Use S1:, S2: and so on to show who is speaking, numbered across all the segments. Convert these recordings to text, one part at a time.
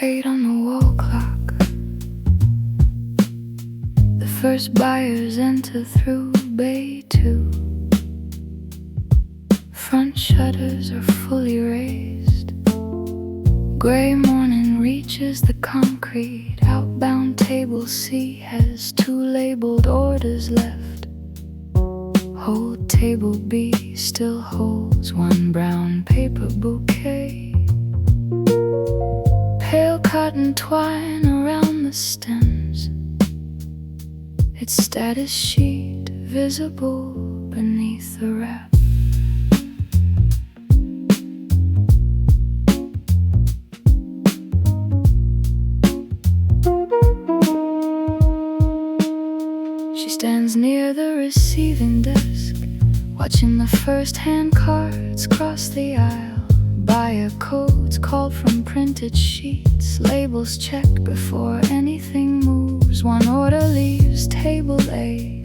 S1: 8 on the wall clock. The first buyers enter through bay 2. Front shutters are fully raised. Gray morning reaches the concrete. Outbound table C has 2 labeled orders left. Hold table B still holds 1 brown paper bouquet. Pale cotton twine around the stems. Its status sheet visible beneath the wrap. She stands near the receiving desk, watching the first-hand cards cross the aisle. Buyer codes called from printed sheets, labels checked before anything moves. 1 order leaves table A,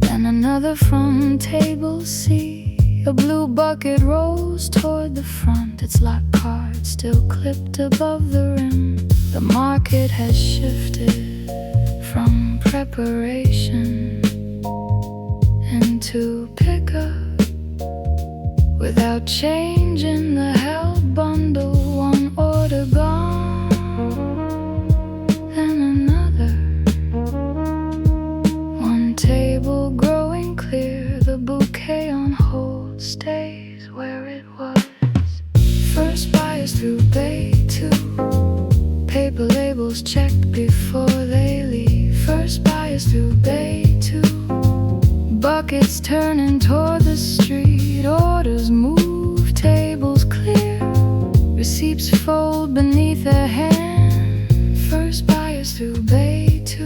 S1: then another from table C. A blue bucket rolls toward the front, its locked card still clipped above the rim. The market has shifted from preparation into pickup. Without change in the held bundle, 1 order gone, then another. 1 table growing clear, the bouquet on hold stays where it was. First buyers through bay 2. Paper labels checked before they leave. First buyers through bay 2. Buckets turning toward the street. Orders move, tables clear. Receipts fold beneath a hand. First buyers through bay 2.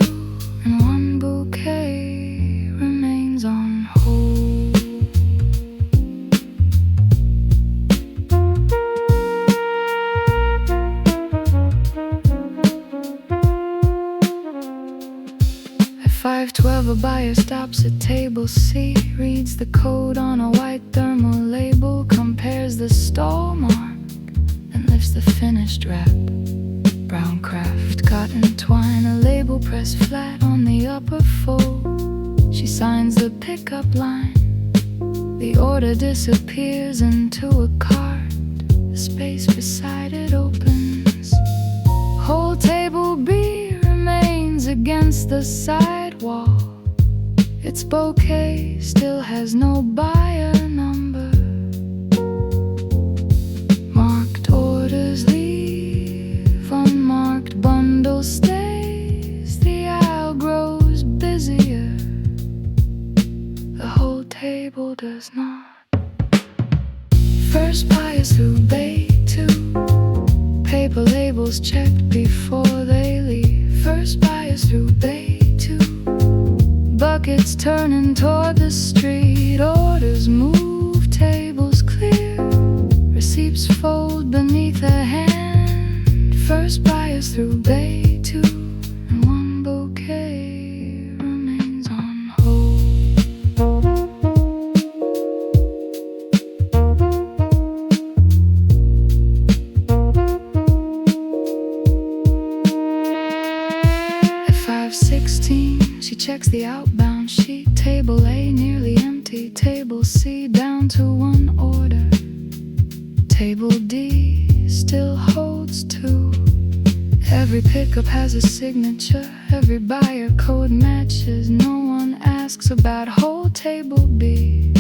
S1: And 1 bouquet remains on hold. At 5:12 a buyer stops at table C, reads the code on a white thermal label, compares the stall mark, and lifts the finished wrap. Brown craft, cotton twine, a label pressed flat on the upper fold. She signs the pickup line. The order disappears into a cart. The space beside it opens. Whole table B remains against the side wall. Its bouquet still has no buyer number. Marked orders leave, unmarked bundle stays. The aisle grows busier, the whole table does not. First buyers through bay 2. Paper labels checked before they leave. First buyers through bay 2. Buckets turning toward the street. Orders move, tables clear. Receipts fold beneath a hand. First buyers through bay 2. And 1 bouquet remains on hold. At 5:16 she checks the outbound sheet. Table A nearly empty. Table C down to 1 order. Table D still holds 2. Every pickup has a signature. Every buyer code matches. No one asks about whole table B.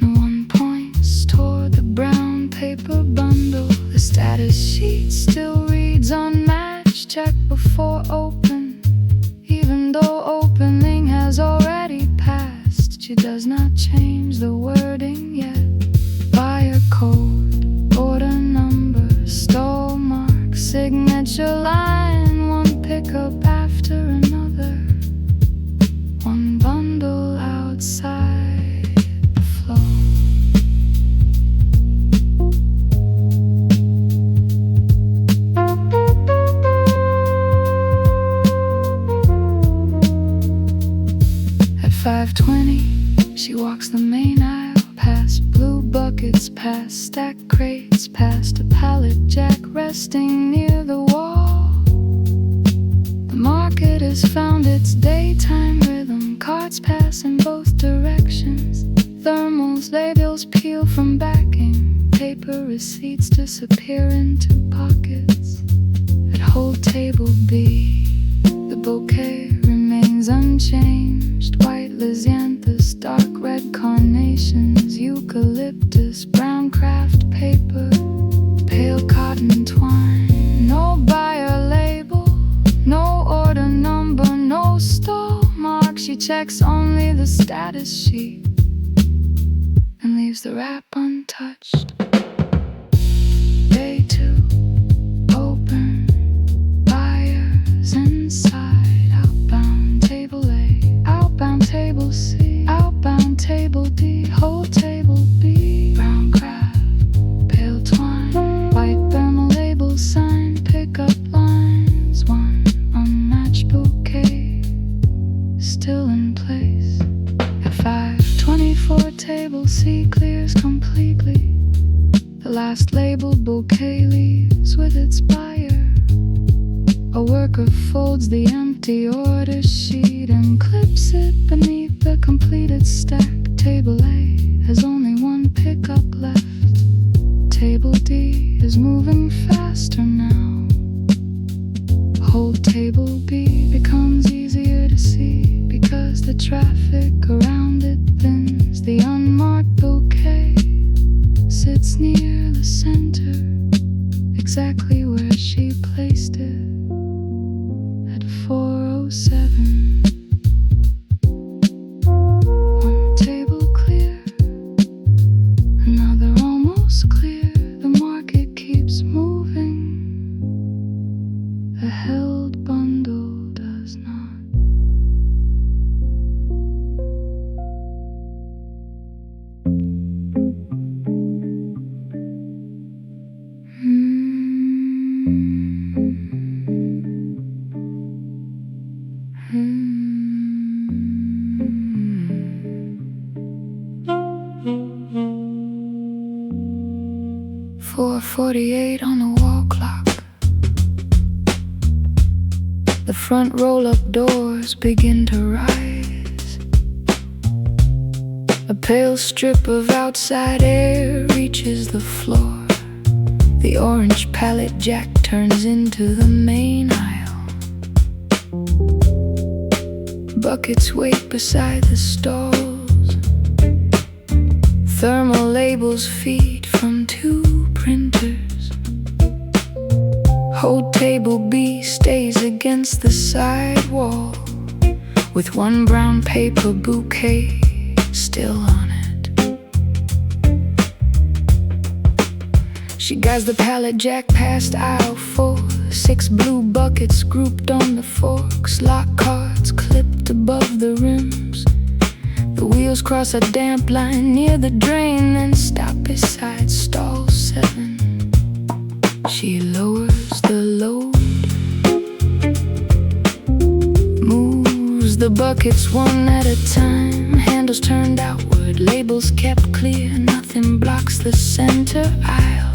S1: No one points toward the brown paper bundle. The status sheet still reads unmatched. Check before open. Even though opening has already passed, she does not change the wording yet. Buyer code, order number, stall mark, signature line. 1 pickup after another. 1 bundle outside the flow. At 5:20 she walks the main aisle past blue buckets buckets, past stacked crates, past a pallet jack resting near the wall. The market has found its daytime rhythm. Carts pass in both directions. Thermals, labels peel from backing. Paper receipts disappear into pockets. At whole table B, the bouquet remains unchanged. White lisianthus, dark red carnations, eucalyptus, brown craft paper, pale cotton twine. No buyer label, no order number, no stall mark. She checks only the status sheet and leaves the wrap untouched. Day 2, open, buyers inside. Outbound table A, outbound table C, outbound table D, whole table B. Brown craft, pale twine, white thermal label sign, pickup lines. One unmatched bouquet, still in place. At 5:24, table C clears completely. The last labeled bouquet leaves with its buyer. A worker folds the empty order sheet and clips it beneath the completed stack. Table A has only one pickup left. Table D is moving faster now. Whole table B becomes easier to see because the traffic around it thins. The unmarked bouquet sits near the center, exactly where she placed it at 4:07. One table clear, another almost clear. The market keeps moving, the held bundle does not. .448 on the wall clock. The front roll-up doors begin to rise. A pale strip of outside air reaches the floor. The orange pallet jack turns into the main aisle. Buckets wait beside the stalls. Thermal labels feed from 2 printers. Whole table B stays against the side wall, with one brown paper bouquet still on it. She guides the pallet jack past aisle 4. 6 blue buckets grouped on the forks. Lock cards clipped above the rims. The wheels cross a damp line near the drain, then stop beside stall 7. She lowers the load, moves the buckets one at a time. Handles turned outward, labels kept clear. Nothing blocks the center aisle.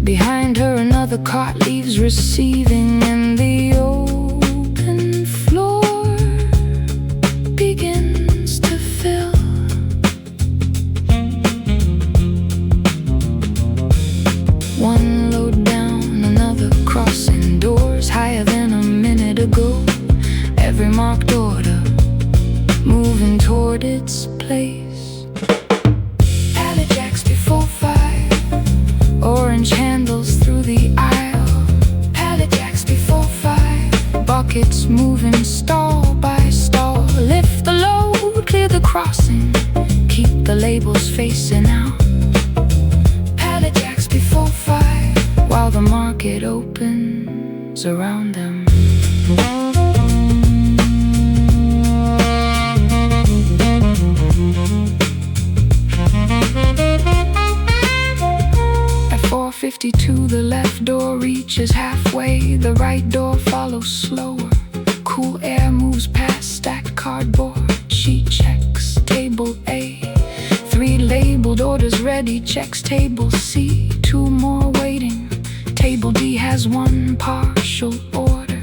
S1: Behind her another cart leaves receiving, and the open floor begins to fill. One load down, another crossing doors higher than a minute ago. Every marked order moving toward its place. Pallet jacks before 5, orange handles through the aisle. Pallet jacks before 5, buckets moving stall by stall. Lift the load, clear the crossing, keep the labels facing out. Pallet jacks before 5, while the market opens around them. At 4:52, the left door reaches halfway. The right door follows slower. Cool air moves past stacked cardboard. She checks table A. 3 labeled orders ready, checks table C, 2 more waiting. Table D has 1 partial order,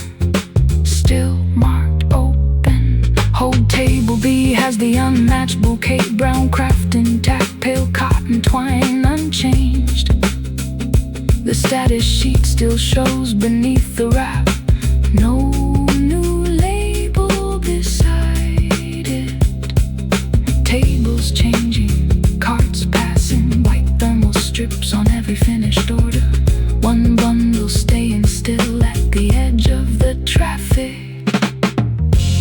S1: still marked open. Hold table B has the unmatched bouquet, brown craft intact, pale cotton twine unchanged. The status sheet still shows beneath the wrap, no new label beside it. Tables changing, carts passing, white thermal strips on every finished order. 1 bundle staying still at the edge of the traffic.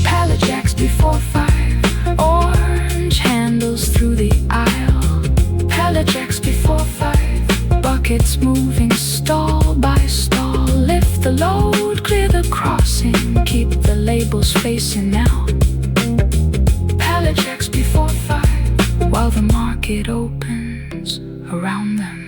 S1: Pallet jacks before 5, orange handles through the aisle. Pallet jacks before 5, buckets moving stall by stall. Lift the load, clear the crossing, keep the labels facing out. Pallet jacks before 5, while the market opens around them.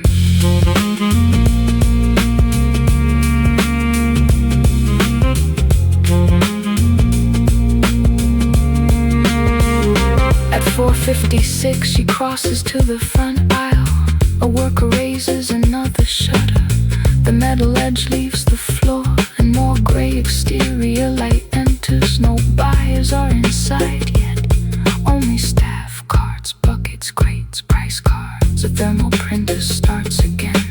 S1: At 4:56 she crosses to the front aisle. A worker raises another shutter. The metal edge leaves the floor, and more gray exterior light enters. No buyers are inside yet, only staff, carts, buckets, crates, price cards. A thermal printer starts again.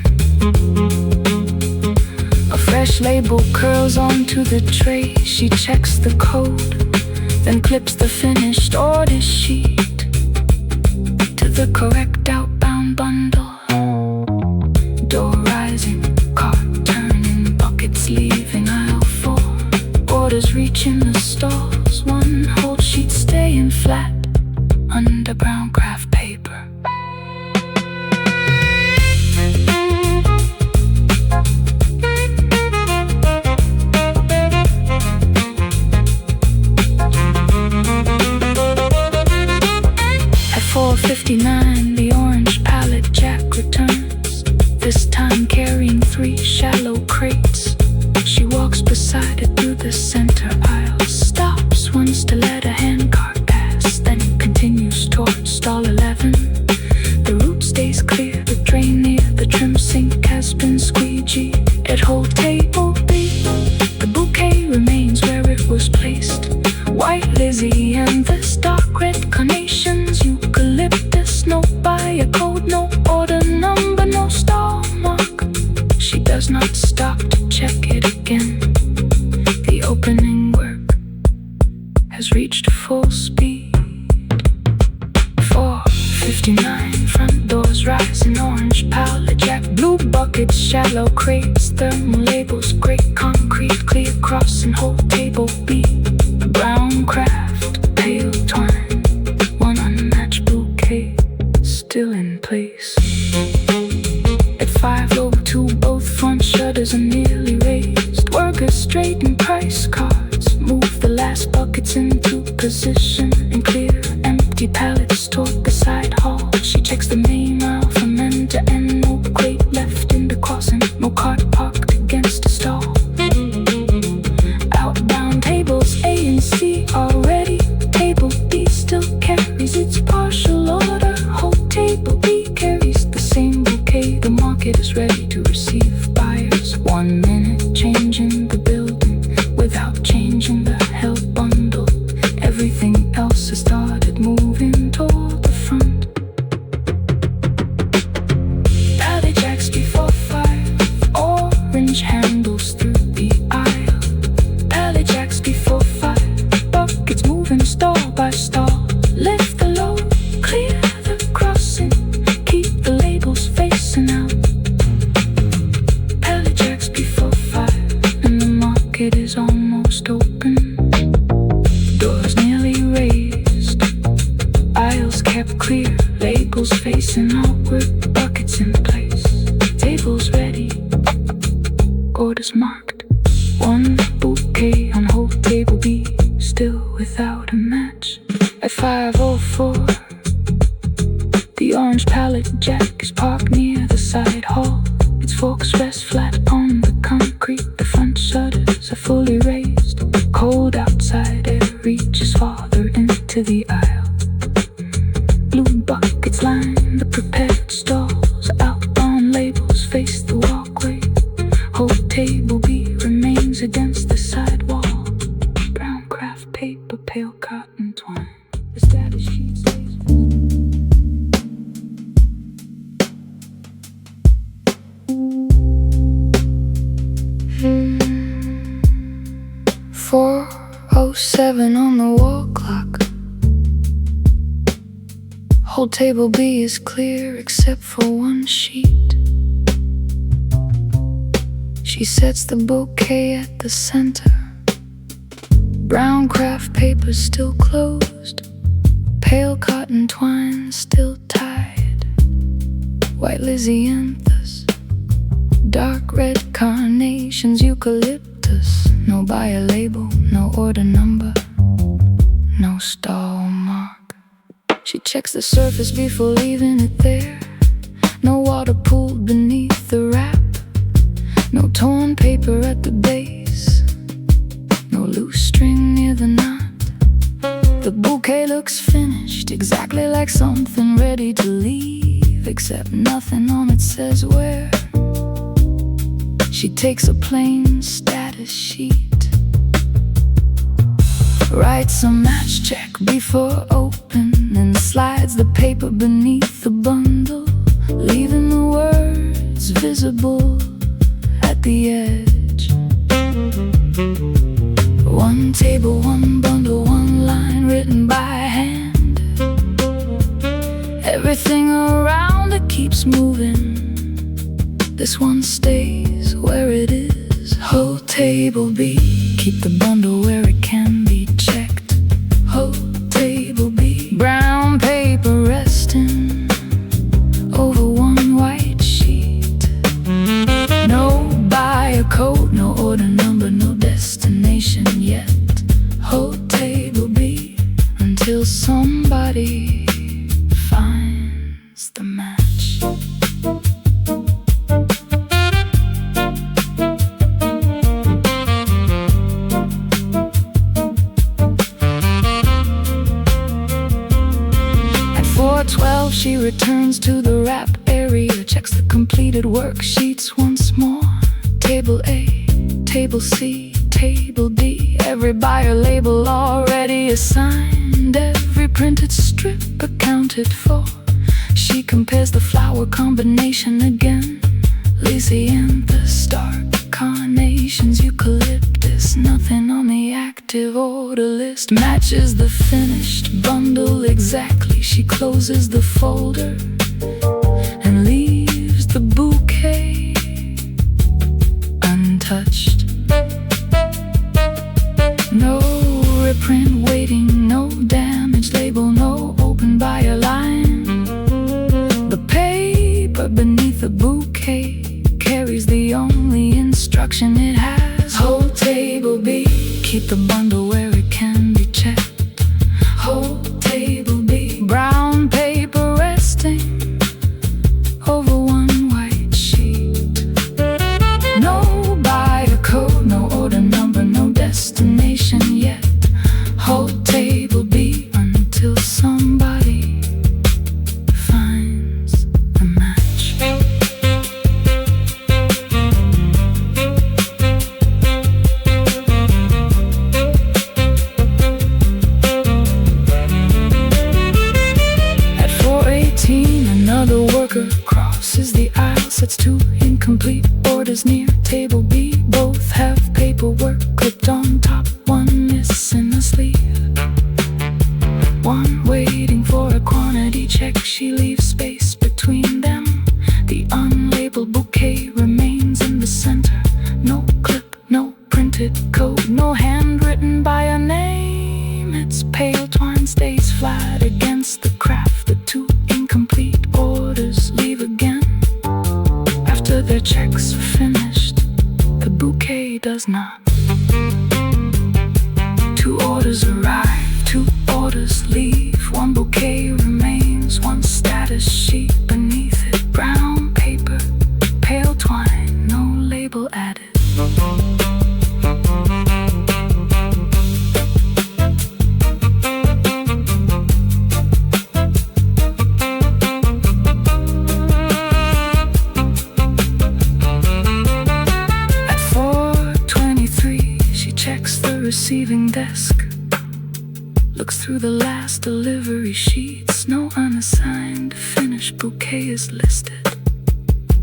S1: A fresh label curls onto the tray. She checks the code, then clips the finished order sheet to the correct outbound bundle. Door rising, cart turning, buckets leaving aisle 4. Orders reaching the stalls, 1 whole sheet staying flat under brown craft paper. At 4:59 the orange pallet jack returns, this time carrying 3 shallow crates. She walks beside it through the center aisle, stops once to let a handcart pass, then continues toward stall 11. The route stays clear, the drain near the trim sink has been squeegeed. At whole table B, the bouquet remains where it was placed. White Lizzie and this dark red carnations, eucalyptus, no buyer code, no order number, no stall mark. She does not stop to check it again. The opening work has reached full speed. 4:59, front doors rising, orange pallet jack, blue buckets, shallow crates, thermal labels, great concrete, clear crossing, whole table B. Brown craft, pale twine, 1 unmatched bouquet still in place. At 5:02 both front shutters are nearly raised. Workers straighten price cards, move the last buckets into position, and clear empty pallets toward the side hall. She checks the main aisle from end to end, no crate left in the crossing, no cart parked against a stall. Outbound tables A and C are ready. Table B still carries its partial order. Whole table B carries the same bouquet. The market is ready to receive buyers. 1 minute changing the building without changing the held bundle. Everything else has started moving toward the front. Pallet jacks before 5, orange handles through the aisle. Pallet jacks before 5, buckets moving stall by stall. Lift the load, clear the crossing, keep the labels facing out. Pallet jacks before 5, and the market is almost open. Doors nearly raised, aisles kept clear, labels facing outward, buckets in place. Tables ready, orders marked. 1 bouquet on whole table B, still without a match. At 5:04 the orange pallet jack is parked near the side hall. Its forks rest flat on the concrete. The front shutters are fully raised. Cold outside, air reaches farther into the aisle. Blue buckets line the prepared stall. pale cotton twine. The status sheet stays. 4:07 on the wall clock. Whole table B is clear except for one sheet. She sets the bouquet at the center. Brown craft paper still closed, pale cotton twine still tied. White lysianthus, dark red carnations, eucalyptus. No buyer label, no order number, no stall mark. She checks the surface before leaving it there. No water pooled beneath the wrap, no torn paper at the base, no loose string near the knot. The bouquet looks finished, exactly like something ready to leave, except nothing on it says where. She takes a plain status sheet, writes a match check before opening, slides the paper beneath the bundle, leaving the words visible at the edge. One table, one bundle, one line written by hand. Everything around it keeps moving. This one stays where it is. Whole table B, keep the bundle where it can be checked. Whole table B, brown paper resting over one white sheet. No buyer code, no order number, no destination yet. Whole table B, until somebody finds the match. At 4:12 she returns to the wrap area, checks the completed worksheets once more. Table A, table C, table D, every buyer label already assigned, every printed strip accounted for. She compares the flower combination again. Lysianthus, dark carnations, eucalyptus. Nothing on the active order list matches the finished bundle exactly. She closes the folder and leaves the bouquet untouched. No reprint waiting, no damage label, no open buyer line. The paper beneath the bouquet carries the only instruction it has. Whole table B, keep the bundle where it can be checked. Whole table B, brown paper resting over one white sheet. No buyer code, no order number, no destination yet. Whole table B, until somebody finds a match. At 4:18 another worker crosses the aisle, sets two incomplete orders near table B. Both have paperwork clipped on top, one missing a sleeve, one waiting for a quantity check. She leaves space between them. The unlabeled bouquet remains in the center. No clip, no printed code, no handwritten by a name. Its pale twine stays flat against the craft. The two incomplete orders leave again after their checks are finished. The bouquet does not. Two orders arrive, two orders leave. One bouquet remains, one status sheet beneath it. Brown paper, pale twine, no label added. At 4:23 she checks the receiving desk. Looks through the last delivery sheets. No unassigned finished bouquet is listed.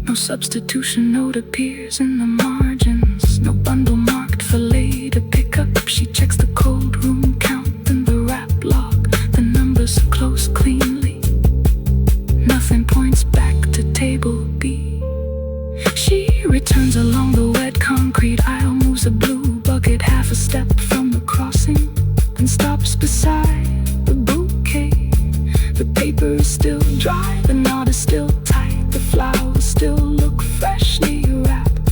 S1: No substitution note appears in the margins. No bundle marked for later pickup. She checks the cold room count and the wrap log. The numbers are closed cleanly. Nothing points back to table B. She returns along the wet concrete aisle, moves a blue bucket half a step from the crossing, and stops beside the bouquet. The paper is still dry, the knot is still tight, the flowers still look freshly wrapped.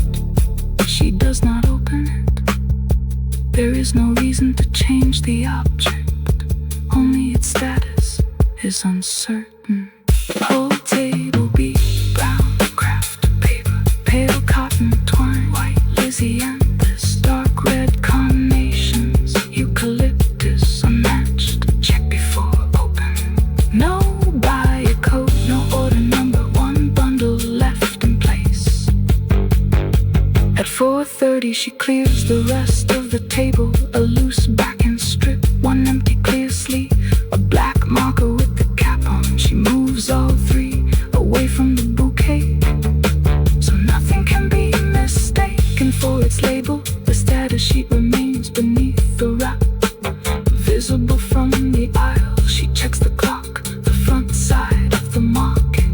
S1: She does not open it. There is no reason to change the object, only its status is uncertain. Whole table B, brown craft paper, pale cotton twine, white lysianthus, dark red carnations, eucalyptus, unmatched. Check before open. No buyer code, no order number, one bundle left in place. At 4:30 she clears the rest of the table, a loose backing strip, one empty clear sleeve, a black marker with the cap on. She moves all three away from the bouquet, so nothing can be mistaken for its label. The status sheet remains beneath the wrap, visible from the aisle. She checks the clock, the front side of the market.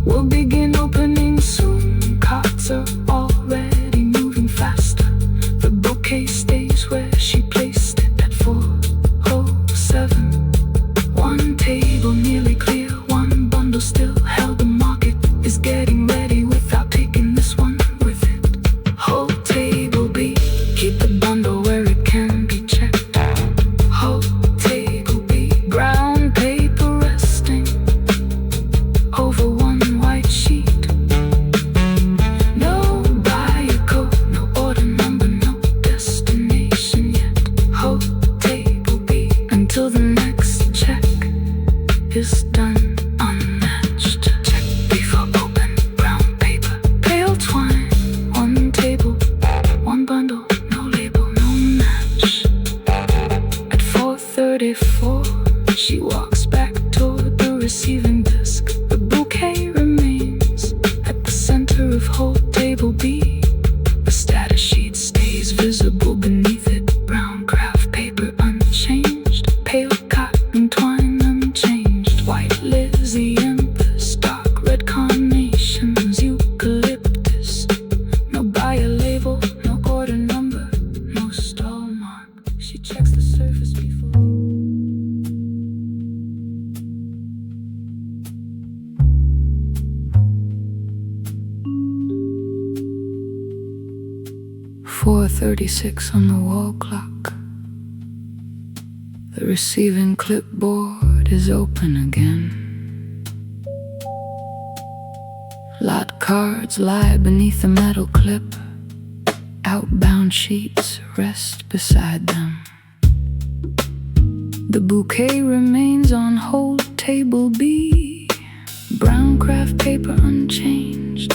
S1: We'll begin opening soon. Carts are already moving faster. The bouquet stays where she placed it at 4:07. One table nearly clear, one bundle still held. The market is getting ready without taking this one with it. Whole table B, keep the bundle where it can be checked. Whole table B, brown paper resting over one white sheet. No buyer code, no order number, no destination yet. Whole table B, until the next check is done. Unmatched. Check before open. Brown paper, pale twine, one table, one bundle, no label, no match. At 4:34 she walks back toward the receiving desk. The bouquet remains at the center of whole table B. The status sheet stays visible beneath it. Brown craft paper unchanged, pale cotton twine unchanged, white lysianthus, dark red carnations, eucalyptus. No buyer label, no order number, no stall mark. She checks the surface before. 4:36 on the wall clock. The receiving clipboard is open again. Lot cards lie beneath the metal clip. Outbound sheets rest beside them. The bouquet remains on whole table B. Brown craft paper unchanged,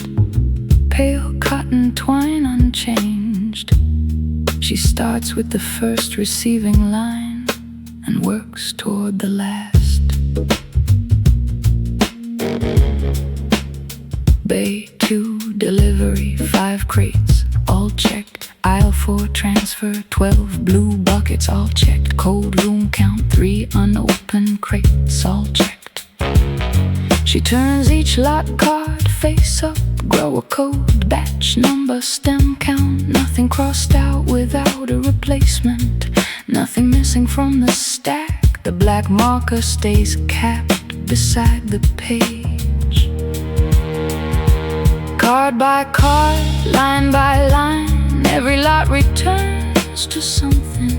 S1: pale cotton twine unchanged. She starts with the first receiving line and works toward the last. Bay 2 delivery, 5 crates, all checked. Aisle 4 transfer, 12 blue buckets, all checked. Cold room count, 3 unopened crates, all checked. She turns each lot card face up, grower code, batch number, stem count. Nothing crossed out without a replacement, nothing missing from the stack. The black marker stays capped beside the page. Card by card, line by line, every lot returns to something.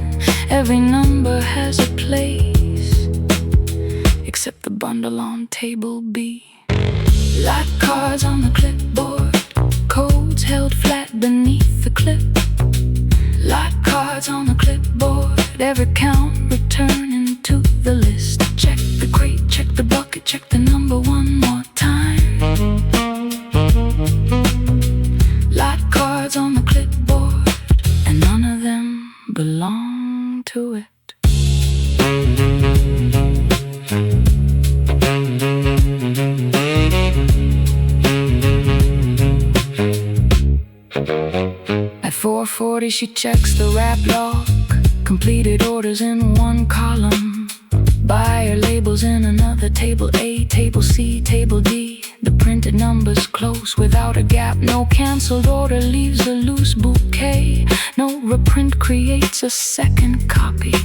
S1: Every number has a place, except the bundle on table B. Lot cards on the clipboard, codes held flat beneath the clip. Lot cards on the clipboard, every count returning to the list. Check the crate, check the bucket, check the number one more time. Lot cards on the clipboard, and none of them belong to it. 4:40 she checks the wrap log. Completed orders in one column, buyer labels in another. Table A, table C, table D. The printed numbers close without a gap. No canceled order leaves a loose bouquet. No reprint creates a second copy.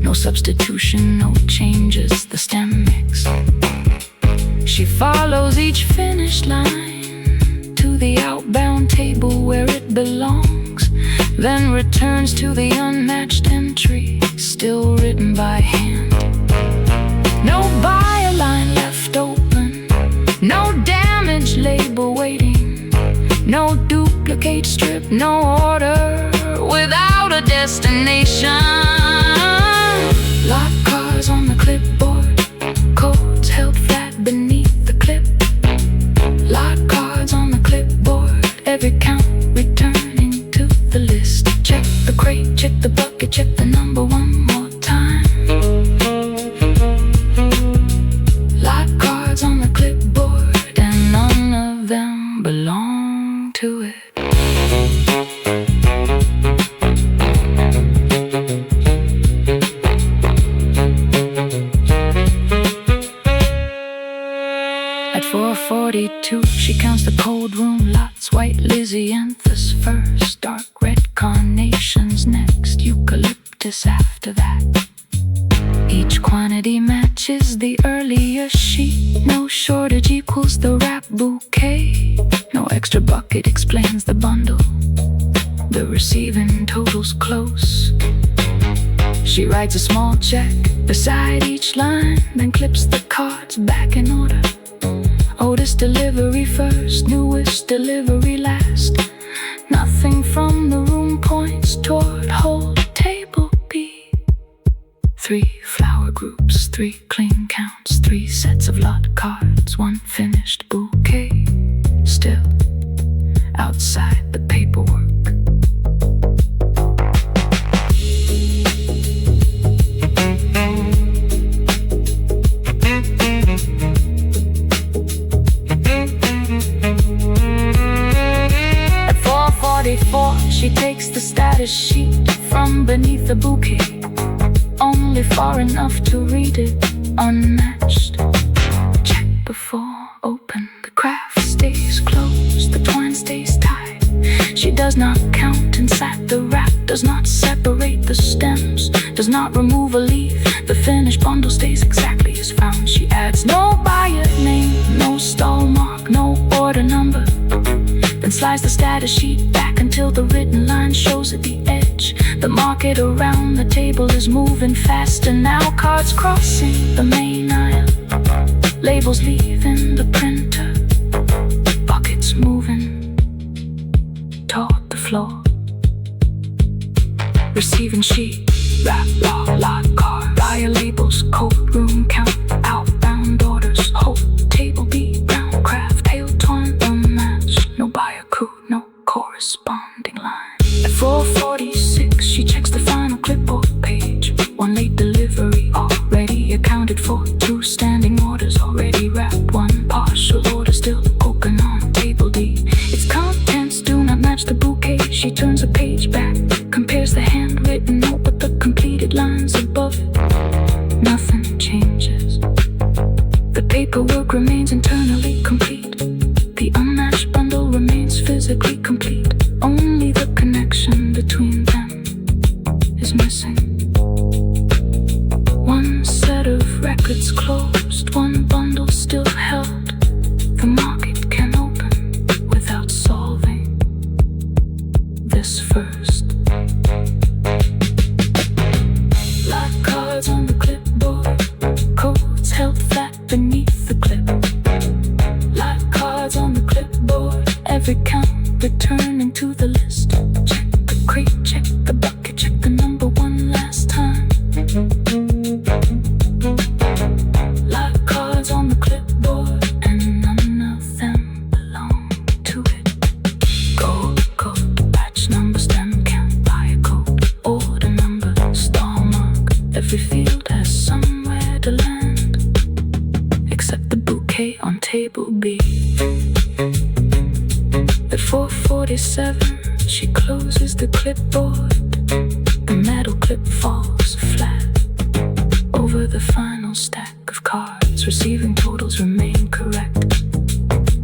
S1: No substitution, no changes, the stem mix. She follows each finish line to the outbound table where it belongs, then returns to the unmatched entry, still written by hand. No buyer line left open, no damaged label waiting, no duplicate strip, no order without a destination. Lot cards on the clipboard, codes held flat beneath the clip. Lot cards on the clipboard, every count returning to the list. Check the crate, check the bucket, check the number one more time. Lot cards on the clipboard, and none of them belong to it. At 4:42 she counts the cold room lots. White lisianthus first, dark red carnations next, eucalyptus after that. Each quantity matches the earlier sheet. No shortage equals the wrap bouquet. No extra bucket explains the bundle. The receiving total's close. She writes a small check beside each line, then clips the cards back in order. Oldest delivery first, newest delivery last. Nothing from the room points toward whole table B. 3 flower groups, 3 clean counts, 3 sets of lot cards, 1 finished bouquet, still outside the paperwork. She takes the status sheet from beneath the bouquet, only far enough to read it unmatched. Check before open, the craft stays closed, the twine stays tied. She does not count inside the wrap, does not separate the stems, does not remove a leaf. The finished bundle stays exactly as found. She adds no buyer name, no stall mark, no order number, then slides the status sheet back until the written line shows at the edge. The market around the table is moving faster now. Cards crossing the main aisle, labels leaving the printer, buckets moving toward the floor. Receiving sheet, wrap, lot card, buyer labels, code room count, outbound orders, whole table B, brown craft, pale twine, unmatched. No buyer code, no corresponding line. At 4:46 she checks the final clipboard page. 1 late delivery already accounted for, 2 standing orders already wrapped, 1 partial order still open on table D. Its contents do not match the bouquet. She turns a page back, compares the handwritten note with the completed lines above it. Nothing changes. The paperwork remains internally complete. The unmatched bundle remains physically complete. Only the connection between them is missing. 1 set of records closed, 1 bundle still held. The market can open without solving this first. Lot cards on the clipboard, codes held flat beneath the clip. Lot cards on the clipboard, every count returning to the list. Check the crate, check the bucket, check the number one last time. Lot cards on the clipboard, and none of them belong to it. Code, batch number, stem count, buyer code, order number, stall mark. Every field has somewhere to land, except the bouquet on table B. At 4:47 she closes the clip falls flat over the final stack of cards. Receiving totals remain correct.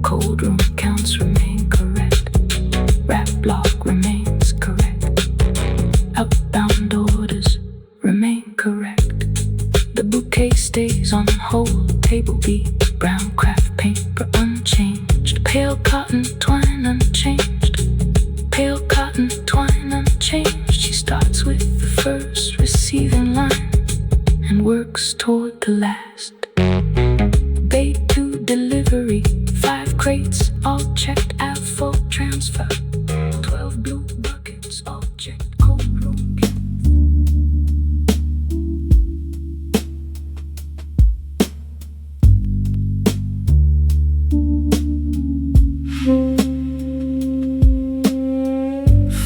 S1: Cold room counts remain correct. Wrap block remains correct. Outbound orders remain correct. The bouquet stays on hold. Table B, brown craft paper unchanged. Pale cotton twine unchanged. Pale cotton twine unchanged. She starts with the first receiving line and works toward the last. Bay to delivery, 5 crates all checked. Out for transfer, 12 blue buckets all checked. Cold room.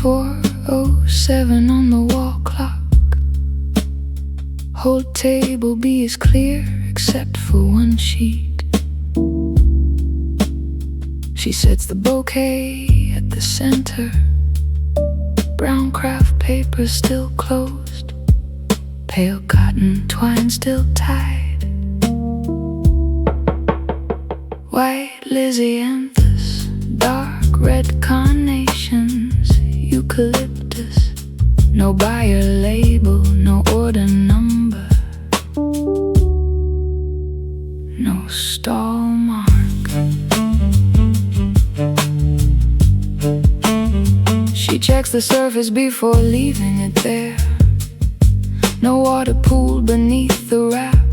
S1: 4:07 on the wall clock. Whole table B is clear except for one sheet. She sets the bouquet at the center. Brown craft paper still closed. Pale cotton twine still tied. White lysianthus, dark red carnations, eucalyptus. No buyer label, no order number, no stall mark. She checks the surface before leaving it there. No water pool beneath the wrap.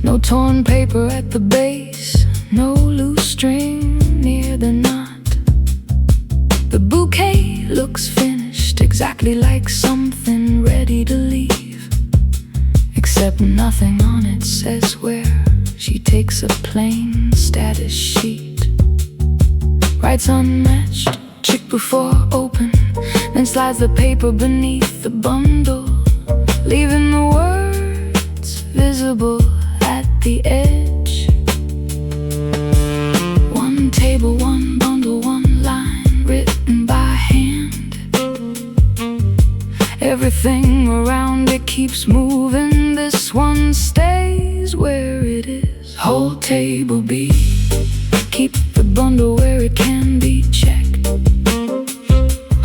S1: No torn paper at the base. No loose string near the knot. The bouquet looks finished, exactly like something ready to leave, except nothing on it says where. She takes a plain status sheet, writes unmatched, check before open, then slides the paper beneath the bundle, leaving the words visible at the edge. One table, one bundle, one line, written by hand. Everything around it keeps moving. This one stays where it is. Whole table B, keep the bundle where it can be checked.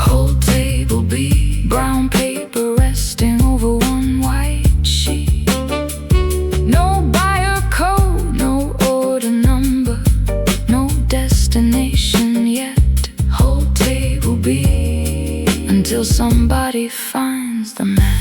S1: Whole table B, brown paper resting over one white sheet. No buyer code, no order number, no destination yet. Whole table B, until somebody finds the match.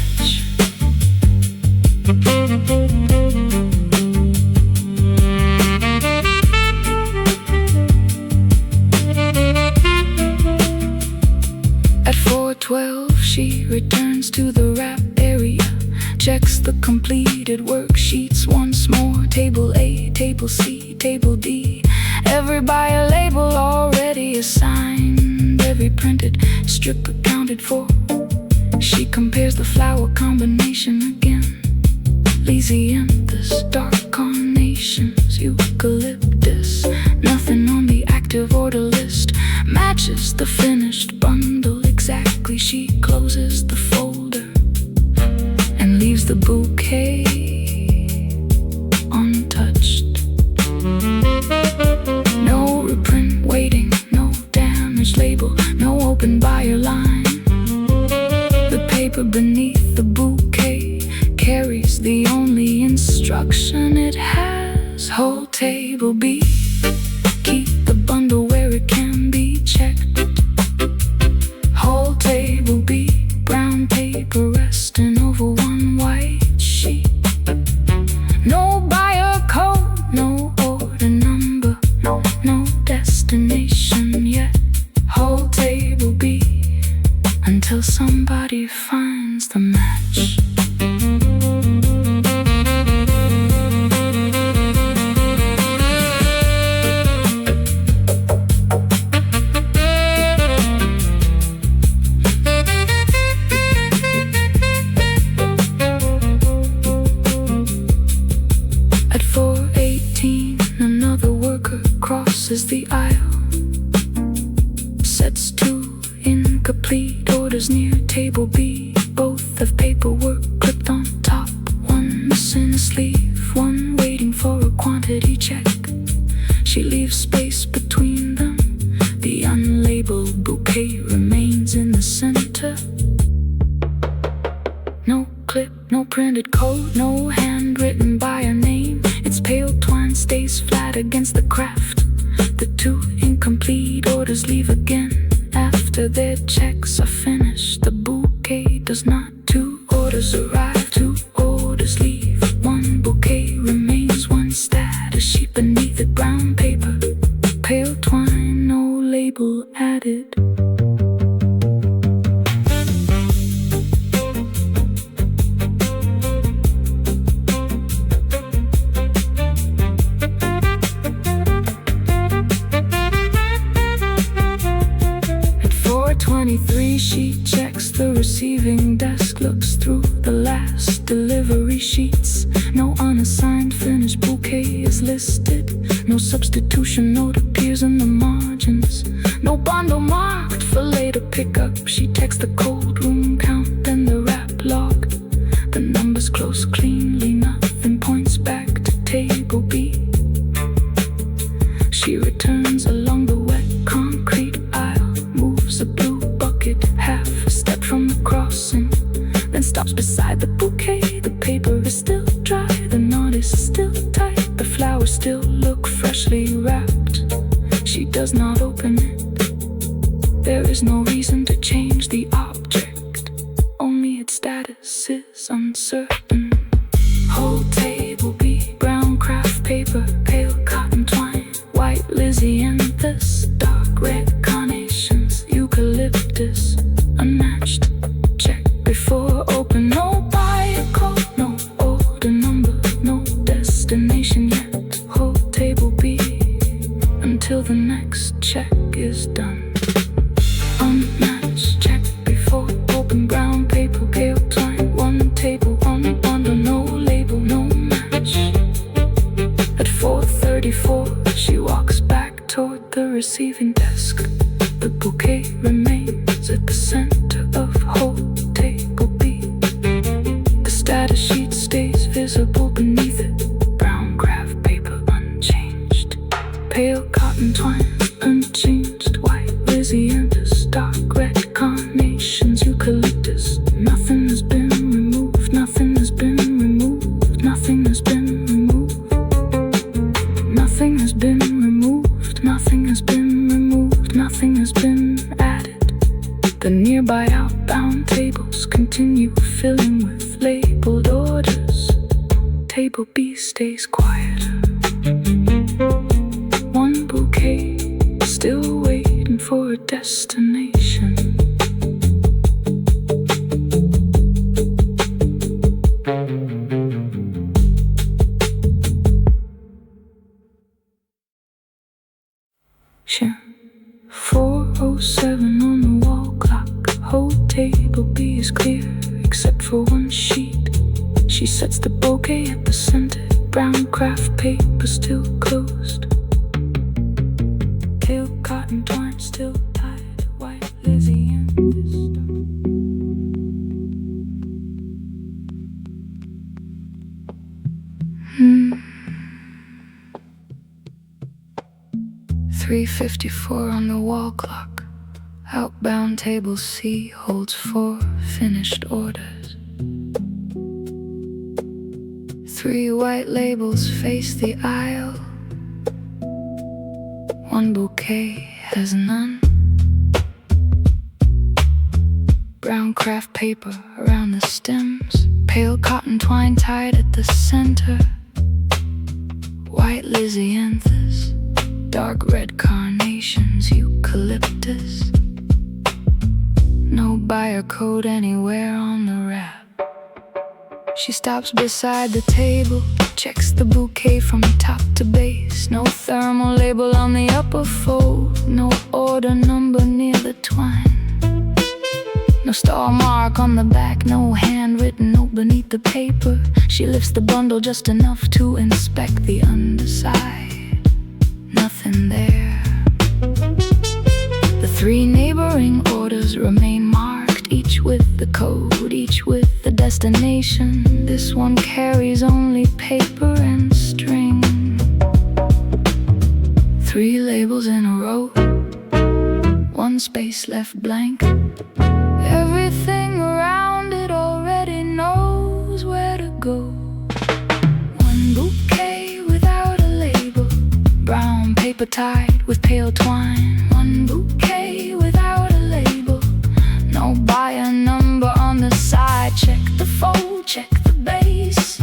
S1: At 4:12 she returns to the wrap area, checks the completed worksheets once more. Table A, table C, table D, every buyer label already assigned, every printed strip accounted for. She compares the flower combination again. Lysianthus, dark carnations, eucalyptus. Nothing on the active order list matches the finished bundle exactly. She closes the folder and leaves the bouquet untouched. No reprint waiting, no damaged label, no open buyer line. The paper beneath the bouquet carries the only instruction it has. Whole table B, keep the bundle where it can be checked. Whole table B, brown paper resting over one white sheet. No buyer code, no order number, no destination yet. Whole table B, until somebody finds the match. At 4:18 another worker crosses the aisle, sets 2 incomplete orders near table B. Both have paper No clip, no printed code, no handwritten buyer name. Its pale twine stays flat against the craft. The two incomplete orders leave again after their checks are finished. The bouquet does not. Two orders arrive, two orders leave. One bouquet remains, one status sheet beneath it. Brown paper, pale twine, no label added. At 4:23 she checks the receiving desk, looks through the last delivery sheets. No unassigned finished bouquet is listed. No substitution note appears in the margins. No bundle marked for later pickup. She checks the cold room count and the wrap log. The numbers close cleanly, nothing points back to table B. She returns along the wet concrete aisle, moves a blue bucket half a step from the crossing, then stops beside the bouquet. The paper is still dry, the knot is still tight, the flowers still look freshly wrapped. She does not open it. There is no reason to change the object, only its status is uncertain. Whole table B, brown craft paper, pale cotton twine, white lysianthus, dark red carnations, eucalyptus, unmatched. Check before open. No buyer code, no order number, no destination yet. Whole table B until the next check is done. Unmatched. Check before open. Brown paper, pale twine, one table, one bundle, no label, no match. At 4:34 she walks back toward the receiving desk. The bouquet remains at the center of whole table B. The status sheet stays visible beneath it. Brown craft paper unchanged. Pale cotton twine unchanged. White lysianthus, dark red carnations, eucalyptus. Nothing has been removed. Nothing has been removed. Nothing has been removed. Nothing has been removed. Nothing has been removed. Nothing has been added. The nearby outbound tables continue filling with labeled orders. Table B stays quieter. One bouquet still waiting for a destination. Shim. 4:07 on the wall clock. Whole table B is clear except for one sheet. She sets the bouquet at the center. Brown craft paper still closed. Pale cotton twine still tied. White lysianthus. 3:54 on the wall clock. Outbound table C holds 4 finished orders. 3 white labels face the aisle. One bouquet has none. Brown craft paper around the stems. Pale cotton twine tied at the center. White lysianthus, dark red carnations, eucalyptus. No buyer code anywhere on the wrap. She stops beside the table, checks the bouquet from top to base. No thermal label on the upper fold. No order number near the twine. No star mark on the back, no handwritten note beneath the paper. She lifts the bundle just enough to inspect the underside. Nothing there. The 3 neighboring orders remain marked, each with the code, each with the destination. This one carries only paper and string. 3 labels in a row, 1 space left blank. Everything around it already known. paper tied with pale twine. One bouquet without a label, no buyer number on the side. Check the fold, check the base,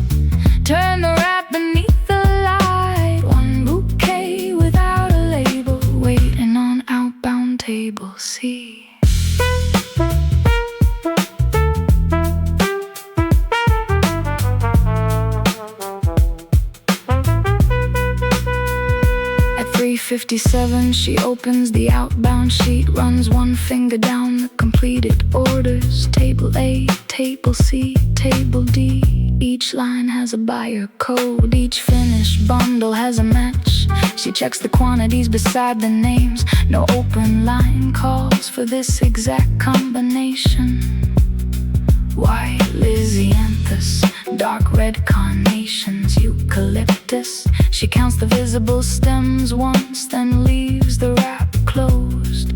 S1: turn the wrap beneath the light. One bouquet without a label, waiting on outbound table C. At 3:57 she opens the outbound sheet, runs one finger down the completed orders. Table A, table C, table D. Each line has a buyer code, each finished bundle has a match. She checks the quantities beside the names. No open line calls for this exact combination. White Lysianthus, dark red carnations, eucalyptus. She counts the visible stems once, then leaves the wrap closed.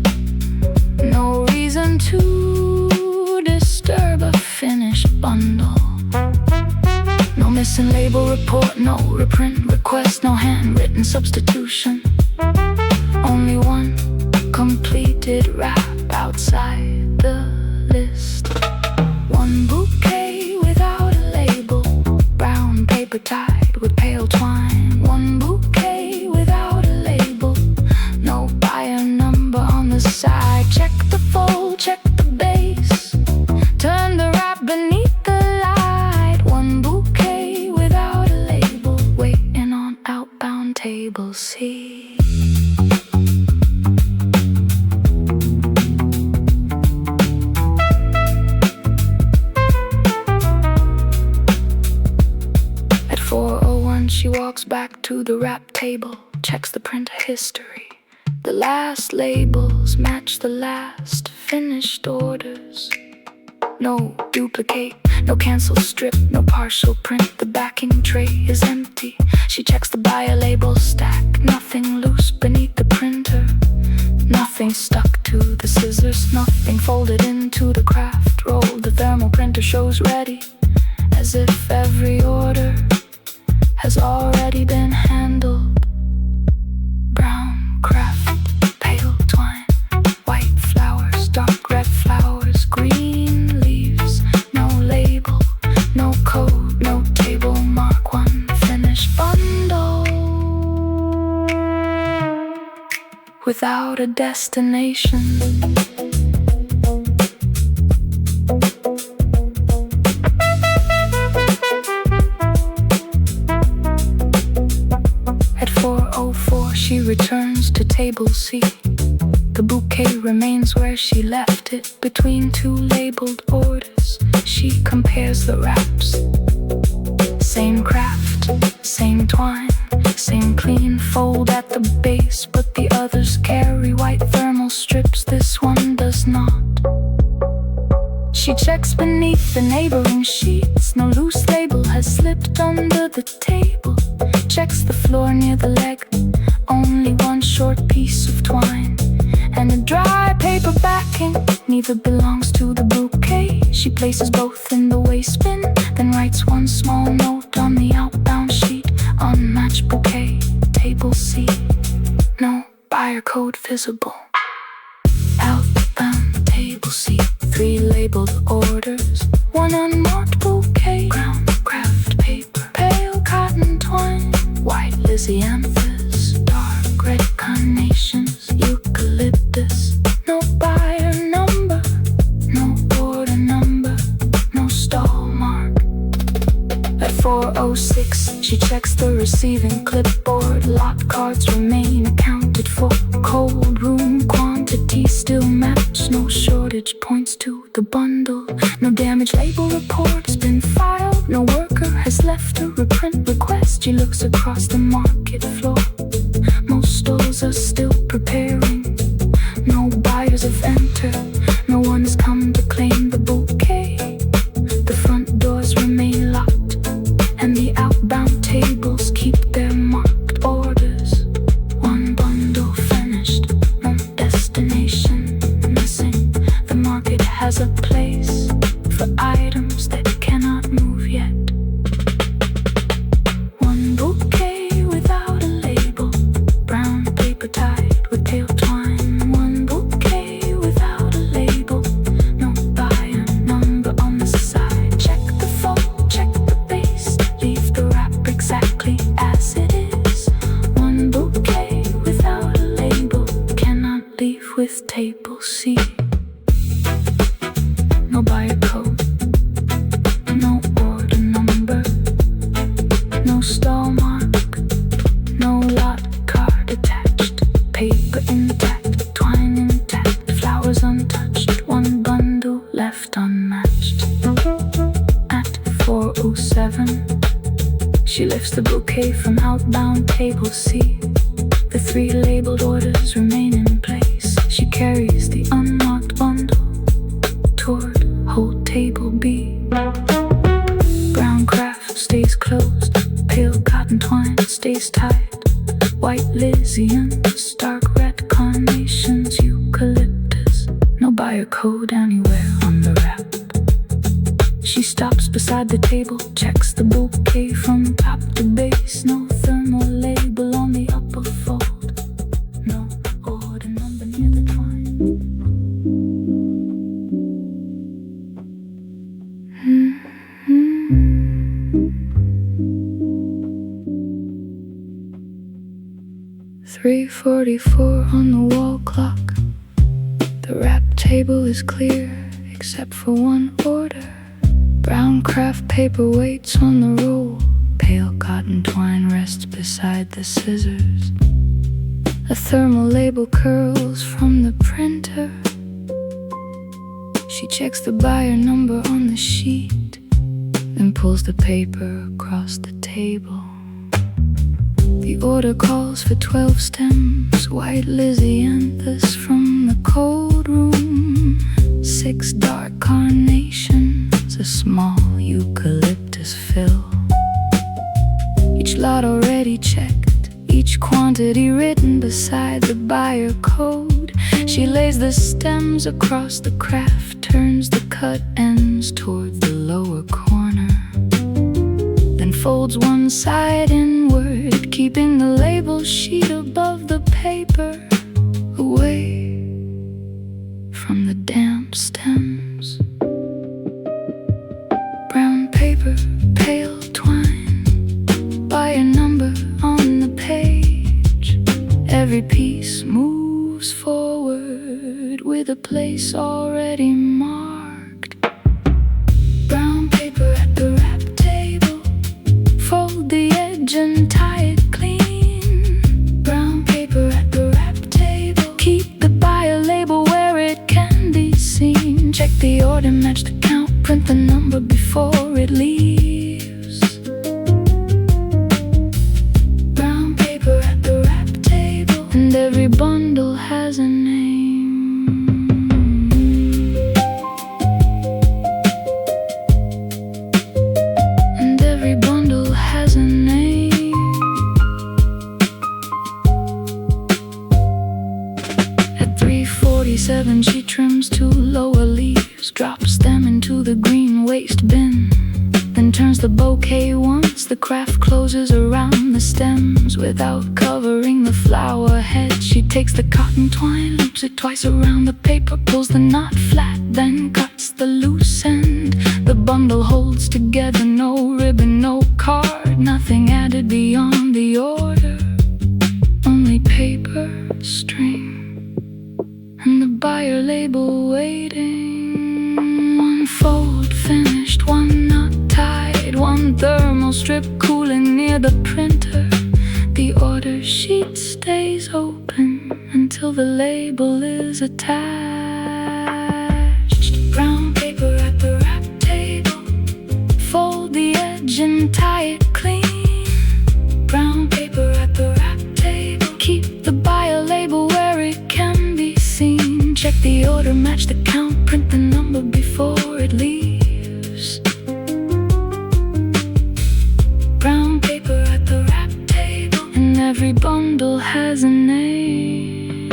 S1: No reason to disturb a finished bundle. No missing label report, no reprint request, no handwritten substitution. Only one completed wrap outside the list. One bouquet without a label, brown paper tied with pale twine. One bouquet without a label, no buyer number on the side. Check the fold, check the base, turn the wrap beneath the light. One bouquet without a label, waiting on outbound table C. She walks back to the wrap table, checks the printer history. The last labels match the last finished orders. No duplicate, no cancel strip, no partial print. The backing tray is empty. She checks the buyer label stack. Nothing loose beneath the printer, nothing stuck to the scissors, nothing folded into the craft roll. The thermal printer shows ready, as if every order has already been handled. Brown craft, pale twine, white flowers, dark red flowers, green leaves. No label, no code, no table mark. One finished bundle without a destination. She returns to table C. The bouquet remains where she left it, between two labeled orders. She compares the wraps. Same craft, same twine, same clean fold at the base, but the others carry white thermal strips. This one does not. She checks beneath the neighboring sheets. No loose label has slipped under the table. Checks the floor near the leg. Only one short piece of twine and a dry paper backing. Neither belongs to the bouquet. She places both in the waste bin, then writes one small note on the outbound sheet. Unmatched bouquet, table C. No buyer code visible. Outbound table C. 3 labeled orders, 1 unmarked bouquet. Brown craft paper, pale cotton twine, white Lysianthus, dark red carnations, eucalyptus. No buyer number, no order number, no stall mark. At 4:06 she checks the receiving clipboard. Lot cards remain accounted for. Cold room quantity still match. No shortage points to the bundle. No damage label report has been filed. No worker has left a reprint request. She looks across the market floor. Most stalls are still preparing. No buyers have entered. No one has come to claim the bouquet. The front doors remain locked, and the outbound tables keep their marked orders. One bundle finished, no destination missing. The market has a place for items that cannot move yet. One bouquet without a label, brown paper She lifts the bouquet from outbound table C. The 3 labeled orders remain in place. She carries the unmarked bundle toward hold table B. Brown craft stays closed, pale cotton twine stays tied. White Lysians, stark red carnations, eucalyptus. No buyer code anywhere on the wrap. She stops beside the table, checks the bouquet from top to base. No thermal label on the upper fold, no order number near the twine. 3:44 on the wall clock. The wrap table is clear, except for one order. Brown craft paper waits on the roll. Pale cotton twine rests beside the scissors. A thermal label curls from the printer. She checks the buyer number on the sheet, then pulls the paper across the table. The order calls for 12 stems, white Lysianthus from the cold room. 6 dark carnations, a small eucalyptus fill. Each lot already checked, each quantity written beside the buyer code. She lays the stems across the craft, turns the cut ends toward the lower corner, then folds one side inward, keeping the label sheet above the paper, away from the damp stems. Brown paper, pale twine, buyer number on the page. Every piece moves forward with a place already marked. Brown paper at the wrap table, fold the edge and tie it clean. Brown paper at the wrap table, keep the buyer label where it can be seen. Check the order, match the count, print the number before it leaves. Brown paper at the wrap table, and every bundle has a name. And every bundle has a name. At 3:47 she trims 2 lower leaves, drops them into the green waste bin, then turns the bouquet once the craft closes around the stems without covering the flower head. She takes the cotton twine, loops it twice around the paper, pulls the knot flat, then cuts the loose end. The bundle holds together, no ribbon, no card, nothing added beyond the order, only paper, string, and the buyer label waiting. One fold finished, one knot tied, one thermal strip cooling near the printer. The order sheet stays open until the label is attached. Brown paper at the wrap table, fold the edge and tie it clean. Brown paper at the wrap table, keep the buyer label where it can be seen. Check the order, match the count, print the number before it leaves. Brown paper at the wrap table, and every bundle has a name.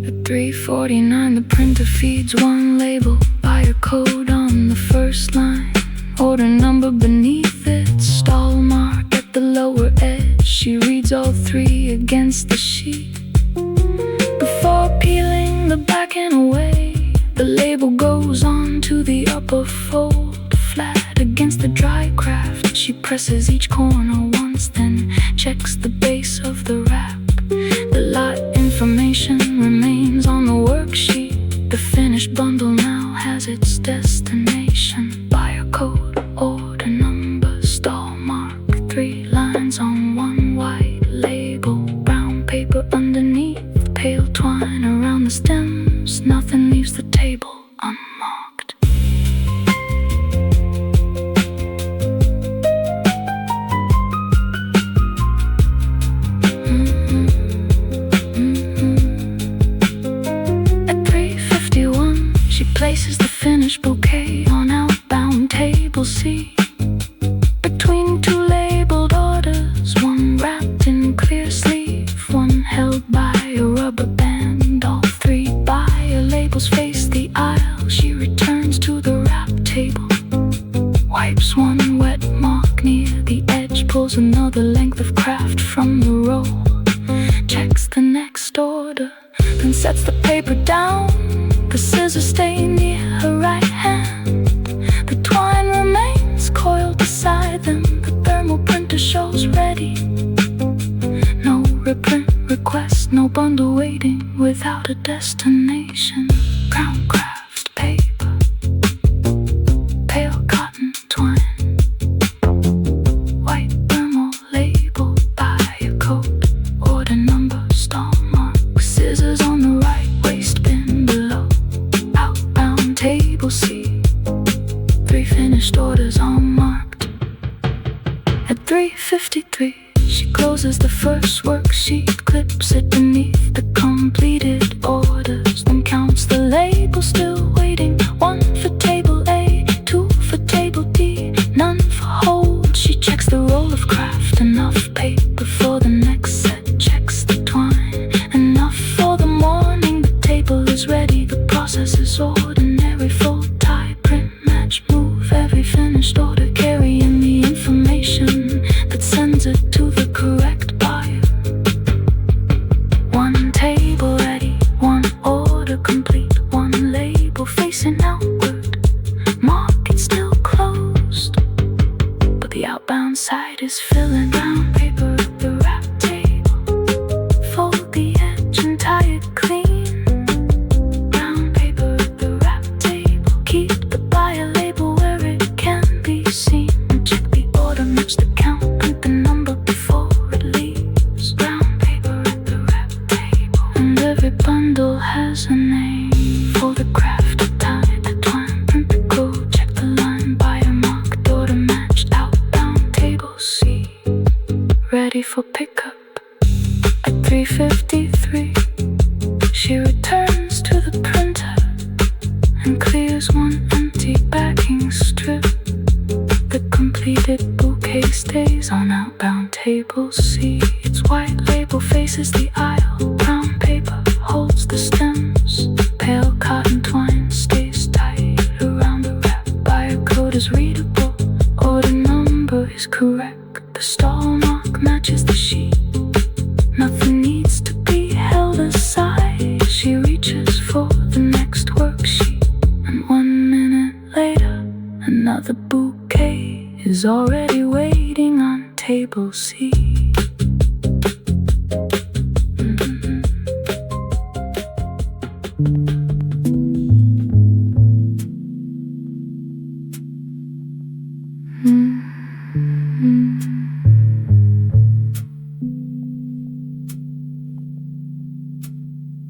S1: At 3:49 the printer feeds one label, buyer code on the first line, order number beneath it, stall mark at the lower edge. She reads all 3 against the sheet. Before peeling the backing away, the label goes on to the upper fold, flat against the dry craft. She presses each corner once, then checks the base of the wrap. The lot information remains on the worksheet. The finished bundle now has its destination, buyer code, order number, stall mark, 3 lines on one white label. Brown pulls another length of craft from the roll, checks the next order, then sets the paper down. The scissors stay near her right hand. The twine remains coiled beside them. The thermal printer shows ready. No reprint request, no bundle waiting without a destination. Brown craft paper, pale cotton twine, white thermal label by a code, order number, stall mark, scissors on the right, waste bin below, outbound table C, 3 finished orders all marked. At 3:53 she closes the first worksheet, clips it beneath the completed orders, then counts the labels still waiting. 1 for table A, 2 for table D, none for hold. She checks the roll of craft, enough paper for the next set, checks the twine, enough for the morning. The table is ready, the process is ordinary. Fold, tie, print, match, move every finished order, carrying the information that sends it to the correct buyer. 1 table ready, 1 order complete, 1 label facing outward, market still closed, but the outbound side is filling. Brown paper at the wrap table, fold the edge and tie it clean. Brown paper at the wrap table, keep the buyer label where it can be seen. Check the order, match the count, print the number before it leaves. Brown paper at the wrap table, and every bundle has a name. Fold the craft, tie the twine, print the code, check the line, buyer marked, order matched, outbound table C, ready for pickup. At 3:53 she returns to the printer and clears 1 empty backing strip. The completed bouquet stays on outbound table C. Its white label faces the aisle. Brown paper holds the stems. Pale cotton twine stays tight around the wrap. Buyer code is readable. Order number is correct. The stall mark matches the sheet. Nothing needs to be held aside. She reaches for the next worksheet, and 1 minute later, another bouquet is already waiting on table C.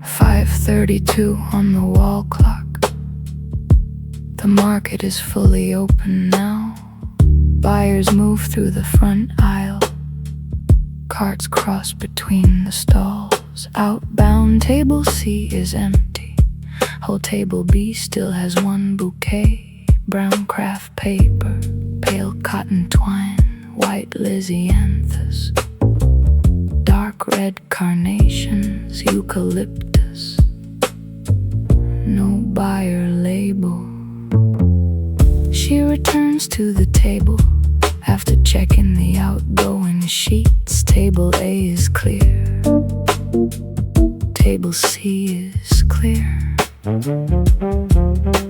S1: 5:32 on the wall clock. The market is fully open now. Buyers move through the front aisle. Carts cross between the stalls. Outbound table C is empty. Whole table B still has 1 bouquet. Brown craft paper, pale cotton twine, white lysianthus, dark red carnations, eucalyptus. No buyer label. She returns to the table after checking the outgoing sheets. Table A is clear. Table C is clear.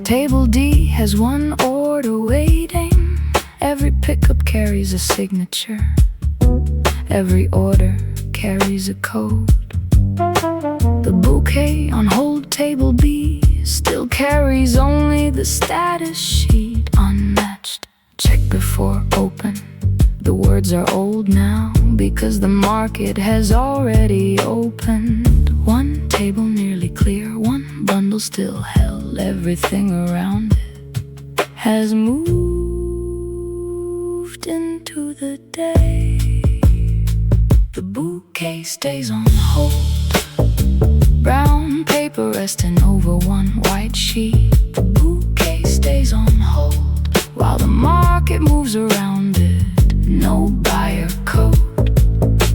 S1: Table D has 1 order waiting. Every pickup carries a signature. Every order carries a code. The bouquet on hold table B still carries only the status sheet, unmatched. Check before open. The words are old now because the market has already opened. 1 table nearly clear, 1 bundle still held. Everything around it has moved into the day. The bouquet stays on hold. Brown paper resting over 1 white sheet. The bouquet stays on hold while the market moves around it. No buyer code,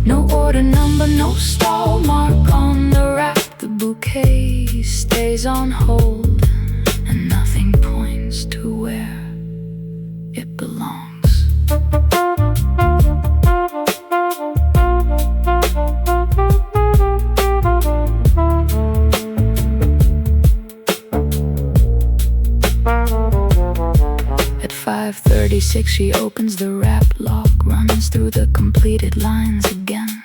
S1: no order number, no stall mark on the wrap. The bouquet stays on hold, and nothing points to where it belongs. 5:56 she opens the wrap lock, runs through the completed lines again.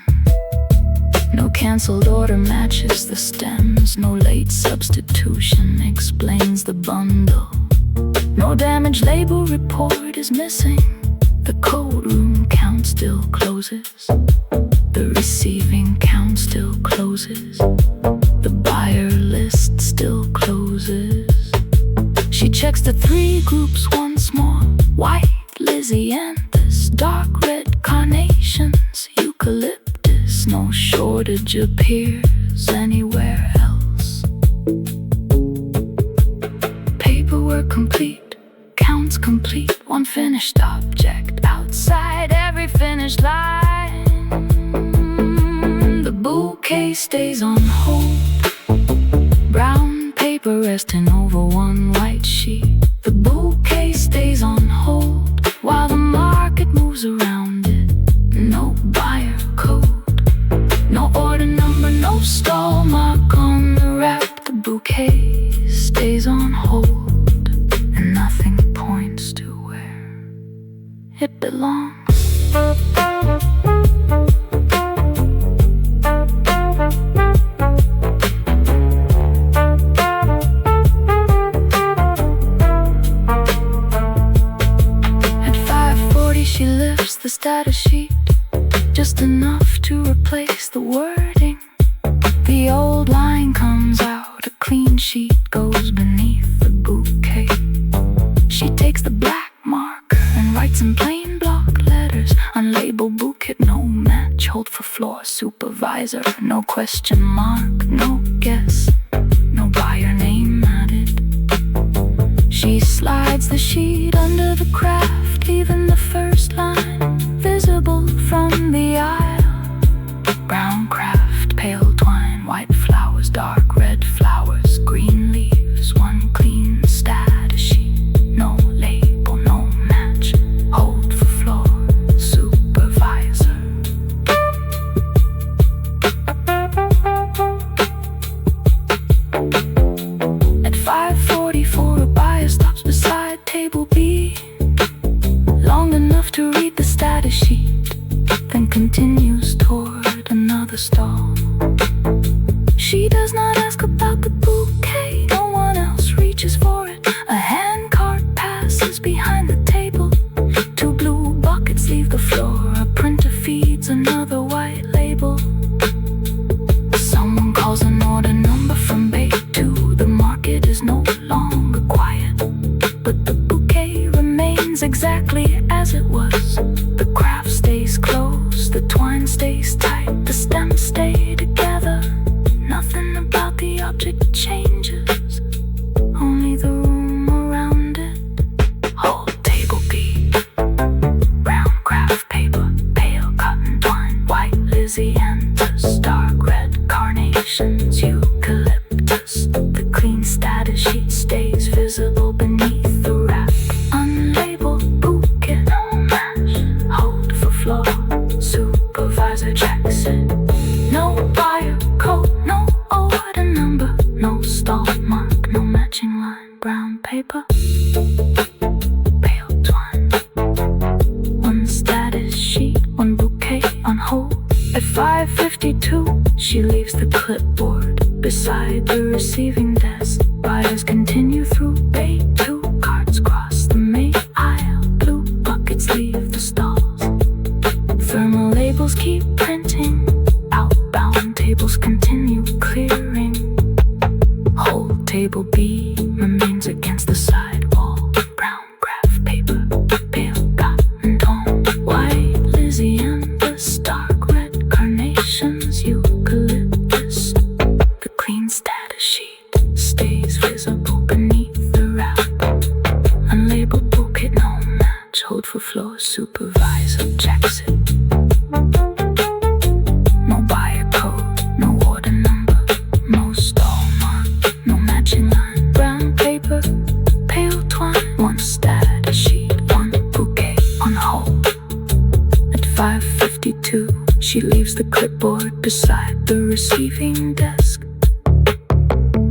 S1: No canceled order matches the stems, no late substitution explains the bundle. No damage label report is missing, the code room count still closes. The receiving count still closes. The buyer list still closes. She checks the 3 groups once more. White Lysianthus, dark red carnations, eucalyptus. No shortage appears anywhere else. Paperwork complete, counts complete. One finished object outside every finish line. The bouquet stays on hold, brown paper resting over one white sheet. The bouquet stays on hold while the market moves around it. No buyer code, no order number, no stall mark on the wrap. The bouquet stays on hold and nothing points to where it belongs. She lifts the status sheet, just enough to replace the wording. The old line comes out, a clean sheet goes beneath the bouquet. She takes the black marker and writes in plain block letters, unlabeled bouquet, no match, hold for floor supervisor. No question mark, no guess, no buyer name added. She slides the sheet under the craft, leaving the first line visible from the aisle. Brown craft, pale twine, white flowers, dark red flowers, green leaves, one clean status sheet. No label, no match, hold for floor supervisor. At 5:44 a buyer stops beside table B, long enough to read the status sheet, then continues toward another stall. She does not ask about the bouquet, no one else reaches for it. A hand cart passes behind the table, 2 blue buckets leave the floor. A printer feeds another white label. Someone calls an order number from bay 2. The market is no longer quiet, but the bouquet remains exactly as it was. The craft stays closed, the twine stays tight, the stems stay together. Nothing about the object changes, only the room around it. Hold table B, brown craft paper, pale cotton twine, white Lysianthus, dark red carnations, eucalyptus. The clean status sheet stays visible beneath the wrap. Unlabeled bouquet, no match, hold for floor supervisor checks it. No buyer code, no order number, no stall mark, no matching line. Brown paper, pale twine, one status sheet, one bouquet on hold. At 5:52 she leaves the clipboard beside the receiving desk. Buyers continue through bay 2, carts cross the main aisle, blue buckets leave the stalls. Thermal labels keep printing, outbound tables continue clearing. Hold table B remains against the sidewall. Brown graph paper, pale cotton tone, white Lysianthus, dark red carnations, eucalyptus. The clean status sheet stays visible beneath the wrap. Unlabeled bouquet, no match, hold for floor supervisor checks it. No buyer code, no order number, no stall mark, no matching line. Brown paper, pale twine, one status sheet, one bouquet on hold. At 5:52 she leaves the clipboard beside the receiving desk.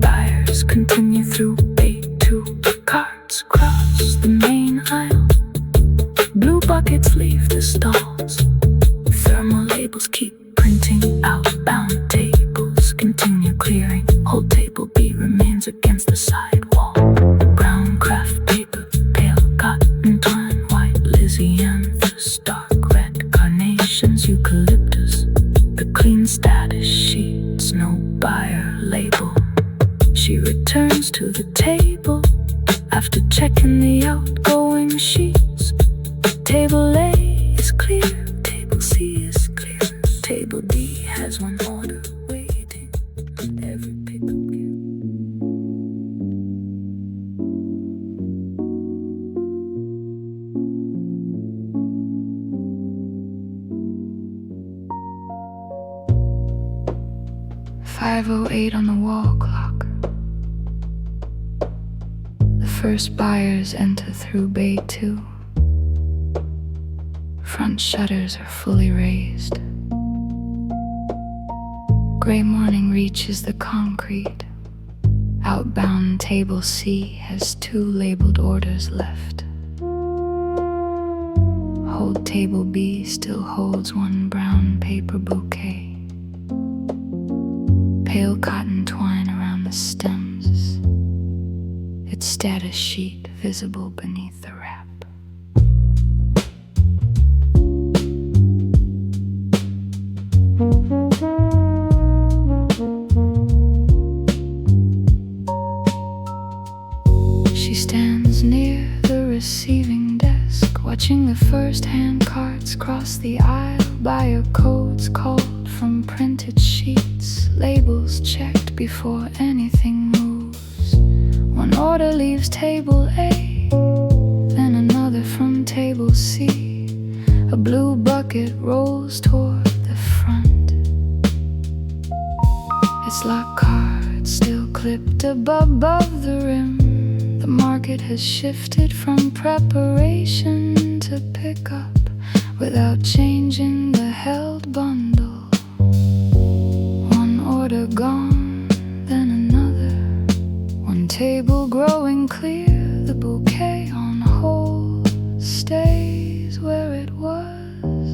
S1: Buyers continue through bay 2, carts cross the main aisle, labels keep printing. Outbound tables continue clearing. Whole table B remains against the sidewall. Brown craft paper, pale cotton twine, white lisianthus, dark red carnations, eucalyptus. The clean status sheets, no buyer label. She returns to the table after checking the outgoing sheets. Table A is clear, table C is clear. Table D has one order waiting on every paper cue. "5:08 on the wall clock. The first buyers enter through Bay 2. Front shutters are fully raised. Gray morning reaches the concrete. Outbound table C has 2 labeled orders left. Hold table B still holds 1 brown paper bouquet. Pale cotton twine around the stems, its status sheet visible beneath the wrap. She stands near the receiving desk, watching the first-hand carts cross the aisle. Buyer codes called from printed sheets, labels checked before anything moves. 1 order leaves table A, then another from table C. A blue bucket rolls toward the front. Its locked card still clipped above the rim. The market has shifted from preparation to pickup without changing the held bundle. 1 order gone, then another. 1 table growing clear, the bouquet on hold stays where it was.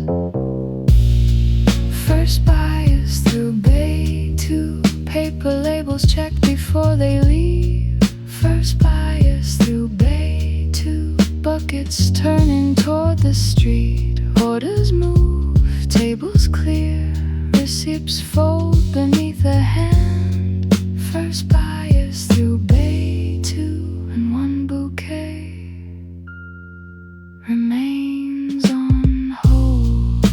S1: First buyers through Bay 2, paper labels checked before they leave. First buyers through Bay 2, buckets turning toward the street. Orders move, tables clear, receipts fold beneath a hand. First buyers through Bay 2, and 1 bouquet remains on hold.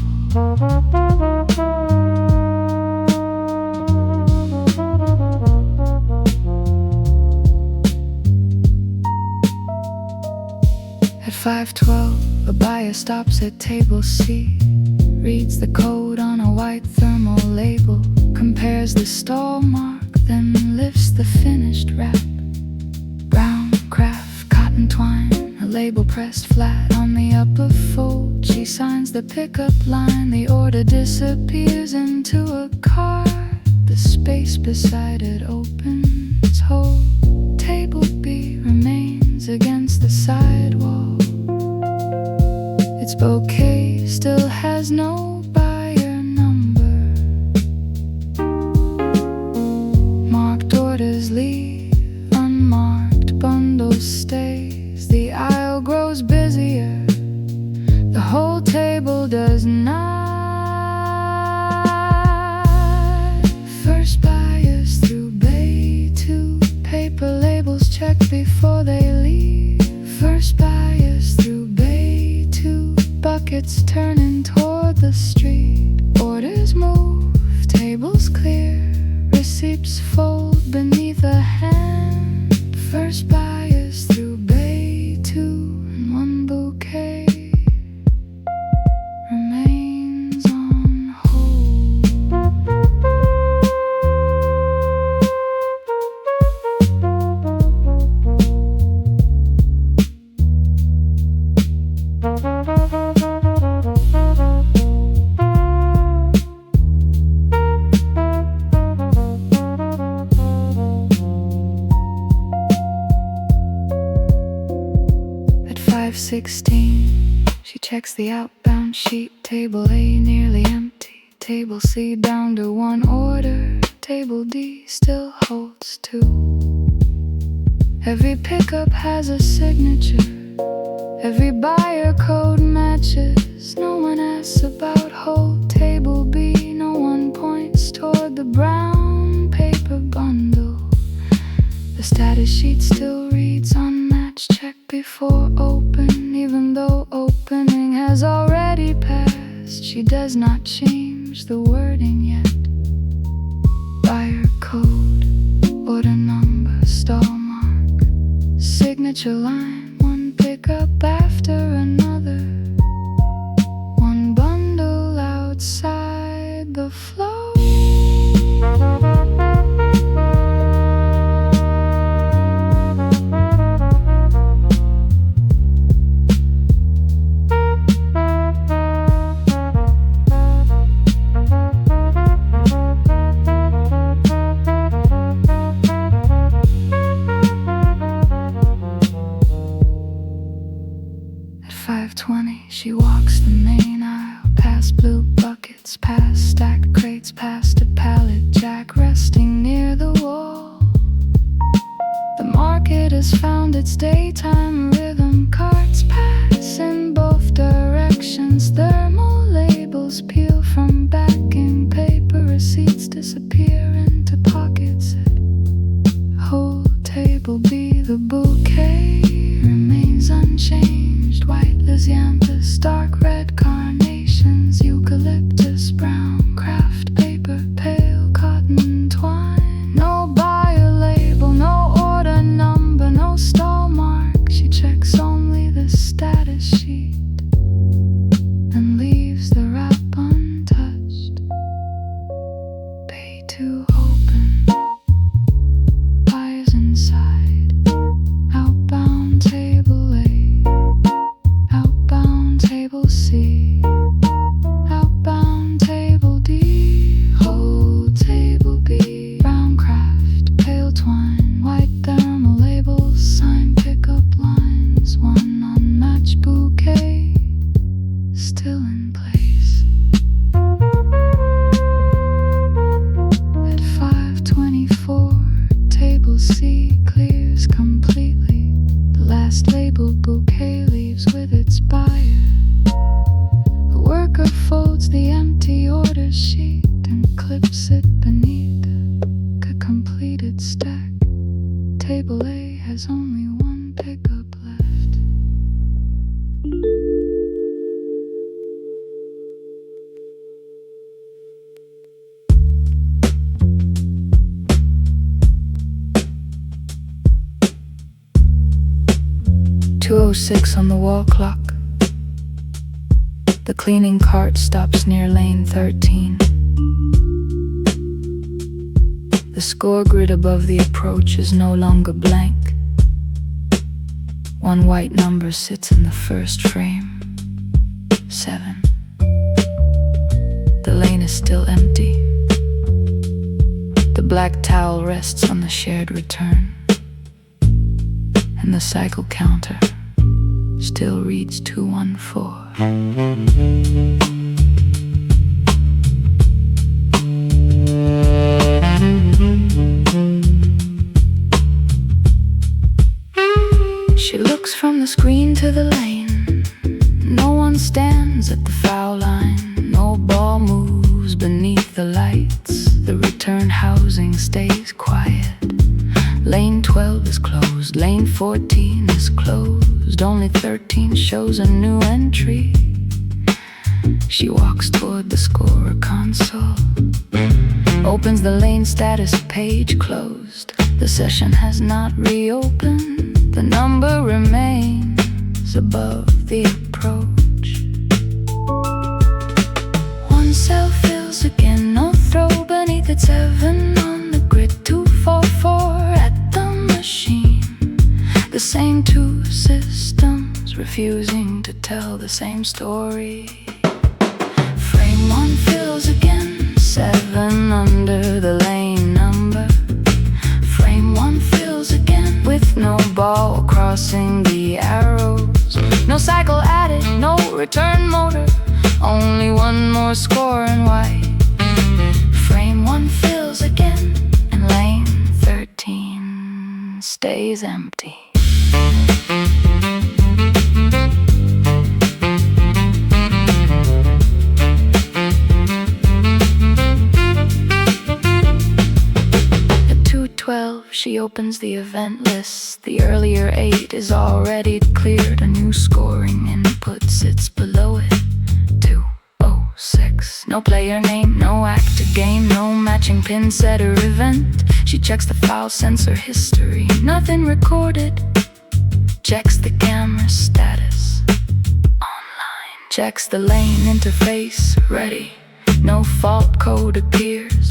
S1: At 5:12, a buyer stops at table C, reads the code on a white thermal label, compares the stall mark, then lifts the finished wrap. Brown craft cotton twine, a label pressed flat on the upper fold. She signs the pickup line, the order disappears into a cart. The space beside it opens whole. Table B remains against the sidewall. Its bouquet still has no buyer number. Marked orders leave, unmarked bundles stays. The aisle grows busier, the whole table does not. First buyers through Bay 2, paper labels checked before they leave. First buyers through Bay 2, buckets turning toward the street. Orders move, tables clear, receipts fold beneath a hand. First buyers through Bay 2, and 1 bouquet remains on hold. At 5:16, she checks the outbound sheet. Table A nearly empty. Table C down to one order. Table D still holds two. Every pickup has a signature. Every buyer code matches. No one asks about hold table B. No one points toward the brown paper bundle. The status sheet still reads unmatched. Check before open. Even though opening has already passed, she does not change the wording yet. Buyer code, order number, stall mark, signature line. One pickup after another. One bundle outside the flow. At 5:20, she walks the main aisle, past blue buckets, past stacked crates, past a pallet jack resting near the wall. The market has found its daytime rhythm. Carts pass in both directions. Thermal labels peel from backing paper. Receipts disappear into pockets. At whole table B, the bouquet remains unchanged. White lisianthus, dark red carnations, eucalyptus, brown craft paper, pale cotton twine. No buyer label, no order number, no stall mark. She checks only the status sheet and leaves the wrap untouched. Bay 2 open, buyers inside. Outbound table A, outbound table C, outbound table D, hold table B. Brown craft, pale twine, white thermal labels, sign pickup lines. One unmatched bouquet still in place. At 5:24, table C clears completely. The last labeled bouquet leaves with its buyer. The worker folds the empty order sheet and clips it beneath a completed stack. Table A has only one pickup left. "2:06 on the wall clock. The cleaning cart stops near lane 13. The score grid above the approach is no longer blank. One white number sits in the first frame. 7. The lane is still empty. The black towel rests on the shared return. And the cycle counter still reads 214. She looks from the screen to the lane. No one stands at the foul line. No ball moves beneath the lights. The return housing stays quiet. Lane 12 is closed, lane 14 is closed. Only 13 shows a new entry. She walks toward the scorer console, opens the lane status page, closed. The session has not reopened. The number remains above the approach. One cell fills again, no throw beneath its 7 on the grid. 244 at the machine. The same two systems refusing to tell the same story. Frame 1 fills again, 7 under the lane number. Frame 1 fills again with no ball crossing the arrows. No cycle added, no return motor. Only one more score in white. stays empty. At 2:12, she opens the event list. The earlier 8 is already cleared. A new scoring input sits below it. 2:06. No player name, no active game, no matching pin setter event. She checks the file sensor history, nothing recorded. Checks the camera status, online. Checks the lane interface, ready. No fault code appears.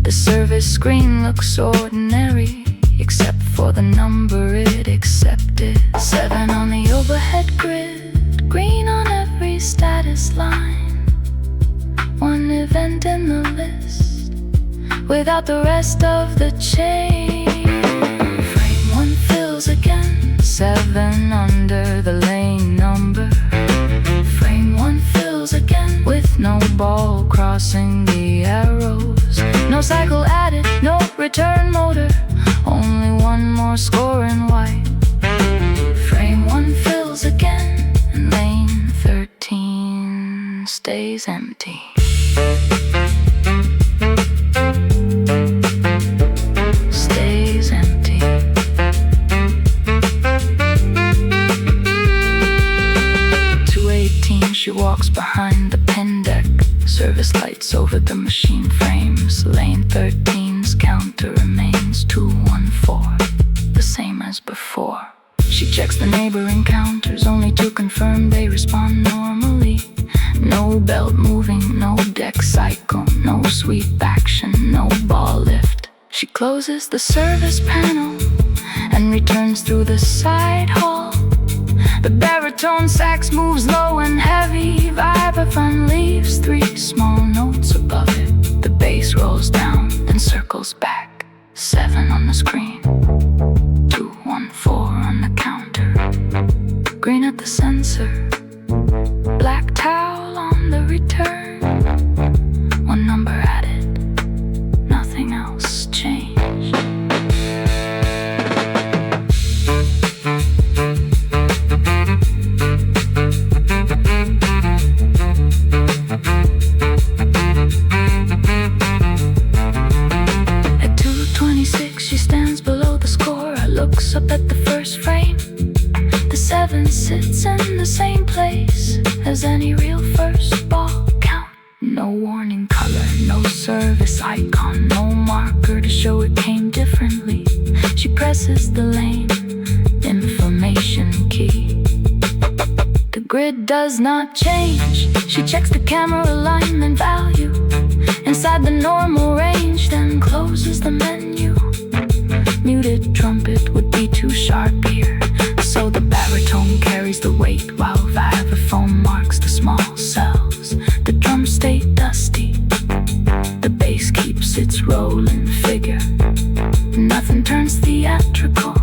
S1: The service screen looks ordinary, except for the number it accepted. 7 on the overhead grid, green on every status line. 1 event in the list, without the rest of the chain. Frame 1 fills again, 7 under the lane number. Frame 1 fills again, with no ball crossing the arrows. No cycle added, no return motor, only 1 more score in white. Frame 1 fills again, and lane 13 stays empty. Stays empty. 2:18, she walks behind the pin deck. Service lights over the machine frames. Lane 13's counter remains 214, the same as before. She checks the neighboring counters, only to confirm they respond normally. No belt moving, no deck cycle, no sweep action, no ball lift. She closes the service panel and returns through the side hall. The baritone sax moves low and heavy. Vibraphone leaves 3 small notes above it. The bass rolls down and circles back. 7 on the screen, 214 on the counter. Green at the sensor, black towel on the return. 1 number added, nothing else changed. At 2:26, she stands below the score. Looks up at the first frame. The 7 sits in the same place as any real first ball count. No warning color, no service icon, no marker to show it came differently. She presses the lane information key. The grid does not change. She checks the camera alignment value inside the normal range, then closes the menu. Muted trumpet would be too sharp here, so the baritone carries the weight while vibraphone marks the small cells. The drums stay dusty, the bass keeps its rolling figure. Nothing turns theatrical,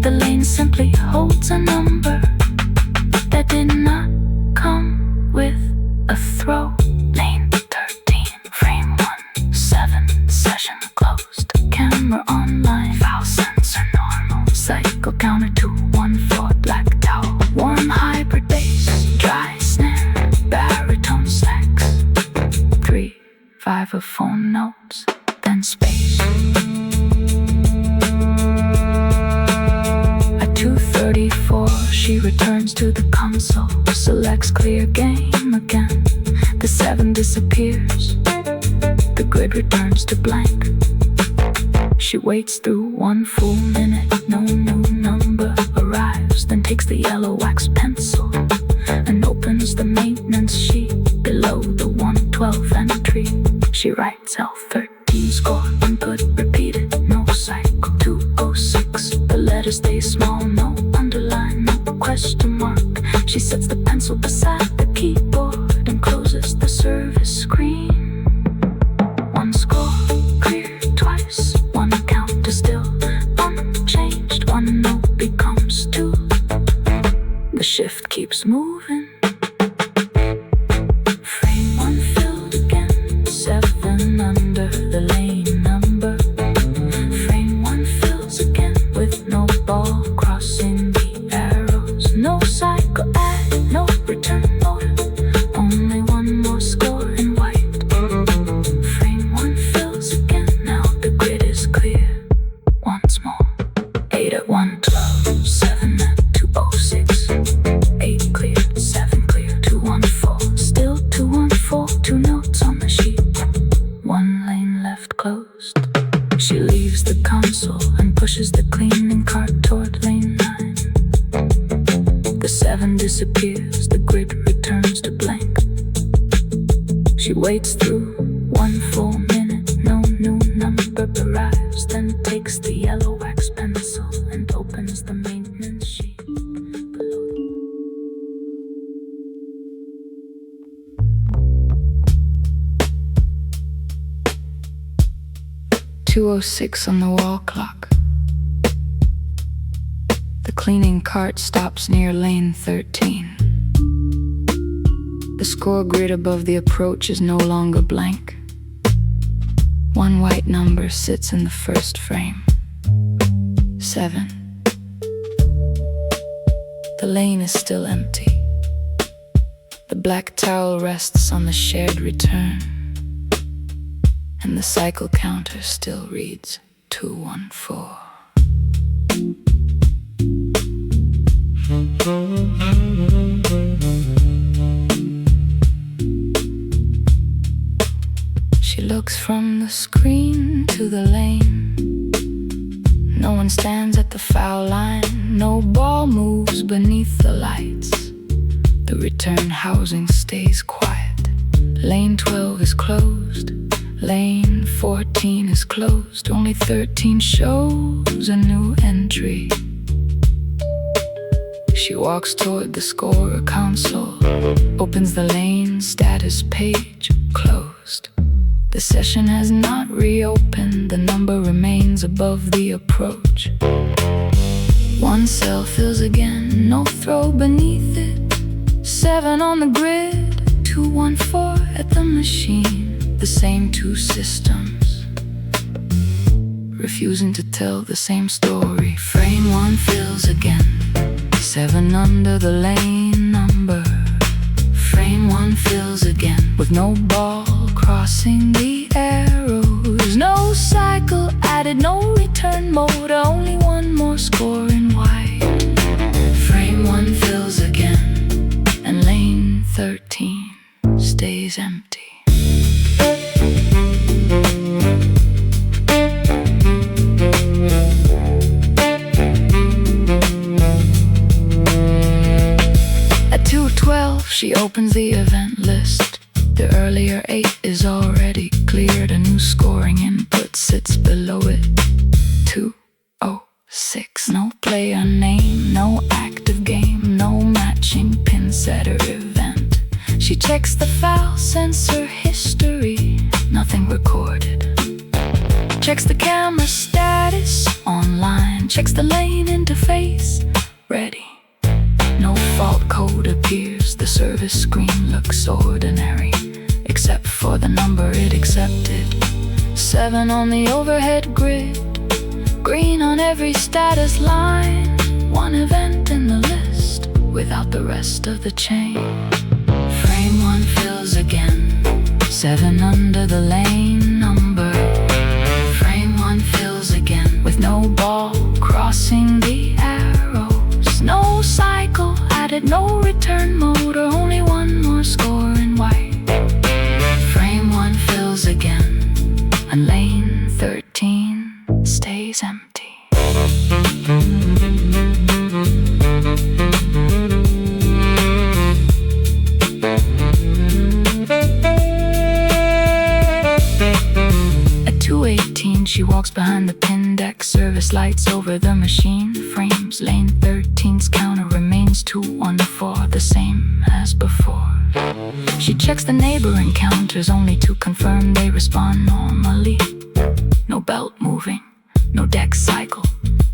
S1: the lane simply holds a number that did not come with a throw. Lane 13, frame 1, 7, session closed. Camera online, file sensor normal. Cycle counter 214, black towel. Warm hybrid bass, dry snare, baritone sax. 3 vibraphone notes, then space. At 2:34, she returns to the console, selects clear game again. The 7 disappears, the grid returns to blank. She waits through 1 full minute, no new number arrives, then takes the yellow wax pencil and opens the maintenance sheet below the 112 entry. She writes L13 score, input repeated, no cycle. 2:06, the letters stay small, no underline, no question mark. She sets the pencil beside the keyboard and closes the service screen. 1 score, clear twice, 1 counter still unchanged. 1 note becomes 2, the shift keeps moving. Frame 1 filled again, 7 under the lane number. Frame 1 fills again with She waits through 1 full minute, no new number arrives, then takes the yellow wax pencil and opens the maintenance sheet below. 2:06 on the wall clock. The cleaning cart stops near lane 13. The score grid above the approach is no longer blank. One white number sits in the first frame. 7. The lane is still empty. The black towel rests on the shared return, and the cycle counter still reads 214. She looks from the screen to the lane. No one stands at the foul line. No ball moves beneath the lights. The return housing stays quiet. Lane 12 is closed. Lane 14 is closed. Only 13 shows a new entry. She walks toward the scorer console, opens the lane status page, closed. The session has not reopened. The number remains above the approach. 1 cell fills again, no throw beneath it. 7 on the grid, 214 at the machine. The same 2 systems, refusing to tell the same story. Frame 1 fills again, 7 under the lane number. Frame 1 fills again, with no ball crossing the arrows. No cycle added, no return mode, only 1 more score in white. Frame 1 fills again, and lane 13 stays empty. At 2:12, she opens the event list. The earlier 8 is already cleared. A new scoring input sits below it. 2:06. No player name, no active game, no matching pin setter event. She checks the foul sensor history, nothing recorded. Checks the camera status online, checks the lane interface, ready. No fault code appears, the service screen looks ordinary, except for the number it accepted. 7 on the overhead grid, green on every status line. 1 event in the list, without the rest of the chain. Frame 1 fills again, 7 under the lane number. Frame 1 fills again, with no ball crossing the arrows. No cycle added, no return mode, or only 1 more score in white. Frame 1 fills again, and lane 13 stays empty. At 2:18, she walks behind the pin deck. Service lights over the machine frames. Lane 13's counter remains 214, the same as before. She checks the neighboring counters only to confirm they respond normally. No belt moving, no deck cycle,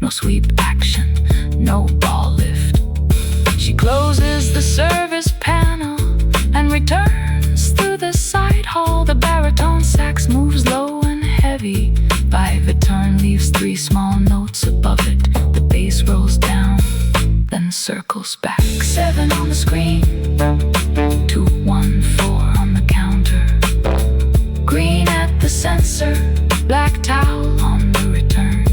S1: no sweep action, no ball lift. She closes the service panel and returns through the side hall. The baritone sax moves low and heavy. 5 return leaves 3 small notes above it. The bass rolls down, then circles back. 7 on the screen, 214 on the counter. Green at the sensor, black towel on the return.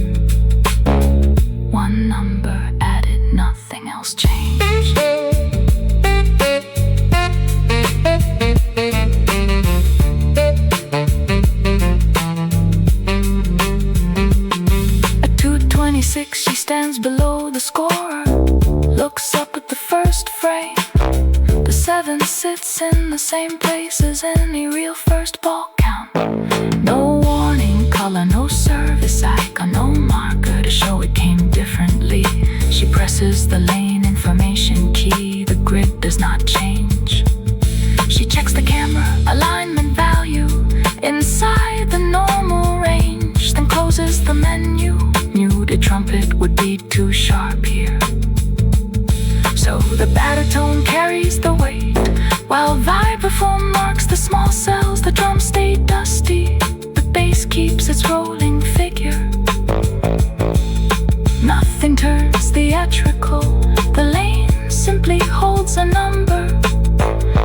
S1: 1 number added, nothing else changed. At 2:26, she stands below the scorer, looks up at the first frame. It's in the same place as any real first ball count. No warning color, no service icon, no marker to show it came differently. She presses the lane information key. The grid does not change. She checks the camera alignment value inside the normal range, then closes the menu. Muted trumpet would be too sharp here, so the baritone carries the weight, while vibraphone marks the small cells. The drums stay dusty, the bass keeps its rolling figure. Nothing turns theatrical, the lane simply holds a number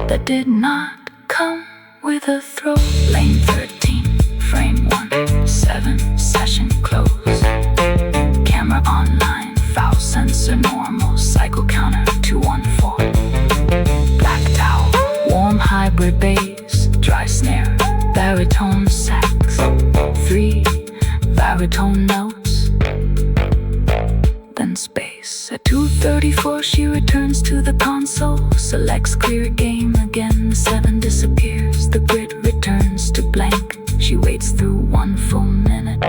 S1: that did not come with a throw. Lane 13, frame 1, 7, session close. Camera online, foul sensor normal, cycle counter 214. Black towel, warm hybrid bass, dry snare, baritone sax, 3 baritone notes, then space. At 2:34 she returns to the console, selects clear game again. The 7 disappears, the grid returns to blank. She waits through 1 full minute,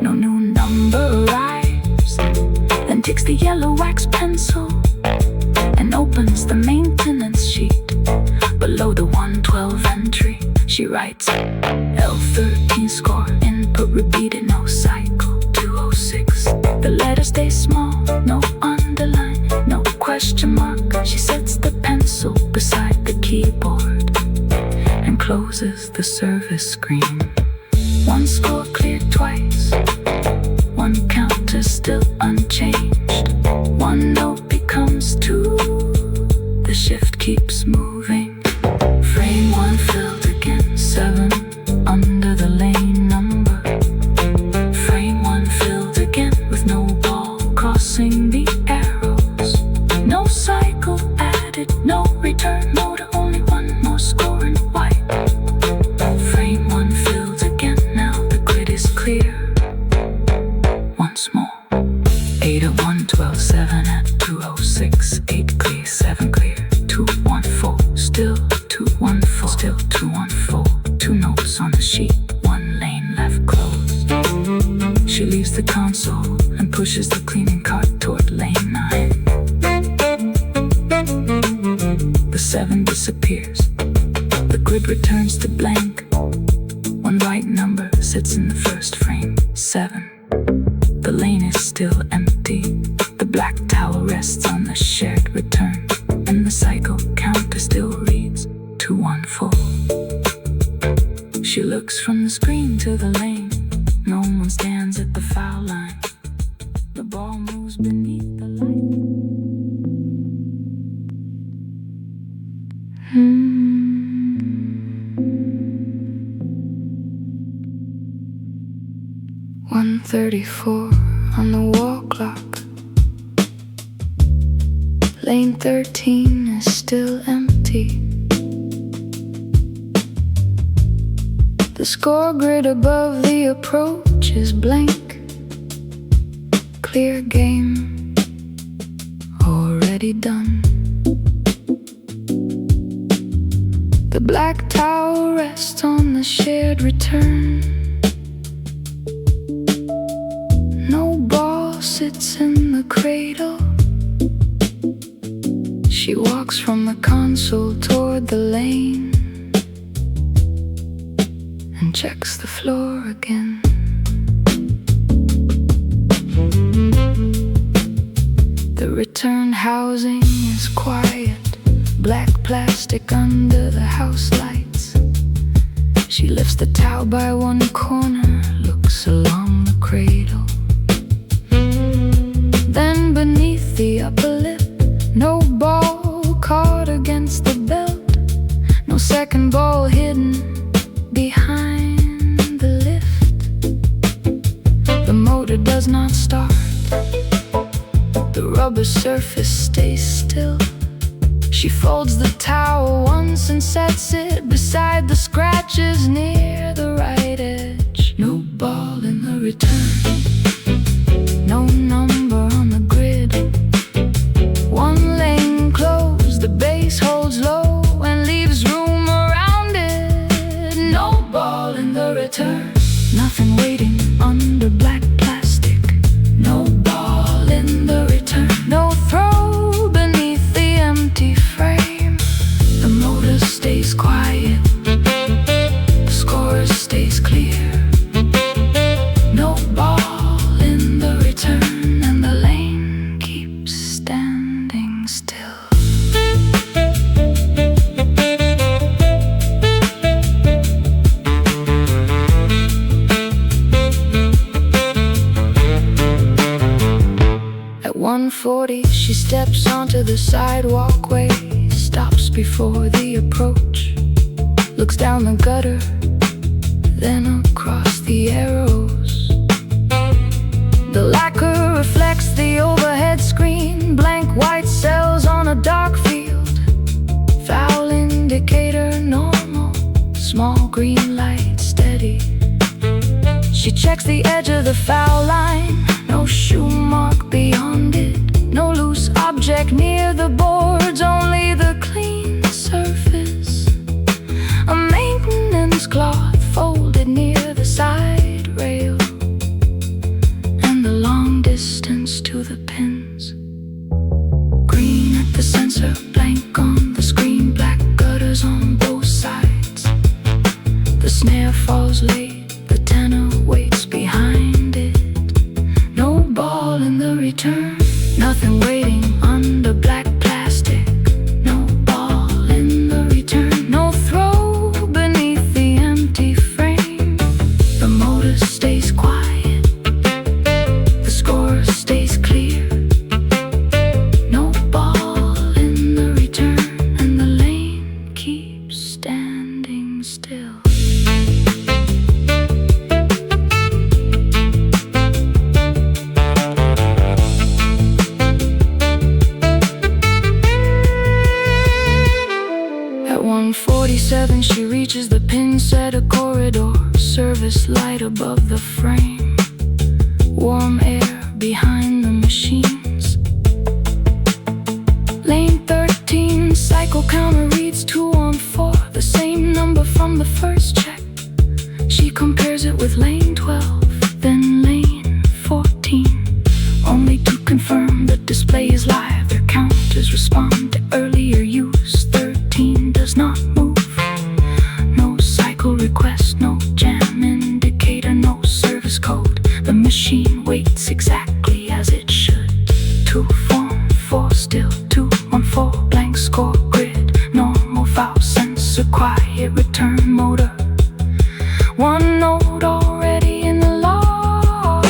S1: no new number arrives, then takes the yellow wax pencil and opens the maintenance sheet. Below the 112 entry, she writes L13 score, input repeated, no cycle, 206. The letters stay small, no underline, no question mark. She sets the pencil beside the keyboard and closes the service screen. 1 score cleared twice, 1 counter still unchanged. 1 note becomes 2, the shift keeps moving. Frame 1 filled again, 7 under the lane number. Frame 1 filled again with no ball crossing the arrows. No cycle added, no return mode, only 1 more score in white. Frame 1 filled again, now the grid is clear. Once more. 8 at 112, 7 at 206, 8 clear, 7 clear, 214, still 214, still 214. 2 notes on the sheet, 1 lane left closed. She leaves the console and pushes the cleaning cart toward lane 9. The 7 disappears, the grid returns to blank. 1 right number sits in the first frame, 7. The lane is still empty, the black towel rests on the shared return, and the cycle counter still reads 214. She looks from the screen to the lane, no one stands at the foul line. The ball moves beneath the light. 1:34 on the wall clock. Lane 13 is still empty. The score grid above the approach is blank. Clear game, already done. The black towel rests on the shared return. No ball sits in the cradle. She walks from the console toward the lane and checks the floor again. The return housing is quiet, black plastic under the house lights. She lifts the towel by 1 corner, looks along the cradle. Then beneath the upper lip, no ball caught against the belt, no second ball hidden behind the lift. The motor does not start, the rubber surface stays still. She folds the towel once and sets it beside the scratches near the right edge. No ball in the return, no number on the grid. 1 lane closed, the bass holds low and leaves room in the return. Nothing waiting under black plastic. No ball in the return. No throw beneath the empty frame. The motor stays quiet. The score stays clear. No ball in the return, and the lane keeps standing still. At 1:40, she steps onto the sidewalkway, stops before the approach, looks down the gutter, then across the arrows. The lacquer reflects the overhead screen, blank white cells on a dark field. Foul indicator normal, small green light steady. She checks the edge of the foul line, no shoe mark beyond it, no loose object near the boards, only the clean surface. A maintenance cloth folded near the side rail, and the long distance to the pins. Green at the sensor, blank on the screen, black gutters on both sides. The snare falls late, the tenor waits behind it. No ball in the return. Nothing waiting under black plastic. No ball in the return. No throw beneath the empty frame. The motor stays quiet. The score stays clear. No ball in the return, and the lane keeps standing still. At 1:47, she reaches the pin set, a corridor, service light above the frame, warm air behind the machines. Lane 13, cycle counter reads 214, the same number from the first check. She compares it with lane 12, then lane 14, only to confirm the display is live. Their counters respond to earlier use. 13 does not move. No cycle request, no jam indicator, no service code. The machine waits exactly as it should. 244 still, 214 blank score grid, normal foul sensor, quiet return motor. One note already in the log.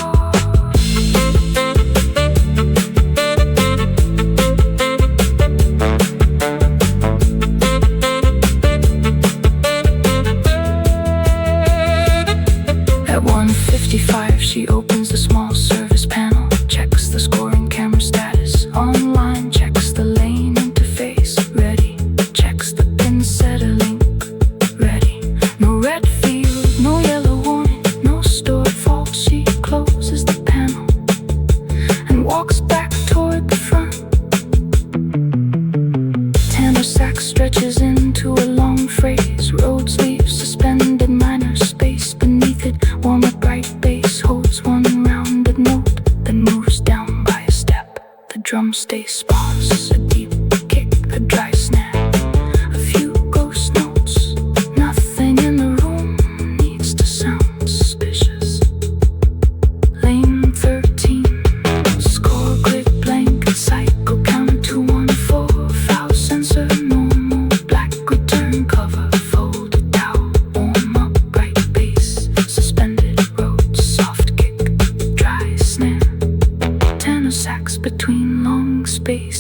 S1: At 1:55, she opens the small service panel, checks the scoring camera status, online, checks the lane interface, ready, checks the pin setter link, ready. No red field, no yellow warning, no stored fault. She closes the panel and walks back toward the front. Tenor sax stretches into a long phrase, roads leave suspended minor space beneath it. Warm up bright bass holds one rounded note, then moves down by a step. The drum stays sparse, a deep kick, a dry snare, a few ghost notes. Nothing in the room needs to sound suspicious. Lane 13, score click blank, cycle counter 214, foul sensor normal, black return cover, folded towel, warm up bright bass, suspended roads, soft kick, dry snare, tenor sax between long space.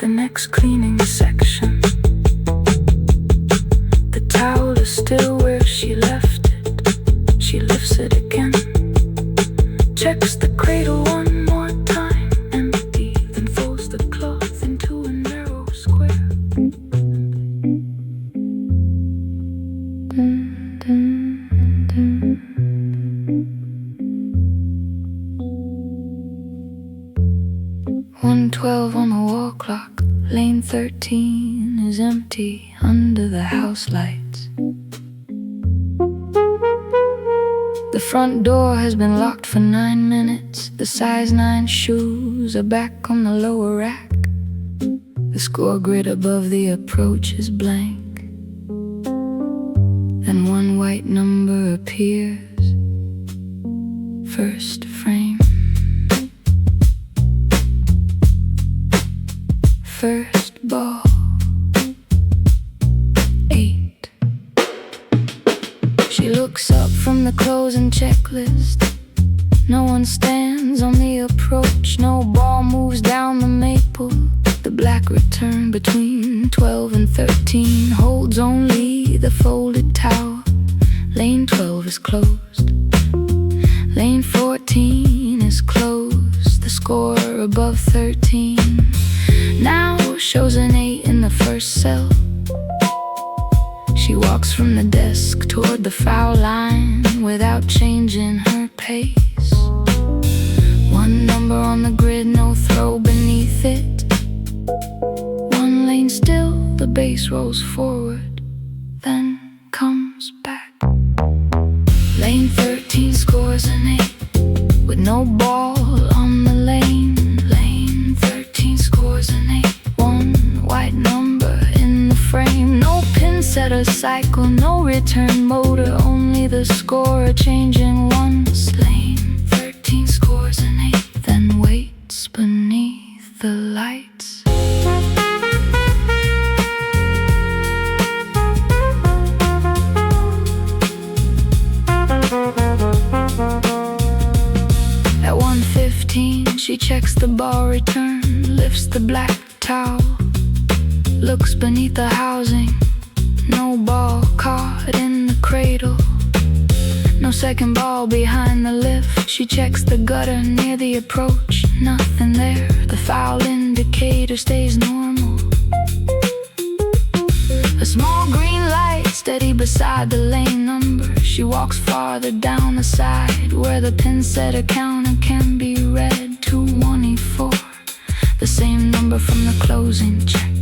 S1: the next cleaning section. The towel is still where she left it. She lifts it again, checks the cradle one more time, empty, then folds the cloth into a narrow square. Dun, dun, dun. 1:12 on the wall clock. Lane 13 is empty under the house lights. The front door has been locked for 9 minutes. The size 9 shoes are back on the lower rack. The score grid above the approach is blank. Then one white number appears. First frame. First ball. 8. She looks up from the closing checklist. No one stands on the approach. No ball moves down the maple. The black return between 12 and 13 holds only the folded towel. Lane 12 is closed. Lane 14 is closed. The score above 13 now shows an 8 in the first cell. She walks from the desk toward the foul line without changing her pace. One number on the grid, no throw beneath it. One lane still, the base rolls forward, then comes back. Lane 13 scores an 8 with no ball on the lane. Lane 13 scores an 8. One white number in the frame. No pin setter cycle, no return motor, only the scorer changing once. Lane 13 scores an 8, then waits beneath the lights. At 1:15 she checks the ball return, lifts the black towel, looks beneath the housing. No ball caught in the cradle. No second ball behind the lift. She checks the gutter near the approach. Nothing there. The foul indicator stays normal. A small green light steady beside the lane number. She walks farther down the side where the pin setter counter can be read. 224, the same number from the closing check.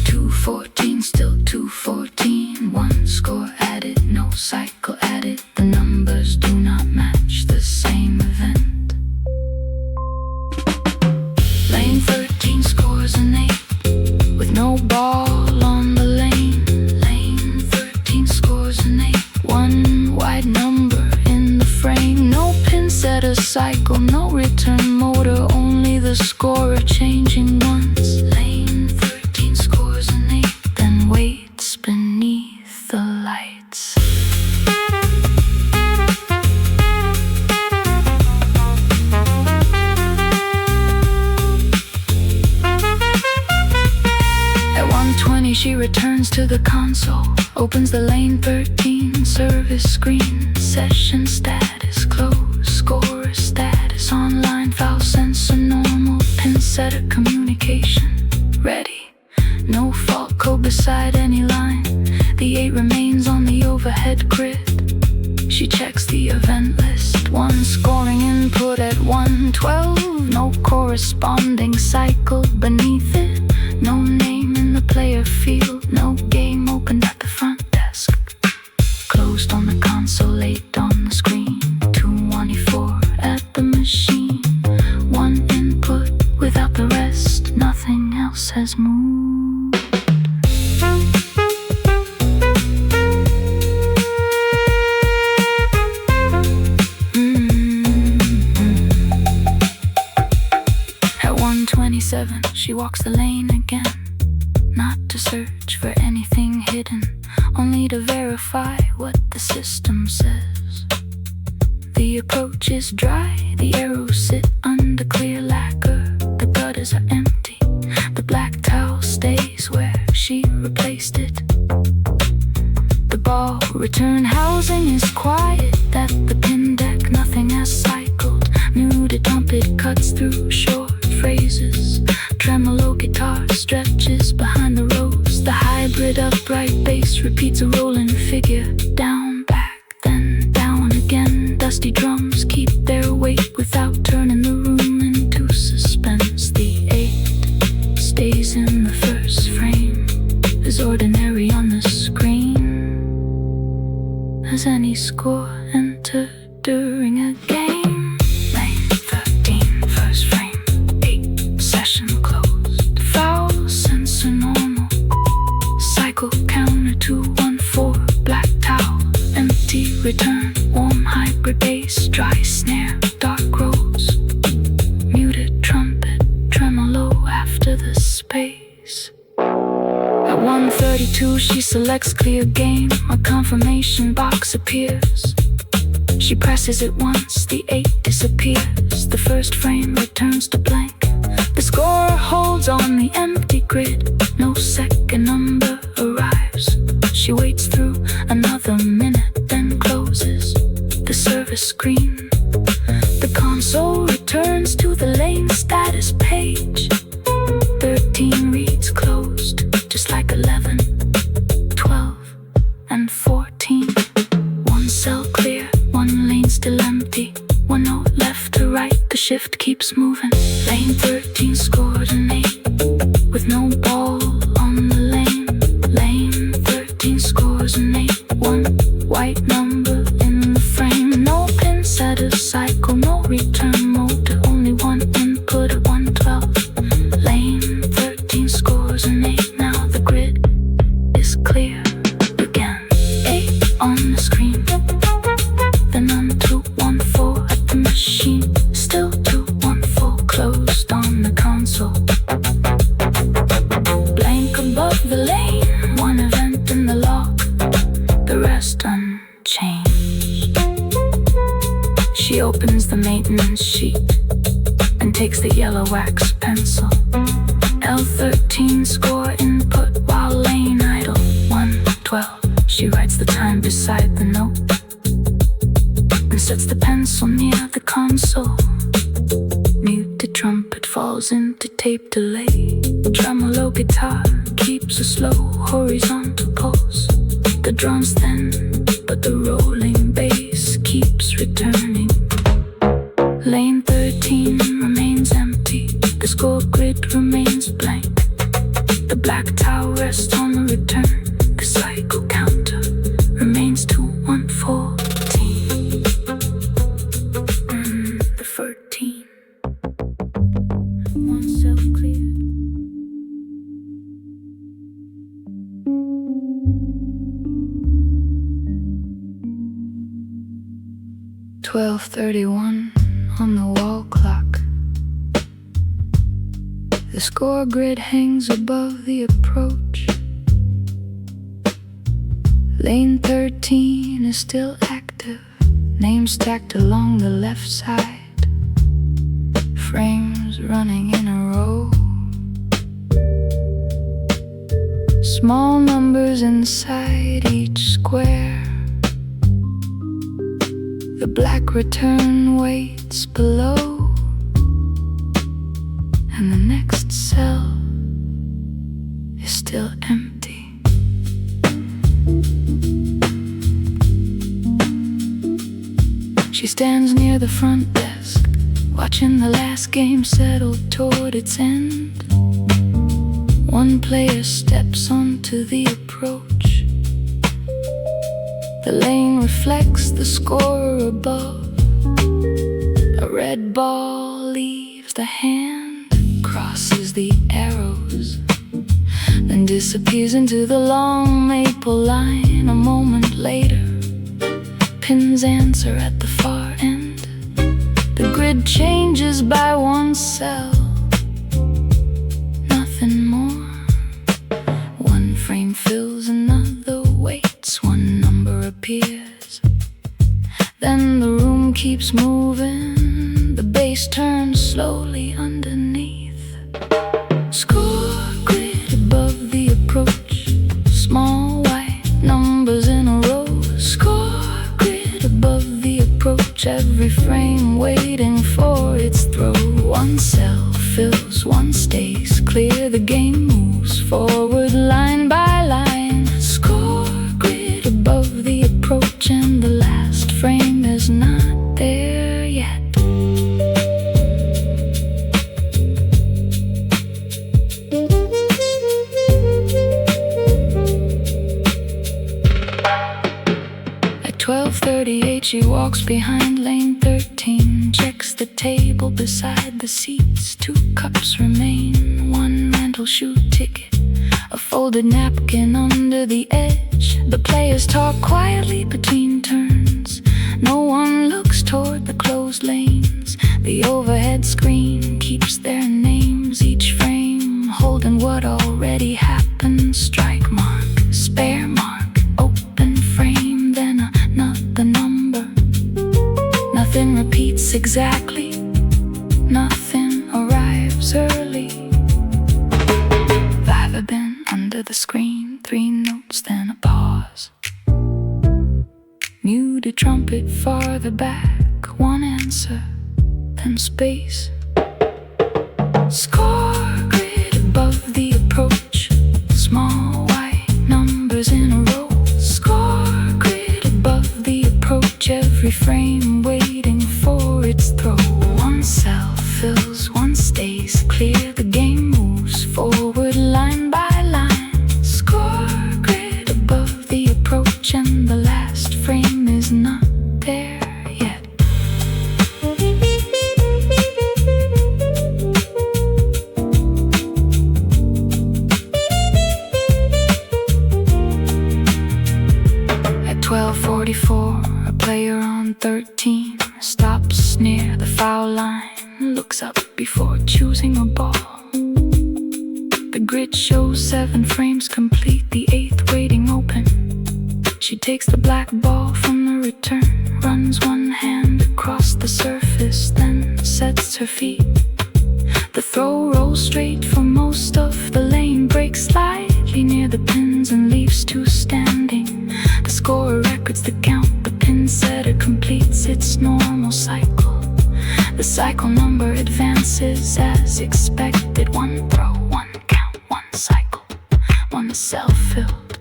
S1: 214, still 214. One score added, no cycle added. The numbers do not match the same event. Lane 13 scores an 8 with no ball on the lane. Lane 13 scores an 8. One white number in the frame. No pin setter cycle, no return motor, only the scorer changing once. Lane 13 scores an 8, then waits beneath the lights. At 1:20 she returns to the console, opens the lane 13 service screen. Session status closed, score status online, foul sensor normal, pin setter communication ready. No fault code beside any line. The 8 remains on the overhead grid. She checks the event list. One scoring input at 1:12. No corresponding cycle beneath it. No name in the player field. No game opened at the front desk. Closed on the console, 8 on the screen. 224 at the machine. One input without the rest. Nothing else has moved. At 1:27 she walks the lane again. Not to search for anything hidden, only to verify what the system says. The approach is dry, the arrows sit under clear lacquer. The gutters are empty, return housing is quiet at the pin deck, nothing has cycled. Muted trumpet cuts through short phrases. Tremolo guitar stretches behind the rows. The hybrid upright bass repeats a rolling figure. Down, back, then down again. Dusty drums keep their weight without turning the room into suspense. The 8 stays in the first frame, as ordinary on the screen as any score entered during a game. Lane 13, first frame, 8, session closed. Foul, sensor normal. Cycle counter 214, black towel, empty return. Warm hybrid bass, dry snare, dark rose. Muted trumpet, tremolo after the space. At 1:32 she selects clear game. A confirmation box appears. She presses it once, the 8 disappears. The first frame returns to blank. The score holds on the empty grid. No second number arrives. She waits through another minute, then closes the service screen. The console returns to the lane status page. 13 reads closed, just like 11, 12, and 14. One cell clear, one lane still empty. One note left to right, the shift keeps moving. Lane 13 scored an 8, with no ball on the lane. Lane 13 scores an 8, one white number in the frame. No pin setter cycle, no return mode, only one input at 112. Lane 13 scores an 8, now the grid is clear again. 8 on the screen, then on 214 at the machine. Still 214 closed on the console. Blank above the lane, one event in the log, the rest unchanged. She opens the maintenance sheet and takes the yellow wax pencil. L13 score input while lane idle, 112. She writes the time beside the note and sets the pencil near the console. Muted trumpet falls into tape delay. Tremolo guitar keeps a slow horizontal pulse. The drums thin, but the rolling bass keeps returning. Lane 13 remains empty. The score grid remains blank. The black towel rests on the return. The cycle counter remains to 114. The 13. One cell cleared. "12:31 on the wall clock. The score grid hangs above the approach. Lane 13 is still active, names stacked along the left side. Frames running in a row. Small numbers inside each square. The black return waits below, and the next cell is still empty. She stands near the front desk, watching the last game settle toward its end. One player steps onto the approach. The lane reflects the score above. A red ball leaves the hand, crosses the arrows, then disappears into the long maple line. A moment later, pins answer at the far end. The grid changes by one cell, nothing more. One frame fills, another waits, one number appears. Then the room keeps moving, the bass turns slowly underneath. Score grid above the approach, small white numbers in a row. One cell fills, one stays clear. The game moves forward line by line. Score grid above the approach, and the last frame is not there yet. At 12:38 she walks behind lane 13, checks the table beside the seats. 2 cups remain, 1 mental shoe ticket, a folded napkin under the edge. The players talk quietly between turns. No one looks toward the closed lanes. The overhead screen keeps their names, each frame holding what already happened. Strike mark, spare mark, open frame, then another number. Nothing repeats exactly, nothing arrives early. 5 have been under the screen, 3 notes, then a pause. Muted trumpet farther back, 1 answer, then space. Score grid above the approach, small white numbers in a row. Score grid above the approach, every frame waiting for its throw. 1 cell fills, 1 stays clear. The game moves forward line by line. Score grid above the approach, and the last frame is not there yet. At 12:44, a player on 13 stops near the foul line, looks up before choosing a ball. The grid shows 7 frames complete, the 8th waiting open. She takes the black ball from the return, runs 1 hand across the surface, then sets her feet. The throw rolls straight for most of the lane, breaks slightly near the pins and leaves 2 standing. The scorer records the count, the pin setter completes its normal cycle. The cycle number advances as expected. 1 throw, 1 count, 1 cycle, 1 self-filled.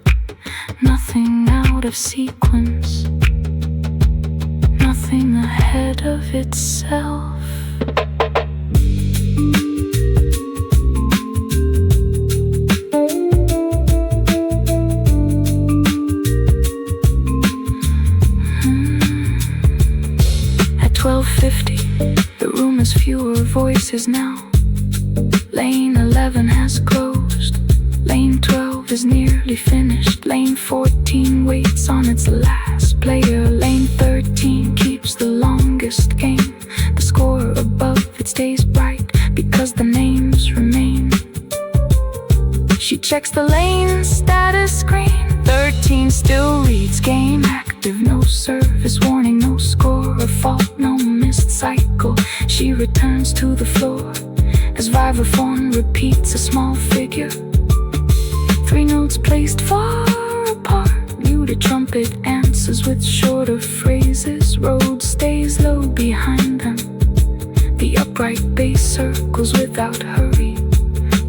S1: Nothing out of sequence, nothing ahead of itself. At 12:50, the room has fewer voices now. Lane 11 has closed. Lane 12 is nearly finished. Lane 14 waits on its last player. Lane 13 keeps the longest game. The score above it stays bright because the names remain. She checks the lane status screen. 13 still reads game active. No service warning, no score or fault, no missed cycle. She returns to the floor as vibraphone repeats a small figure. 3 notes placed far apart. Muted trumpet answers with shorter phrases. Road stays low behind them. The upright bass circles without hurry.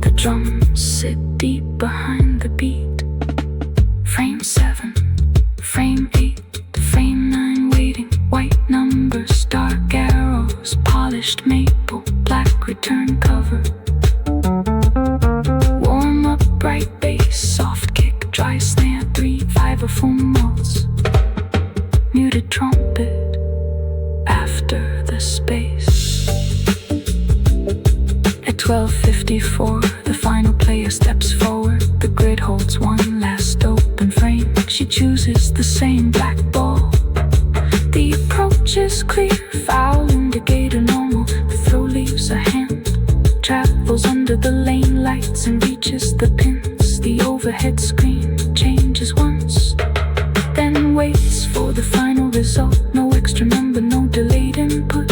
S1: The drums sit deep behind the beat. Frame 7, frame 8, frame 9 waiting. White numbers, dark arrows, polished maple, black return cover. Warm up, bright bass, soft kick, dry snare, 3 vibraphone notes. Muted trumpet after the space. At 12:54, the final player steps forward. The grid holds 1 last open frame. She chooses the same black ball. The approach is clear, foul indicator normal. The throw leaves a hand, travels under the lane lights and reaches the pins. The overhead screen changes once, then waits for the final result. No extra number, no delayed input,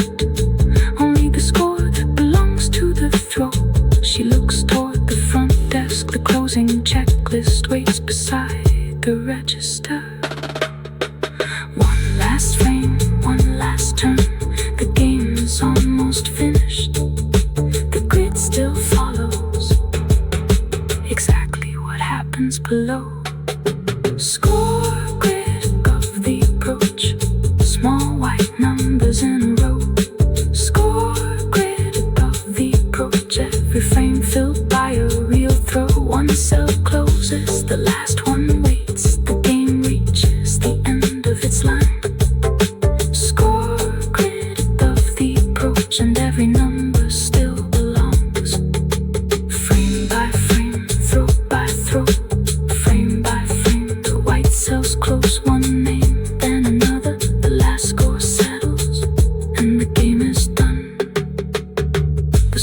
S1: only the score that belongs to the throw. She looks toward the front desk. The closing checklist waits beside the register. 1 last frame, 1 last turn. The game is almost finished.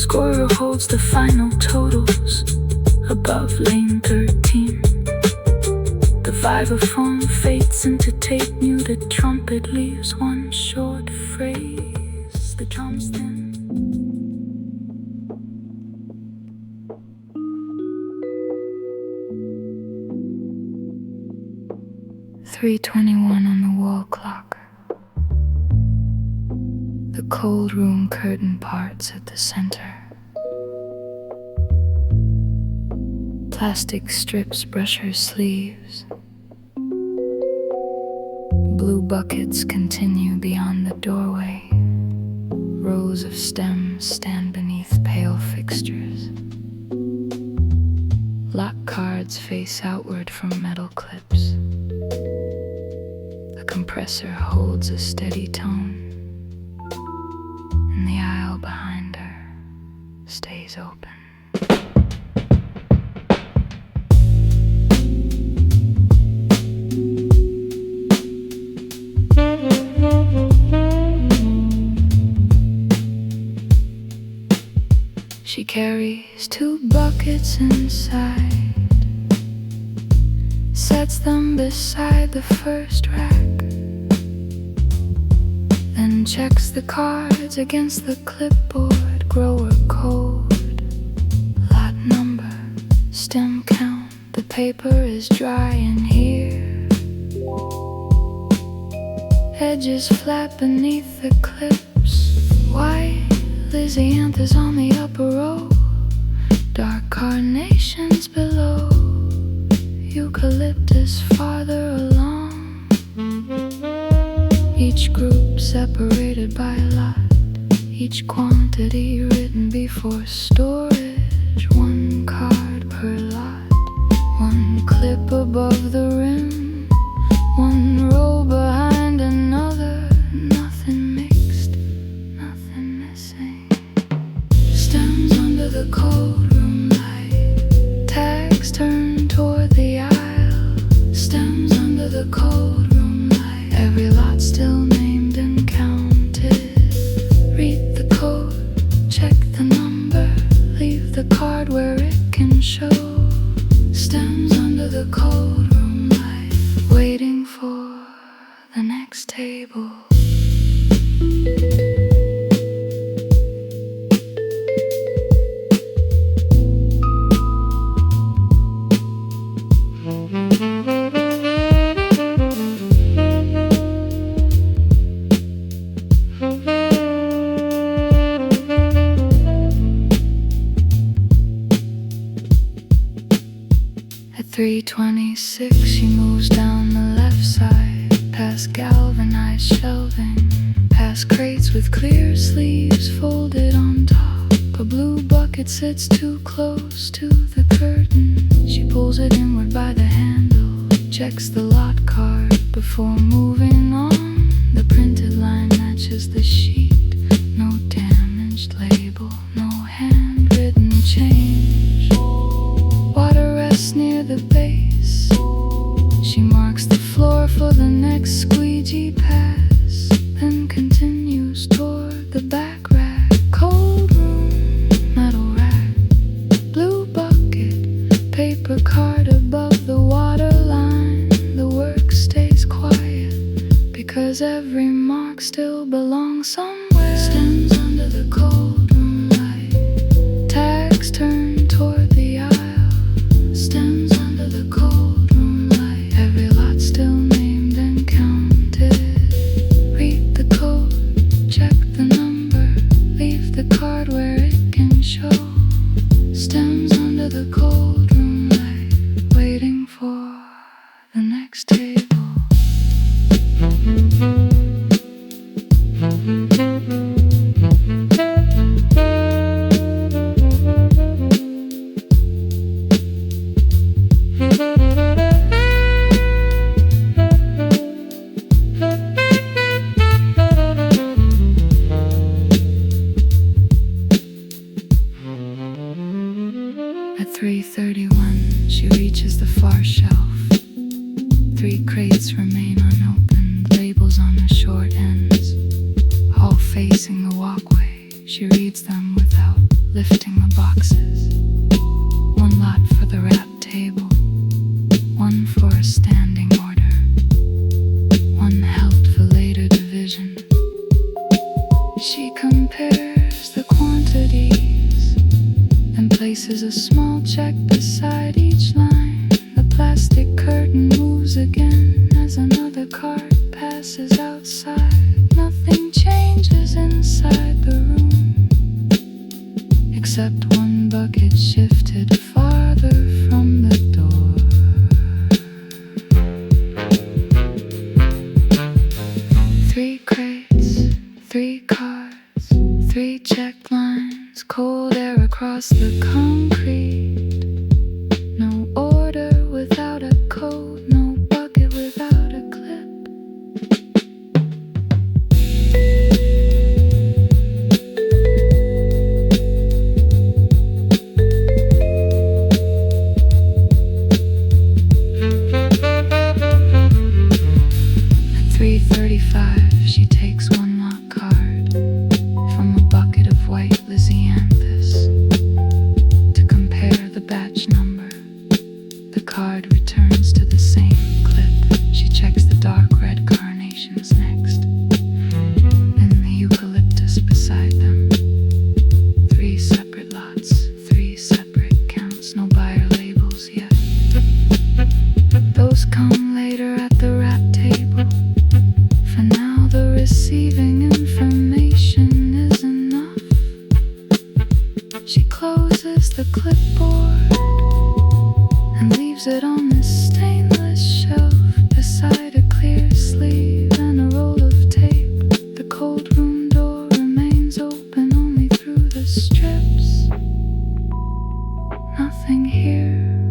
S1: scorer holds the final totals above lane 13. The vibraphone fades into tape new. The trumpet leaves one short phrase. The drums then 3:21 on the wall clock. The cold room curtain parts at the center. Plastic strips brush her sleeves. Blue buckets continue beyond the doorway. Rows of stems stand beneath pale fixtures. Lock cards face outward from metal clips. The compressor holds a steady tone, and the aisle behind her stays open. She carries 2 buckets inside, sets them beside the first rack, then checks the cards against the clipboard. Grower code, lot number, stem count. The paper is dry in here. Edges flat beneath the clips. White Lysianthus on the upper row, dark carnations below, eucalyptus farther along. Each group separated by a lot, each quantity written before storage. 1 card per lot, 1 clip above the rim, 1 row behind another. Nothing mixed, nothing missing. Stems under the cold room light. Tags turn toward the aisle. Stems under the cold room light. Every lot still named and counted. Read the code, check the number, leave the card where it can show. Stems under the cold room light, waiting for the next table. At 3:26, she moves down the left side, past galvanized shelving, past crates with clear sleeves folded on top. A blue bucket sits too close to the curtain. She pulls it inward by the handle, checks the lot card before moving on. The printed line matches the sheet. No damaged label, no handwritten change. Water rests near the base. She marks the floor for the next squeegee pass, then continues toward the back rack. Cold room, metal rack, blue bucket, paper card above the water line. The work stays quiet because every mark still belongs somewhere. Stems under the cold room light. Tags turn toward the aisle. Stems under the cold room light. Every lot still named and counted. Read the code, check the number, leave the card where it can show. Stems under the cold room light, waiting for the next table. At 3:31, she reaches the far shelf. 3 crates remain unopened, labels on the short ends, all facing the walkway. She reads them without lifting the boxes. One lot for the wrap table, one for a standing order, one held for later division. She compares the quantities, then places a small check beside each line. The plastic curtain moves again as another cart passes outside. Nothing changes inside the room, except one bucket shifted farther from the door. 3 crates, 3 cars, 3 check lines, cold air across the concrete. No order without a code, no bucket without a clip. At 3:35, she takes one lot card from a bucket of white lisianthus to compare the batch number. The card returns to the same clip. She checks the dark red carnations next, then the eucalyptus beside them. 3 separate lots, 3 separate counts, no buyer labels yet. Those come later at the wrap table. For now, the receiving information is enough. She closes the clipboard and leaves it on the stainless shelf beside a clear sleeve and a roll of tape. The cold room door remains open only through the strips. Nothing here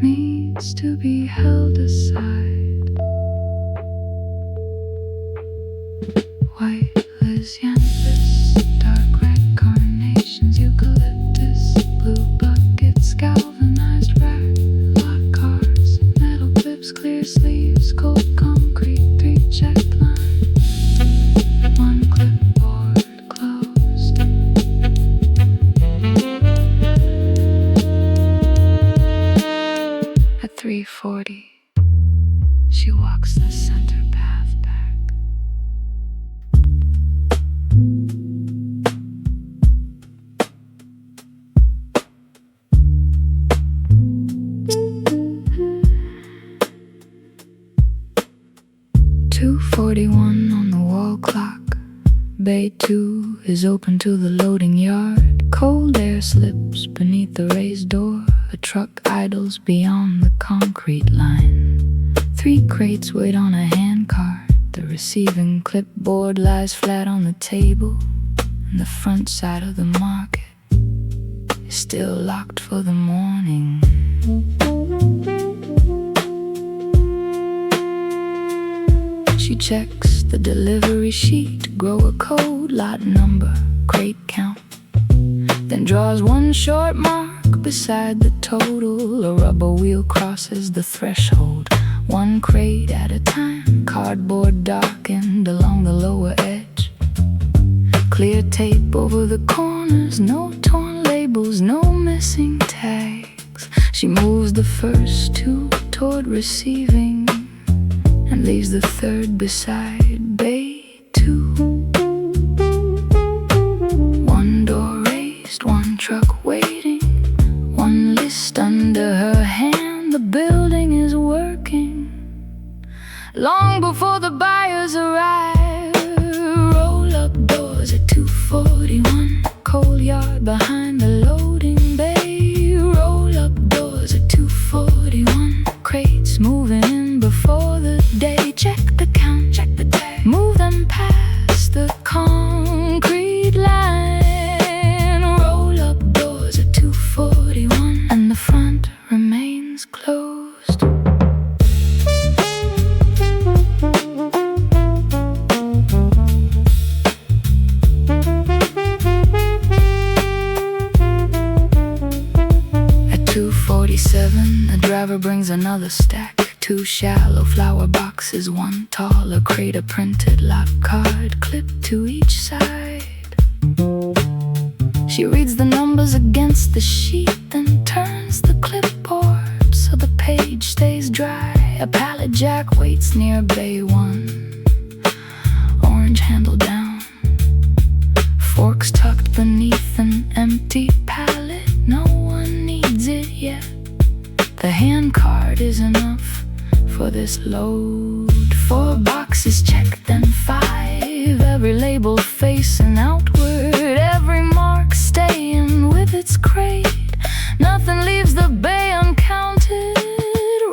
S1: needs to be held aside. White lisianthus, dark red carnations, eucalyptus, blue buckets, galvanized rack, lot cars, metal clips, clear sleeves, cold concrete, 3 check lines, 1 clipboard closed. At 3:40, she walks the center path back. .41 on the wall clock. Bay 2 is open to the loading yard. Cold air slips beneath the raised door. A truck idles beyond the concrete line. 3 crates wait on a handcart. The receiving clipboard lies flat on the table, and the front side of the market is still locked for the morning. She checks the delivery sheet, grower code, lot number, crate count, then draws one short mark beside the total. A rubber wheel crosses the threshold, 1 crate at a time, cardboard darkened along the lower edge. Clear tape over the corners, no torn labels, no missing tags. She moves the first 2 toward receiving and leaves the 3rd beside Bay 2. 1 door raised, 1 truck waiting, 1 list under her hand. The building is working long before the buyers arrive. Roll-up doors at 2:41, coal yard behind the loading bay. Roll-up doors at 2:41, crates moving in before the day. Check the count, check the tag, move them past the concrete line. Roll-up doors at 2:41, and the front remains closed. At 2:47, the driver brings another stack. 2 shallow flower boxes, 1 taller crate, a printed lot card clipped to each side. She reads the numbers against the sheet, then turns the clipboard so the page stays dry. A pallet jack waits near bay 1, orange handle down, forks tucked beneath an empty pallet. No one needs it yet. The hand card is enough for this load. 4 boxes checked, then 5, every label facing outward, every mark staying with its crate. Nothing leaves the bay uncounted.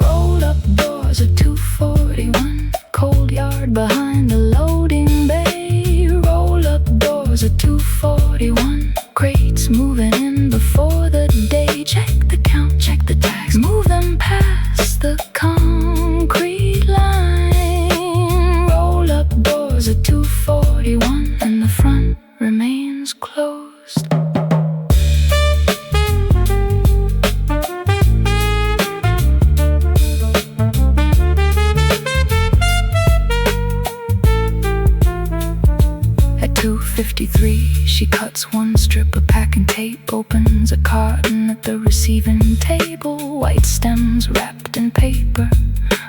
S1: Rolled up doors of 241, cold yard behind the loading bay. Roll up doors of 241, crates moving in before the day. Check the count, check the tags, move them past the concrete line. Roll up doors of 241, and the front remains closed. At 2:53, she cuts 1 strip of packing tape, opens a carton at the receiving table. White stems wrapped in paper,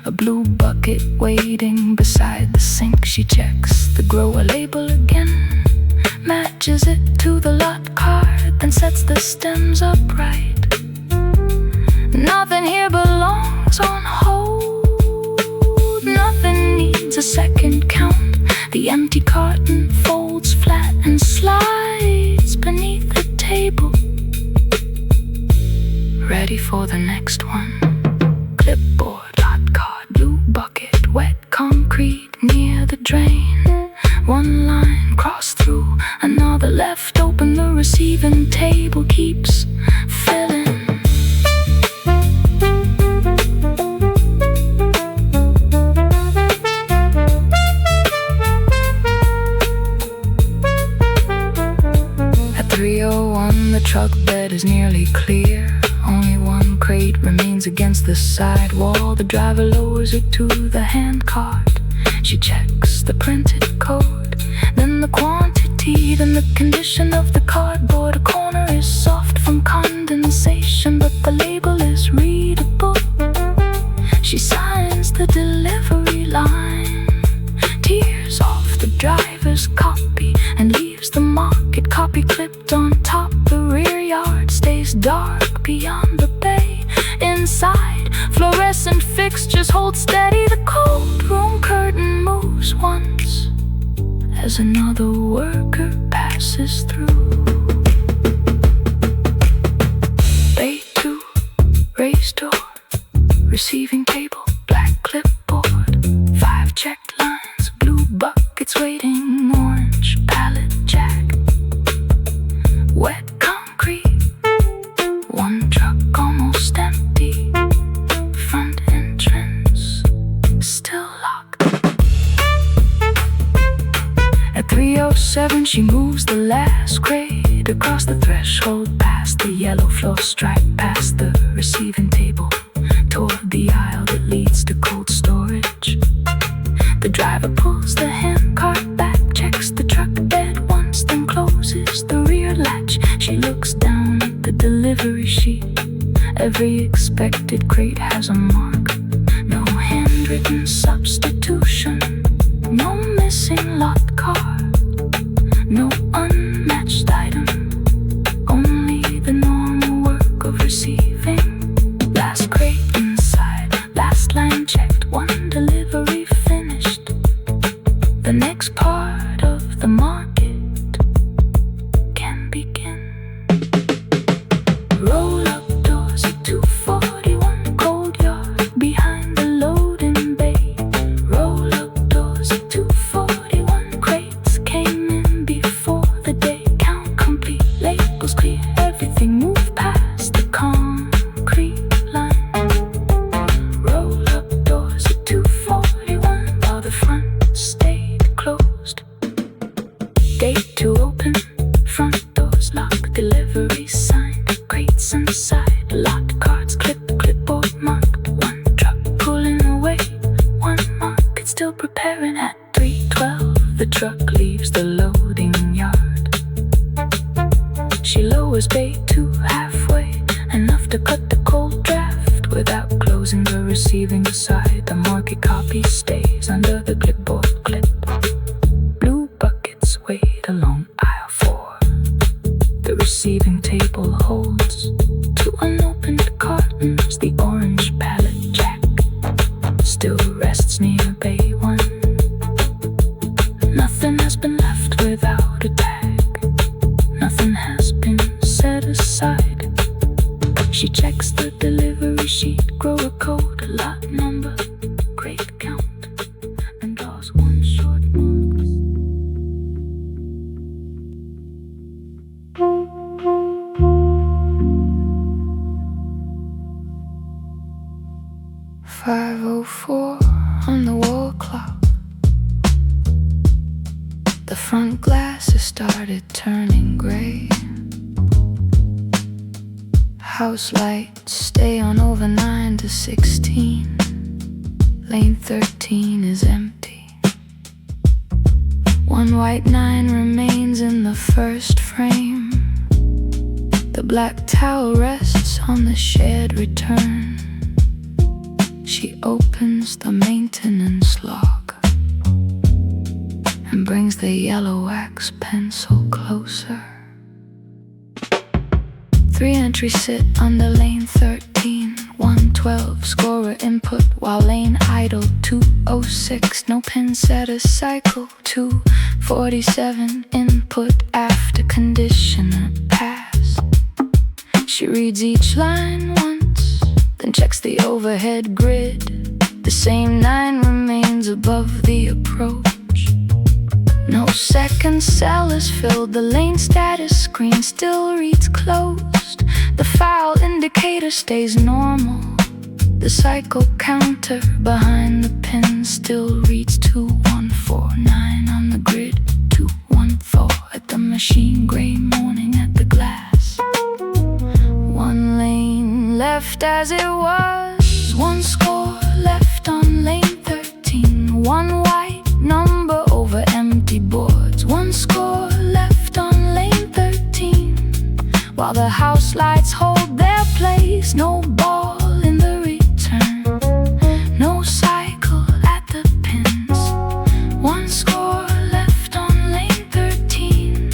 S1: a blue bucket waiting beside the sink. She checks the grower label again, matches it to the lot card, then sets the stems upright. Nothing here belongs on hold. Nothing needs a second count. The empty carton folds flat and slides beneath the table, ready for the next one. Clipboard, lot card, blue bucket, wet concrete near the drain. 1 line crossed through, another left open. The receiving table keeps filling. At 3:01, the truck bed is nearly clear. Only 1 crate remains against the side wall. The driver lowers it to the hand cart. She checks the printed code, then the quantity, then the condition of the cardboard. A corner is soft from condensation, but the label is readable. She signs the delivery line, tears off the driver's copy, and leaves the market copy clipped on top. The rear yard stays dark beyond the bay. Inside, fluorescent fixtures hold steady. The cold room curtain moves once as another worker passes through. Bay 2, raised door, receiving table, black clipboard, 5 checked lines, blue buckets waiting, orange pallet jack, wet concrete, 1 truck almost empty, front entrance still locked. At 3:07, she moves the last crate across the threshold, past the yellow floor stripe, past the receiving table, toward the aisle that leads to cold storage. The driver pulls the hand cart back, checks the truck bed once, then closes the rear latch. She looks down at the delivery sheet. Every expected crate has a mark. No handwritten substitution, no missing lot card, no unmatched item, only the normal work of receiving. Last crate inside, last line checked, 1 delivery finished. The next part of the market can begin. Roll up doors at 2:41, cold yard behind the loading bay. Roll up doors at 2:41, crates came in before the day. Count complete, labels clear, everything moved past the concrete line. Roll up doors at 2:41, while the front stayed closed. Gate 2 open, front doors locked, delivery signed, crates inside, lot cards clipped, clipboard marked, 1 truck pulling away, 1 market still preparing. At 3:12, the truck leaves the loading yard. She day to halfway, enough to cut the cold draft without closing the receiving side. The market copy stays under the clipboard clip. Blue buckets wait along aisle 4. The receiving table holds 2 unopened cartons. The orange pallet jack still rests near bay 1. Nothing has been left without a tag. Nothing has been set aside. She checks the delivery sheet, grower code, lot number, crate count, and draws 1 short mark. 5:04 on the wall clock. The front glass has started turning gray. House lights stay on over 9 to 16. Lane 13 is empty. 1 white 9 remains in the first frame. The black towel rests on the shared return. She opens the maintenance log and brings the yellow wax pencil closer. 3 entries sit under lane 13. 112 scorer input while lane idle. 206 no pin setter cycle. 247 input after conditioner pass. She reads each line once, then checks the overhead grid. The same 9 remains above the approach. No second cell is filled. The lane status screen still reads closed. The foul indicator stays normal. The cycle counter behind the pin still reads 2149 on the grid. 214 at the machine, gray morning at the glass. 1 lane left as it was. 1 score left on lane 13. 1 white number over empty boards. 1 score left on lane 13. While the house lights hold their place. No ball in the return, no cycle at the pins. 1 score left on lane 13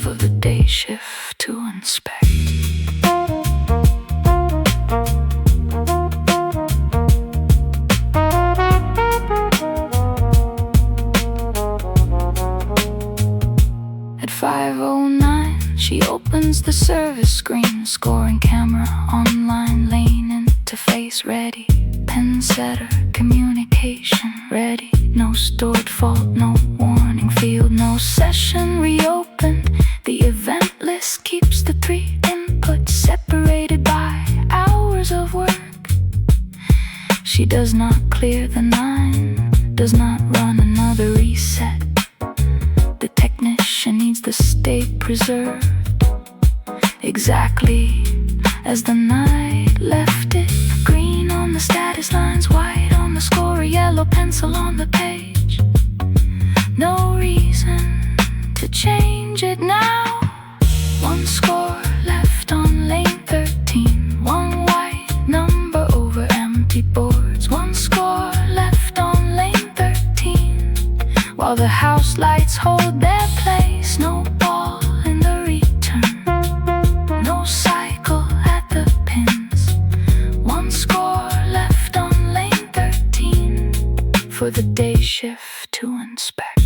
S1: for the day shift to inspect. At 5:09 she opens the service screen. Scoring camera online, lane interface ready. Pen setter communication ready. No stored fault, no warning field, no session reopened. The event list keeps the 3 inputs separated by hours of work. She does not clear the 9, does not run another reset. The technician needs the state preserved exactly as the night left it. Green on the status lines, white on the score, a yellow pencil on the page. No reason to change it now. 1 score left on lane 13. 1 white number over empty boards. 1 score left on lane 13. While the house lights hold their place. No ball in the return, no cycle at the pins. 1 score left on lane 13 for the day shift to inspect.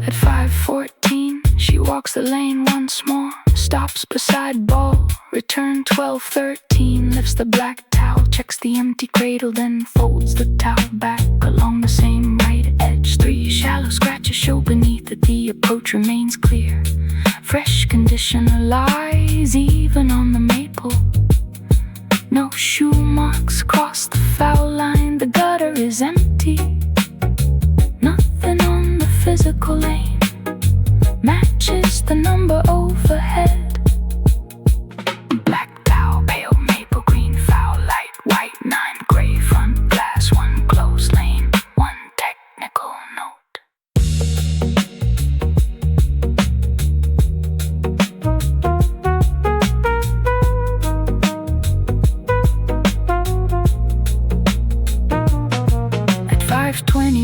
S1: At 5:14 she walks the lane once more, stops beside ball, return 12:13, lifts the black towel, checks the empty cradle, then folds the towel back along the same right edge. 3 shallow scratches show beneath it. The approach remains clear. Fresh conditioner lies even on the maple. No shoe marks cross the foul line. The gutter is empty. Nothing on the physical lane matches the number overhead. Black towel, pale maple green foul light.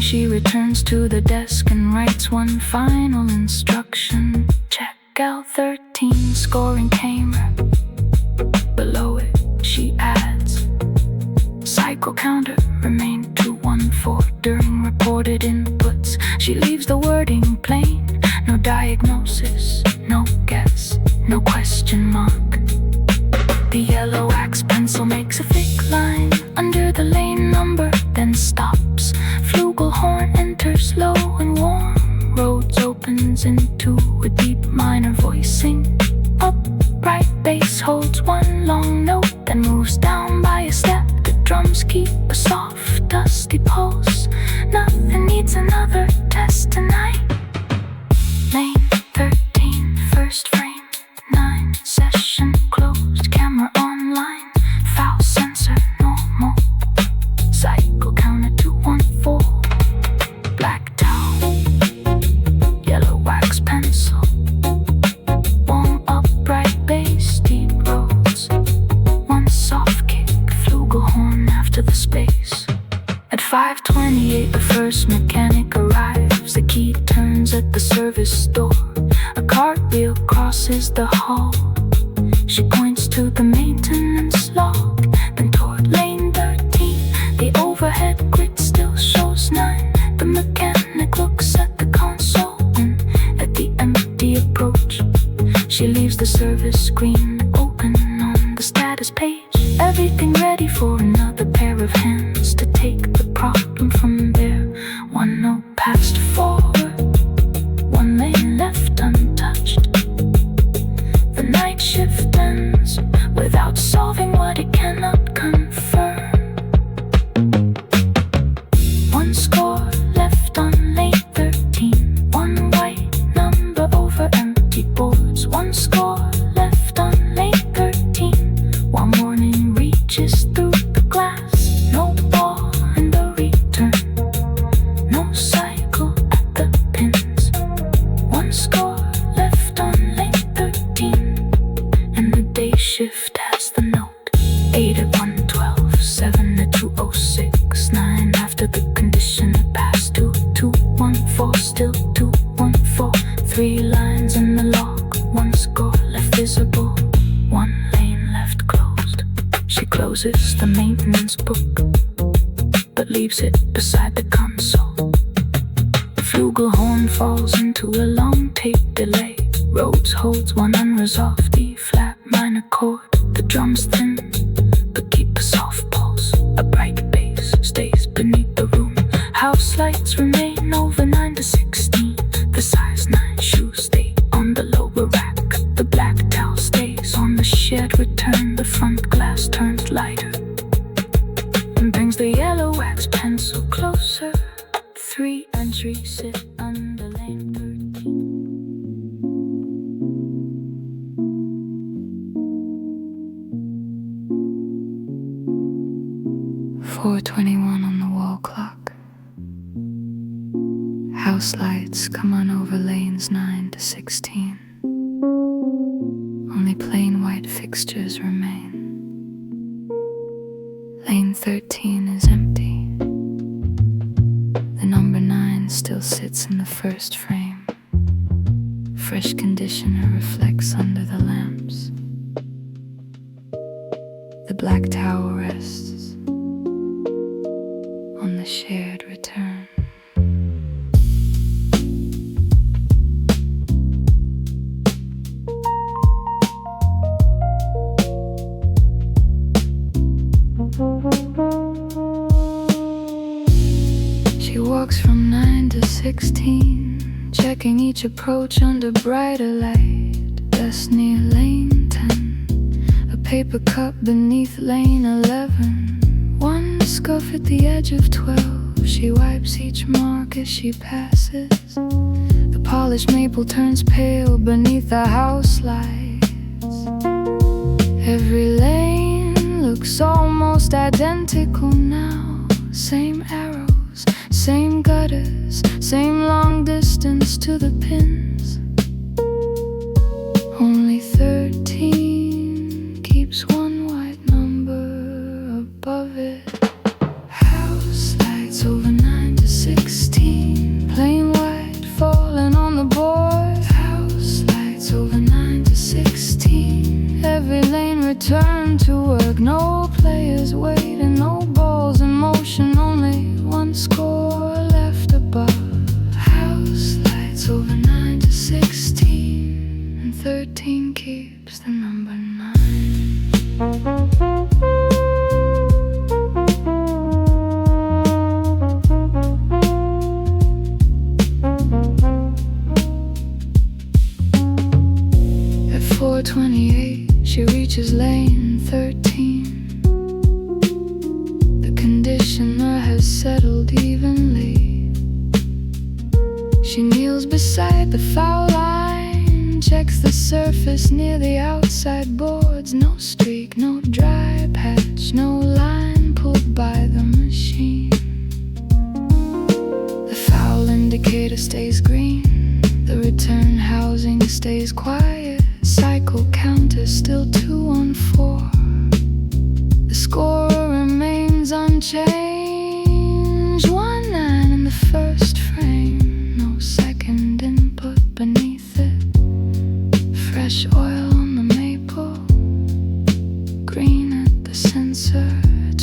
S1: she returns to the desk and writes one final instruction. Check out 13, scoring camera. Below it, she adds, cycle counter remained 214 during reported inputs. She leaves the wording plain, no diagnosis, no guess, no question mark. The yellow wax pencil makes a thick line under the lane number, then stops. Flugelhorn enters low and warm. Roads opens into a deep minor voicing. Upright bass holds one long note, then moves down by a step. The drums keep a soft, dusty pulse. Nothing needs another test tonight. Lane 13, first frame, 9, session closed, camera online, foul sensor normal, cycle counter 214, black towel, yellow wax pencil, warm upright bass, deep roads, one soft kick, flugelhorn after the space. At 5:28 the first mechanic arrives. The key turns at the service door. A cartwheel crosses the hall. She points to the maintenance log, then toward lane 13. The overhead grid still shows 9. The mechanic looks at the console and at the empty approach. She leaves the service screen open on the status page. Everything ready for another pair of hands to take the problem from there. One note passed forward, one lane left untouched. The night shift ends without solving what it cannot confirm. One score left on lane 13, one white number over empty boards. One score left on lane 13, one warning reaches through the glass. No ball in the return, no cycle at the pins. One score left on lane 13, and the day shift has the note. 8 at 112, 7 at 206, 9 after the condition had passed. 2 214, still 214. 3 lines in the log, one score left visible, one lane left closed. She closes the maintenance book, but leaves it beside the console. The flugelhorn falls into a long tape delay. Rhodes holds one unresolved E flat minor chord. The drums thin, but keep a soft pulse. A bright bass stays beneath the room. House lights remain over 9 to 16. The size 9 shoes stay on the lower rack. The black towel stays on the shed return. The front glass turns lighter and brings the yellow wax pencil closer. 3 entries sit under lane 13. 4:21 on the wall clock. House lights come on over lanes 9 to 16. Only plain white fixtures remain. Lane 13 is empty. The number 9 still sits in the first frame. Fresh conditioner reflects under the lamps. The black towel rests on the shared return. She walks from 9 to 16, checking each approach under brighter light. That's near lane 10, a paper cup beneath lane 11. One scuff at the edge of 12. She wipes each mark as she passes. The polished maple turns pale beneath the house lights. Every lane looks almost identical now. Same arrows, same gutters, same long distance to the pins. Only 13 keeps one white number above it. House lights over 9 to 6. players waiting, no balls in motion, only one score left above. House lights over 9 to 16, and 13 keeps the number 9. At 4:28, she reaches lane 13. The conditioner has settled evenly. She kneels beside the foul line, checks the surface near the outside boards. No streak, no dry patch, no line pulled by the machine. The foul indicator stays green, the return housing stays quiet. Cycle counter still 2-on-4. The score remains unchanged, 1-9 in the first frame. No second input beneath it. Fresh oil on the maple, green at the sensor.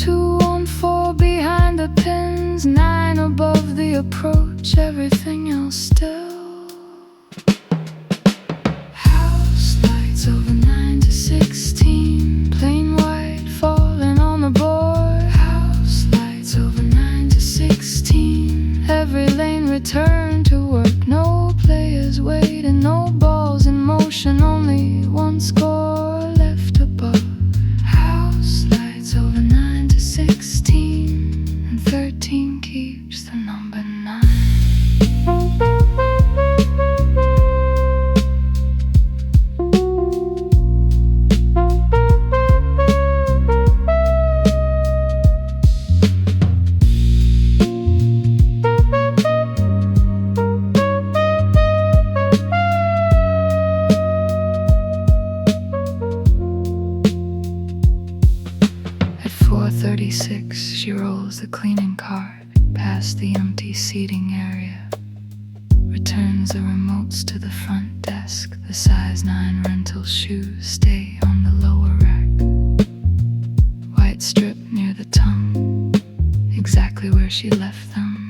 S1: 2-on-4 behind the pins, 9 above the approach. Everything else still. Over 9 to 16, plain white falling on the board. House lights over 9 to 16. Every lane return to work, no players waiting, no balls in motion, only one score left above. House lights over 9 to 16, and 13 keeps the number 9. At 4:36, she rolls the cleaning cart past the empty seating area, returns the remotes to the front desk. The size 9 rental shoes stay on the lower rack. White strip near the tongue, exactly where she left them.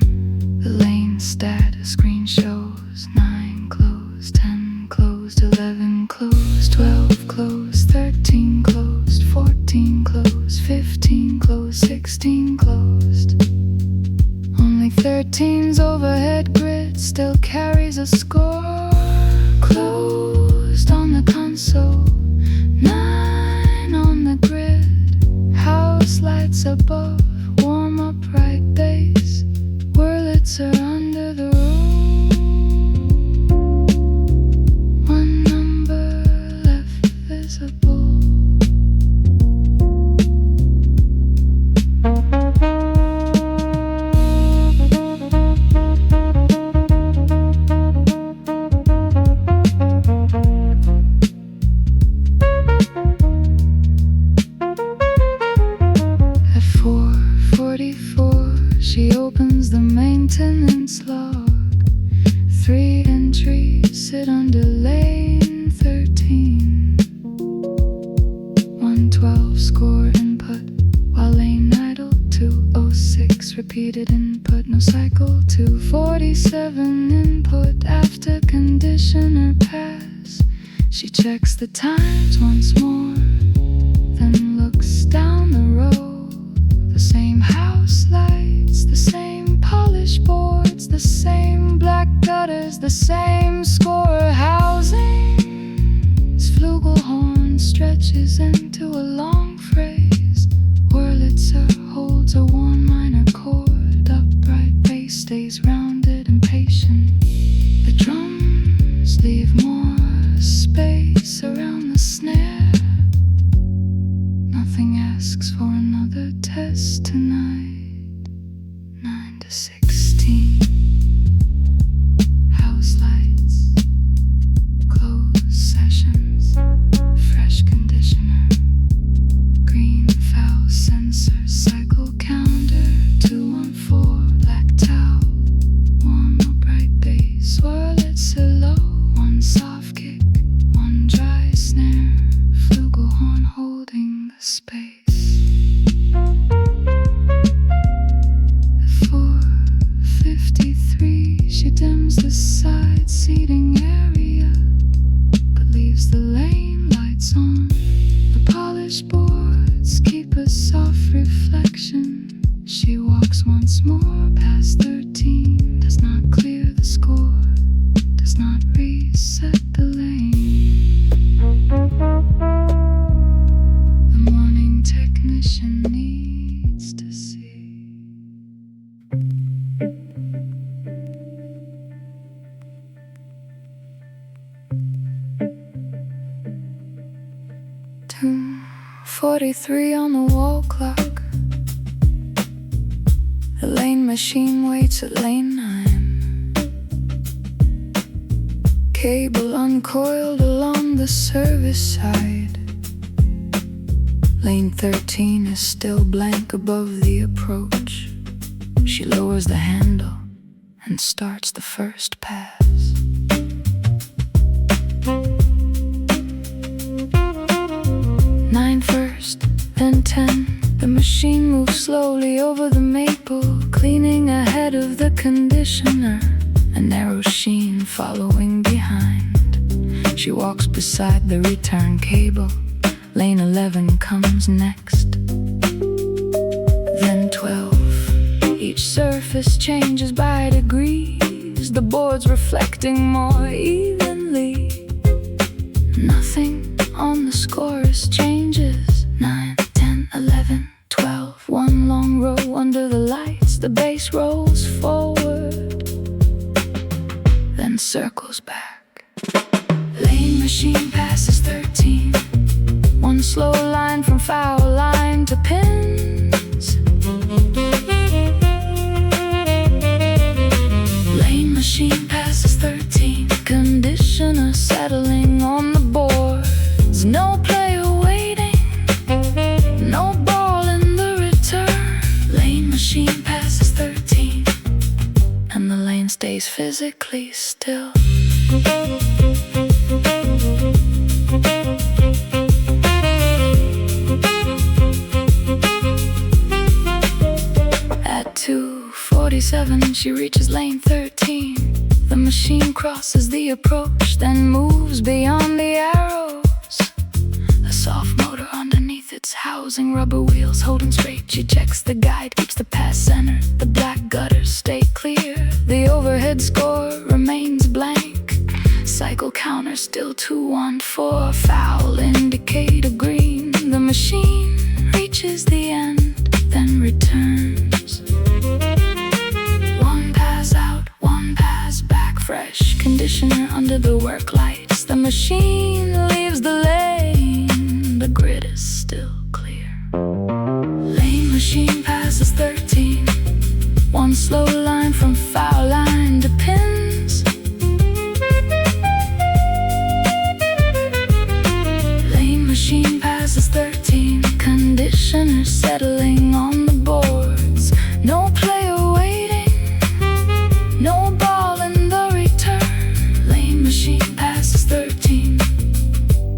S1: The lane status screen shows 9 closed, 10 closed, 11 closed, 12 closed, 13 closed, 14 closed, 15 closed, 16 closed. Only 13's overhead grid still carries a score. Closed on the console, 9 on the grid. House lights above, warm upright base. Wurlitzer under the roof. One number left visible. At 4:44, she opens the maintenance log. 3 entries sit under lane 13. 112 score input, while lane idle. 206 repeated input, no cycle. 247 input after conditioner pass. She checks the times once more, then looks down the road. The same house lights, the same polished boards, the same black gutters, the same score. Housing's flugelhorn stretches into a long phrase. Wurlitzer holds a 1 minor chord. Upright bass stays rounded and patient. The drums leave more space around the snare. Nothing asks for another test tonight. 9 to 16. House lights, closed sessions, fresh conditioner, green foul sensor, cycle counter. 2-on-4, black towel, warm upright bass. Wurlitzer low, 1 soft kick, 1 dry snare. Flugelhorn holding the space. moves once more past 13. Does not clear the score, does not reset the lane. The morning technician needs to see. 2:43 on the wall clock. The lane machine waits at lane 9. Cable uncoiled along the service side. Lane 13 is still blank above the approach. She lowers the handle and starts the first pass. 9 first, then 10. The machine moves slowly over the maple, cleaning ahead of the conditioner, a narrow sheen following behind. She walks beside the return cable. Lane 11 comes next, then 12. Each surface changes by degrees, the boards reflecting more evenly. Nothing on the scorers changes. 9, 10, 11, 12. One long row under the lights. The bass rolls forward, then circles back. Lane machine passes 13. One slow line from foul line to pins. Lane machine passes 13. Conditioner settling on the boards. No player waiting, no ball in the return. Lane machine passes 13, and the lane stays physically still. At 2:47 she reaches lane 13. The machine crosses the approach, then moves beyond the arrows. A soft motor underneath its housing, rubber wheels holding straight. She checks the guide, keeps the pass centered. The black gutters stay clear. The overhead score remains blank. Cycle counter still 214. Foul indicator green. The machine reaches the end, then returns. One pass out, one pass back, fresh conditioner under the work lights. The machine leaves the lane, the grid is still clear. Lane machine passes 13. One slow line from foul line to pins. Lane machine passes 13. Conditioner settling on the boards. No player waiting, no ball in the return. Lane machine passes 13,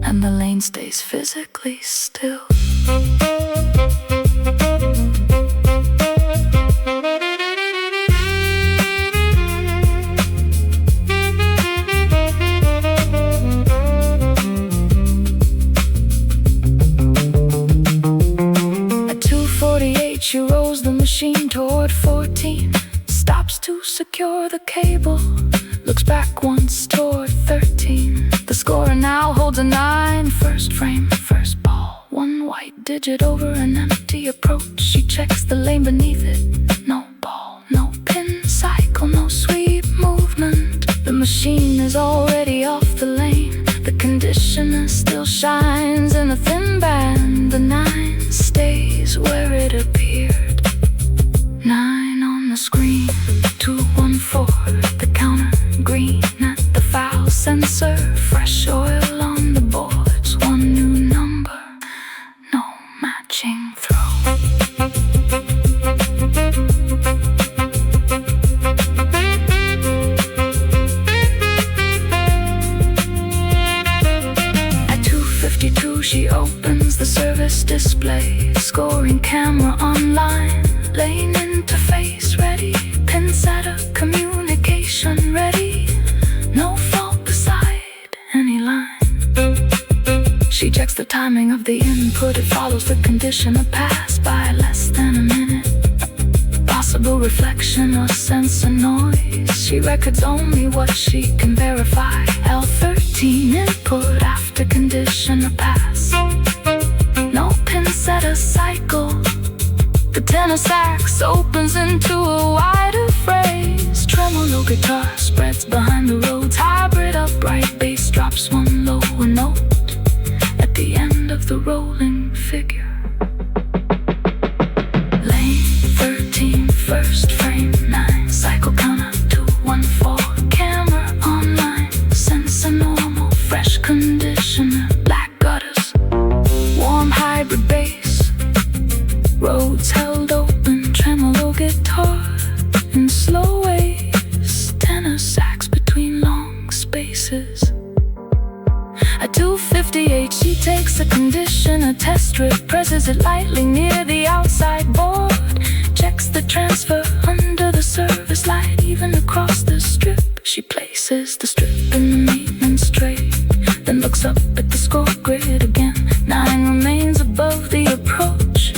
S1: and the lane stays physically still. She rolls the machine toward 14, stops to secure the cable, looks back once toward 13. The scorer now holds a 9, first frame, first ball. One white digit over an empty approach. She checks the lane beneath it. No ball, no pin, cycle, no sweep movement. The machine is already off the lane. The conditioner still shines in a thin band. The 9 stays where it appeared. 9 on the screen, 214. The counter green at the foul sensor. Fresh oil on the boards. One new number, no matching throw. At 2:52 she opens the service display. Scoring camera online. Lane interface ready. Pin setter communication ready. No fault beside any line. She checks the timing of the input. It follows the conditioner pass by less than a minute. visible reflection or sense of noise. She records only what she can verify. L13 input after condition or pass. No pin set a cycle. The tenor sax opens into a wider phrase. Tremolo guitar spreads behind the roads. Hybrid upright bass drops one lower note at the end of the rolling figure. Lane 13, first frame 9. Cycle counter 214. Camera online. Sensor normal. Fresh conditioner. Black gutters. Warm hybrid bass. Roads held open. Tremolo guitar in slow waves. Tenor sax between long spaces. At 2:58 she takes a conditioner test strip, presses it lightly near the outside board, checks the transfer under the service light. Even across the strip she places the strip in the maintenance tray, then looks up at the score grid again. 9 remains above the approach.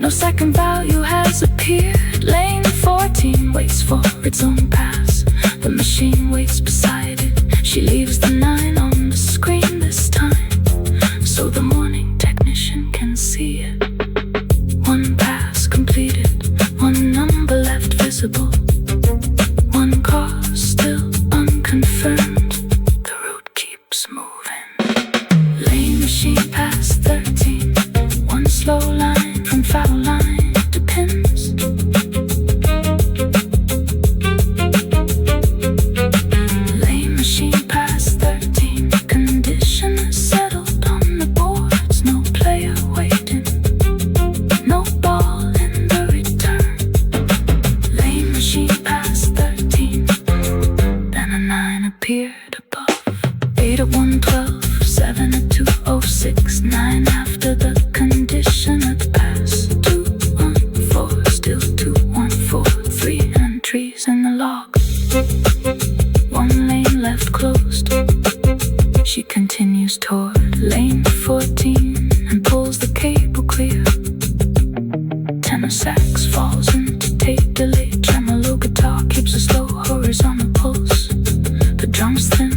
S1: No second value has appeared. Lane 14 waits for its own pass. The machine waits beside it. She leaves the 9 on the screen this time, so the morning technician can see it. 1 pass completed, 1 number left visible, 1 car still unconfirmed. The route keeps moving. Lane machine pass 13. 1 slow line from foul line to pins. Lane machine pass 13. Conditioner settled on the boards. No player waiting. No ball in the return. Lane machine pass 13. Then a 9 appeared above. 8 at 112. 7 at 206. 9 after the conditioner pass. 214, still 214. 3 entries in the log. 1 lane left closed. She continues toward lane 14 and pulls the cable clear. Tenor sax falls into tape delay. Tremolo guitar keeps a slow horizontal pulse. The drums thin,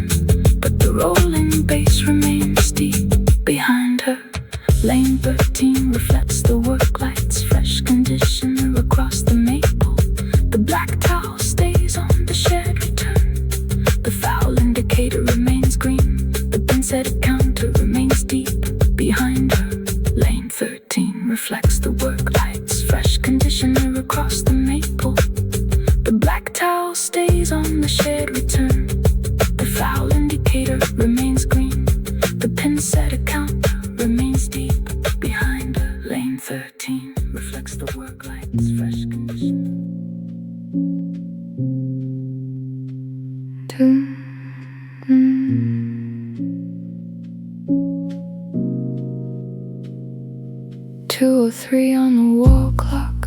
S1: but the rolling bass remains deep behind her. Lane 13 reflects the work lights. Fresh conditioner across the maple. The black towel stays on the shared return. The foul indicator remains green. The pin set counter remains deep behind her. Lane 13 reflects the work lights. Fresh conditioner across the maple. The black towel stays on the shared return. The foul indicator remains green. The pin set counter remains deep behind her. Lane 13 reflects the work lights. Fresh conditioner. Two or three on the wall clock.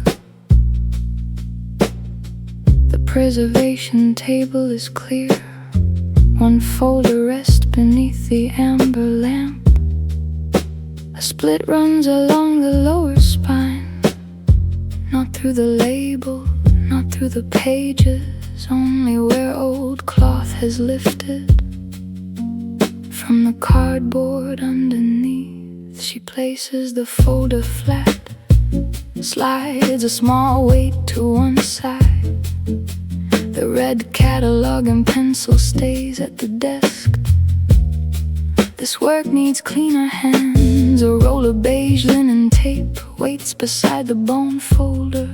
S1: The preservation table is clear. 1 folder rests beneath the amber lamp. A split runs along the lower spine. Not through the label, not through the pages, only where old cloth has lifted. From the cardboard underneath, she places the folder flat, slides a small weight to one side. The red catalog and pencil stays at the desk. This work needs cleaner hands. A roll of beige linen tape waits beside the bone folder.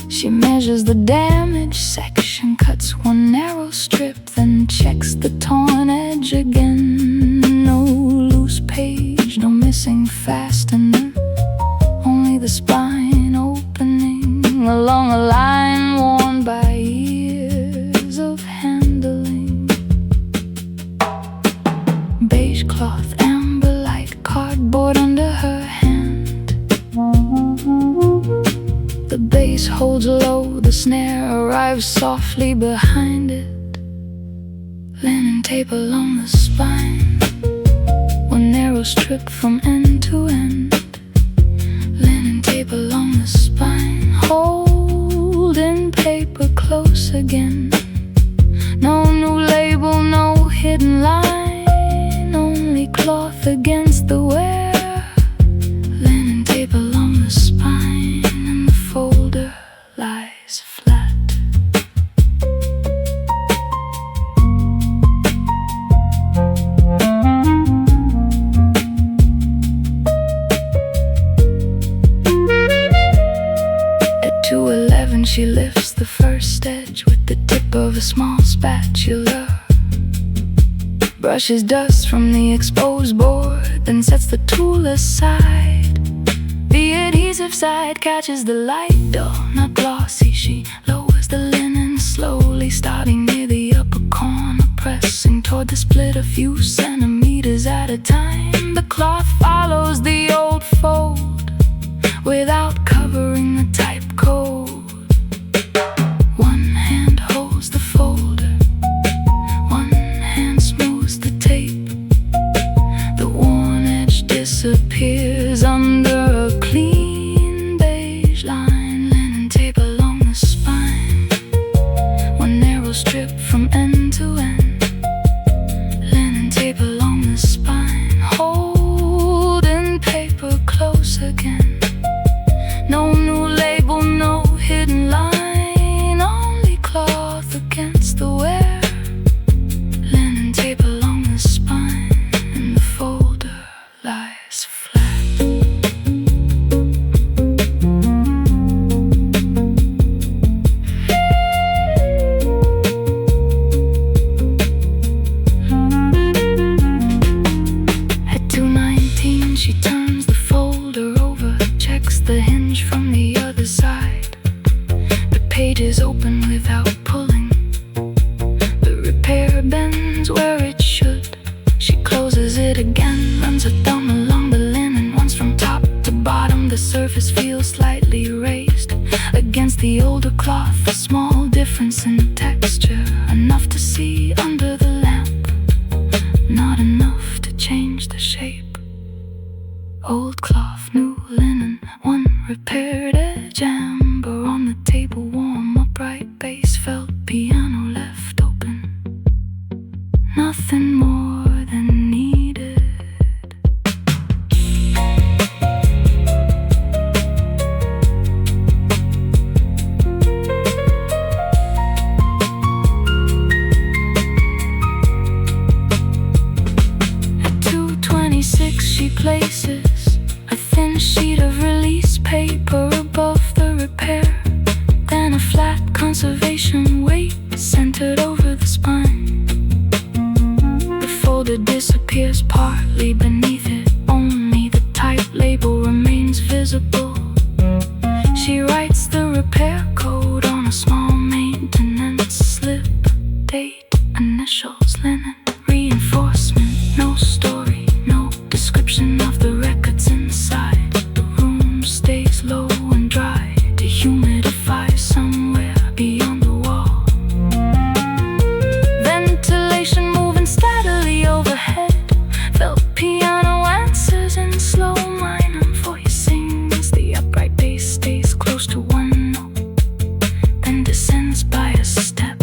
S1: She measures the damaged section, cuts 1 narrow strip, then checks the torn edge again. No loose page, no missing fastener, only the spine opening along a line worn by years of handling. Beige cloth, amber light, cardboard under her hand. The bass holds low, the snare arrives softly behind it. Linen tape along the spine, 1 narrow strip from end to end. Linen tape along the spine, hold she lifts the first edge with the tip of a small spatula, brushes dust from the exposed board, then sets the tool aside. The adhesive side catches the light, dull, not glossy. She lowers the linen slowly, starting near the upper corner, pressing toward the split a few centimeters at a time. The cloth follows the old fold without covering the type code. One hand holds the folder, one hand smooths the tape. The worn edge disappears under a clean beige line. Linen tape along the spine, one narrow strip from end to end. Linen tape along the spine, holding paper close again. No new label, no hidden line, only cloth against the wear. Linen tape along the spine, and the folder lies flat. At 2:19 she turns the folder over, checks the hinge from the other side. The pages open without pulling, the repair bends where it should. She closes it again, runs her thumb along the linen once from top to bottom. The surface feels slightly raised against the older cloth, a small difference in texture, enough to see under the lamp, not enough to change the shape. Old cloth, new linen, one repaired edge, amber on the table, warm upright base, felt piano left open, nothing more than needed. At 2:26 she places a thin sheet of release paper above the repair, then a flat conservation weight centered over the spine. The folder disappears partly beneath it, only the type label remains visible. She writes the repair code on a small maintenance slip, date, initials, linen, reinforcement, no story, no description of the records inside. The room stays low and dry, dehumidify somewhere beyond the wall. Ventilation moving steadily overhead, felt piano answers in slow minor voicings. The upright bass stays close to one note, then descends by a step.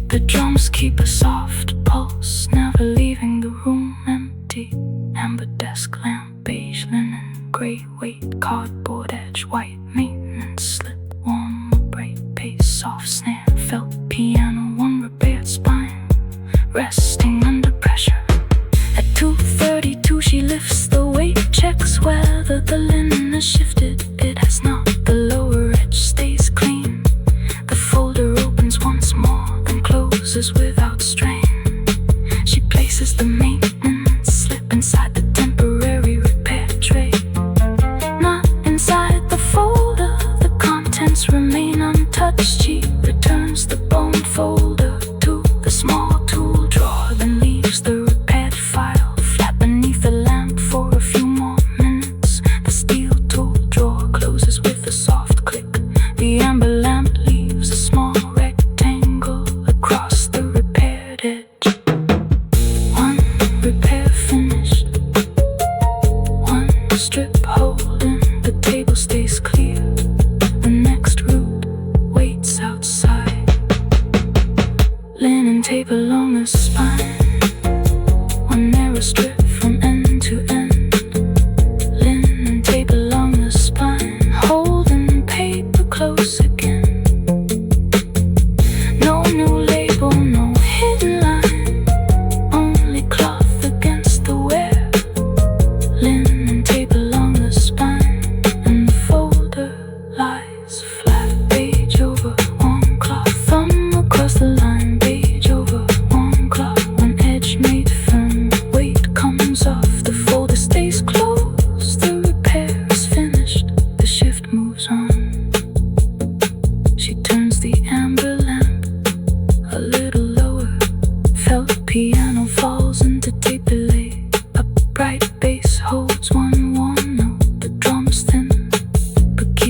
S1: The drums keep a soft pulse, never leaving the room empty. Amber desk lamp, beige linen, gray weight, cardboard edge, white maintenance slip, warm upright bass, soft snare, felt piano, one repaired spine, resting under pressure. At 2:32 she lifts the weight, checks whether the linen has shifted. It has not. The lower edge stays clean. The folder opens once more, then closes without strain. She places the maintenance slip inside the temporary repair tray, not inside the folder.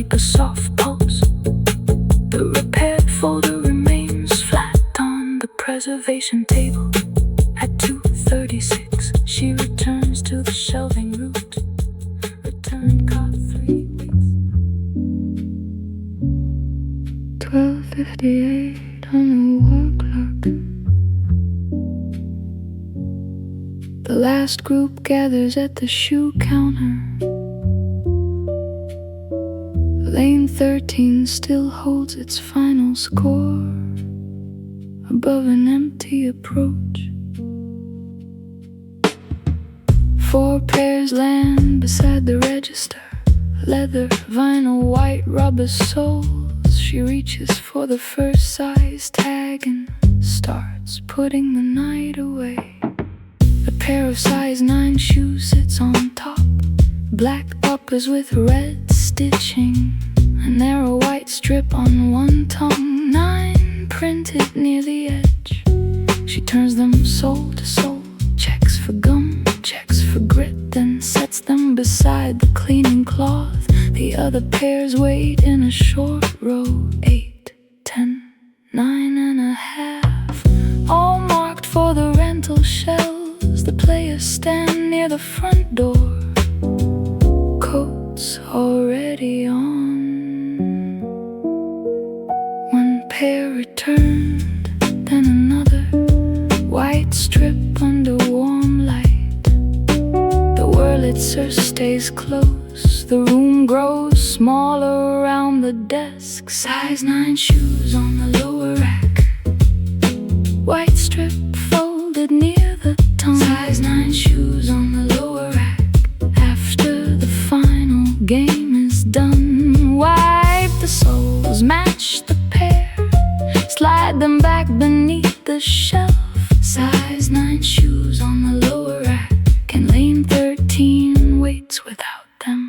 S1: keep a soft pulse. The repaired folder remains flat on the preservation table. At 2:36, she returns to the shelving route. Return caught 3 weeks. 12:58 on the wall clock. The last group gathers at the shoe counter. Lane 13 still holds its final score above an empty approach. 4 pairs land beside the register. Leather, vinyl, white rubber soles. She reaches for the first size tag and starts putting the night away. A pair of size 9 shoes sits on top. Black buckles with red stitching. A narrow white strip on one tongue. 9 printed near the edge. She turns them sole to sole. Checks for gum, checks for grit, then sets them beside the cleaning cloth. The other pairs wait in a short row. 8, 10, 9.5, all marked for the rental shelves. The players stand near the front door, coats already on. One pair returned, then another. White strip under warm light. The Wurlitzer stays close. The room grows smaller around the desk. Size 9 shoes on the lower rack. White strip folded near the tongue. Size 9 shoes on the lower rack. After the final game is done, wipe the soles, match the pair, slide them back beneath the shelf. Size 9 shoes on the lower rack, and lane 13 waits without them.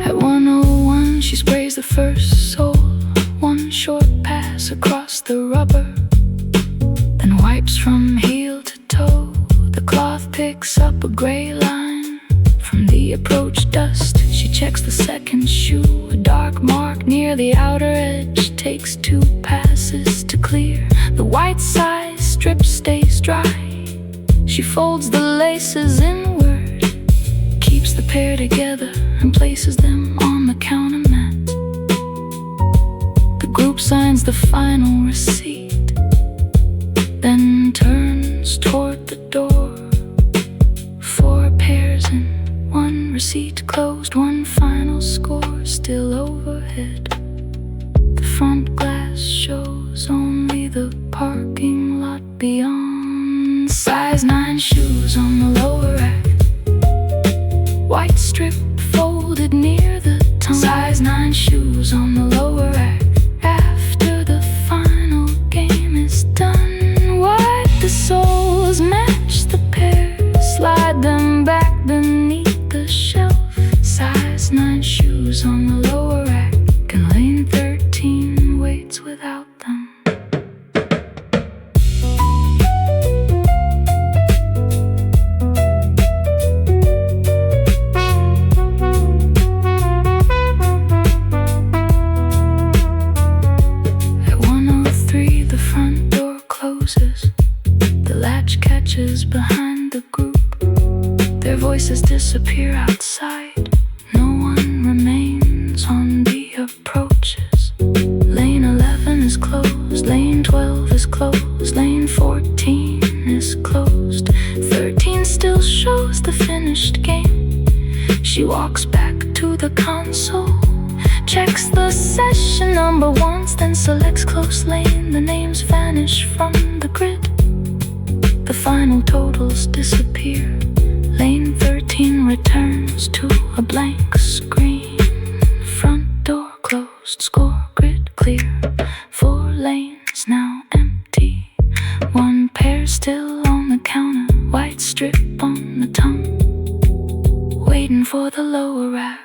S1: At 1:01, she sprays the first sole. One short pass across the rubber, then wipes from heel to toe. The cloth picks up a gray line from the approach dust. She checks the second shoe, a dark mark near the outer edge. Takes 2 passes to clear. The white size strip stays dry. She folds the laces inward, keeps the pair together, and places them on the counter mat. The group signs the final receipt, then turns toward the door. 4 pairs in 1 receipt closed. One final score still overhead. The front glass shows only the parking lot beyond. Size 9 shoes on the lower rack. White strip folded near the tongue. Size 9 shoes on the lower rack. After the final game is done, wipe the soles, match the pairs, slide them back beneath the shelf. Size 9 shoes on the lower rack, and lane 13 waits without them. At 1:03, the front door closes. The latch catches behind the group. Their voices disappear outside. No one remains on the approaches. Lane 11 is closed. Lane 12 is closed. Lane 14 is closed. 13 still shows the finished game. She walks back to the console, checks the session number once, then selects close lane. The names vanish from the grid. The final totals disappear. Lane 13 returns to a blank screen. Front door closed, score grid clear. 4 lanes now empty. 1 pair still on the counter. White strip on the tongue, waiting for the lower rack.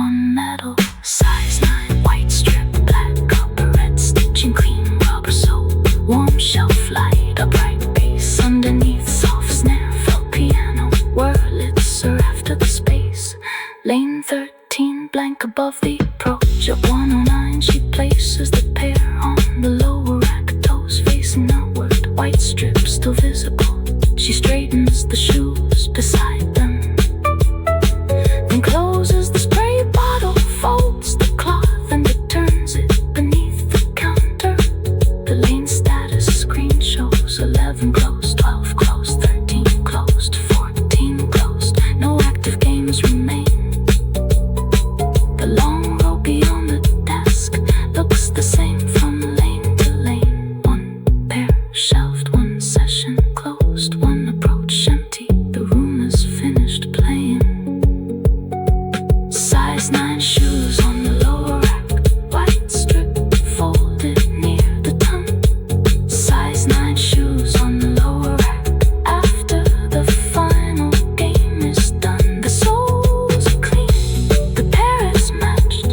S1: on metal. Size 9, white strip, black copper, red stitching, clean rubber sole. Warm shelf light, a bright piece underneath, soft snare, felt piano. Wurlitzer after the space. Lane 13, blank above the approach. At 109, she places the pair on the lower rack, toes facing outward, white strip still visible. She straightens the shoes beside them, then closes the spray bottle, folds the cloth and returns it beneath the counter. The lane status screen shows 11 closed, 12 closed, 13 closed, 14 closed. No active games remain. The long row beyond the desk looks the same from lane to lane. One pair shelved, one session closed, one approach empty. The room is finished playing. Size 9 shoes on the lower rack, white strip folded near the tongue. Size 9 shoes on the lower rack. After the final game is done, the soles are clean, the pair is matched,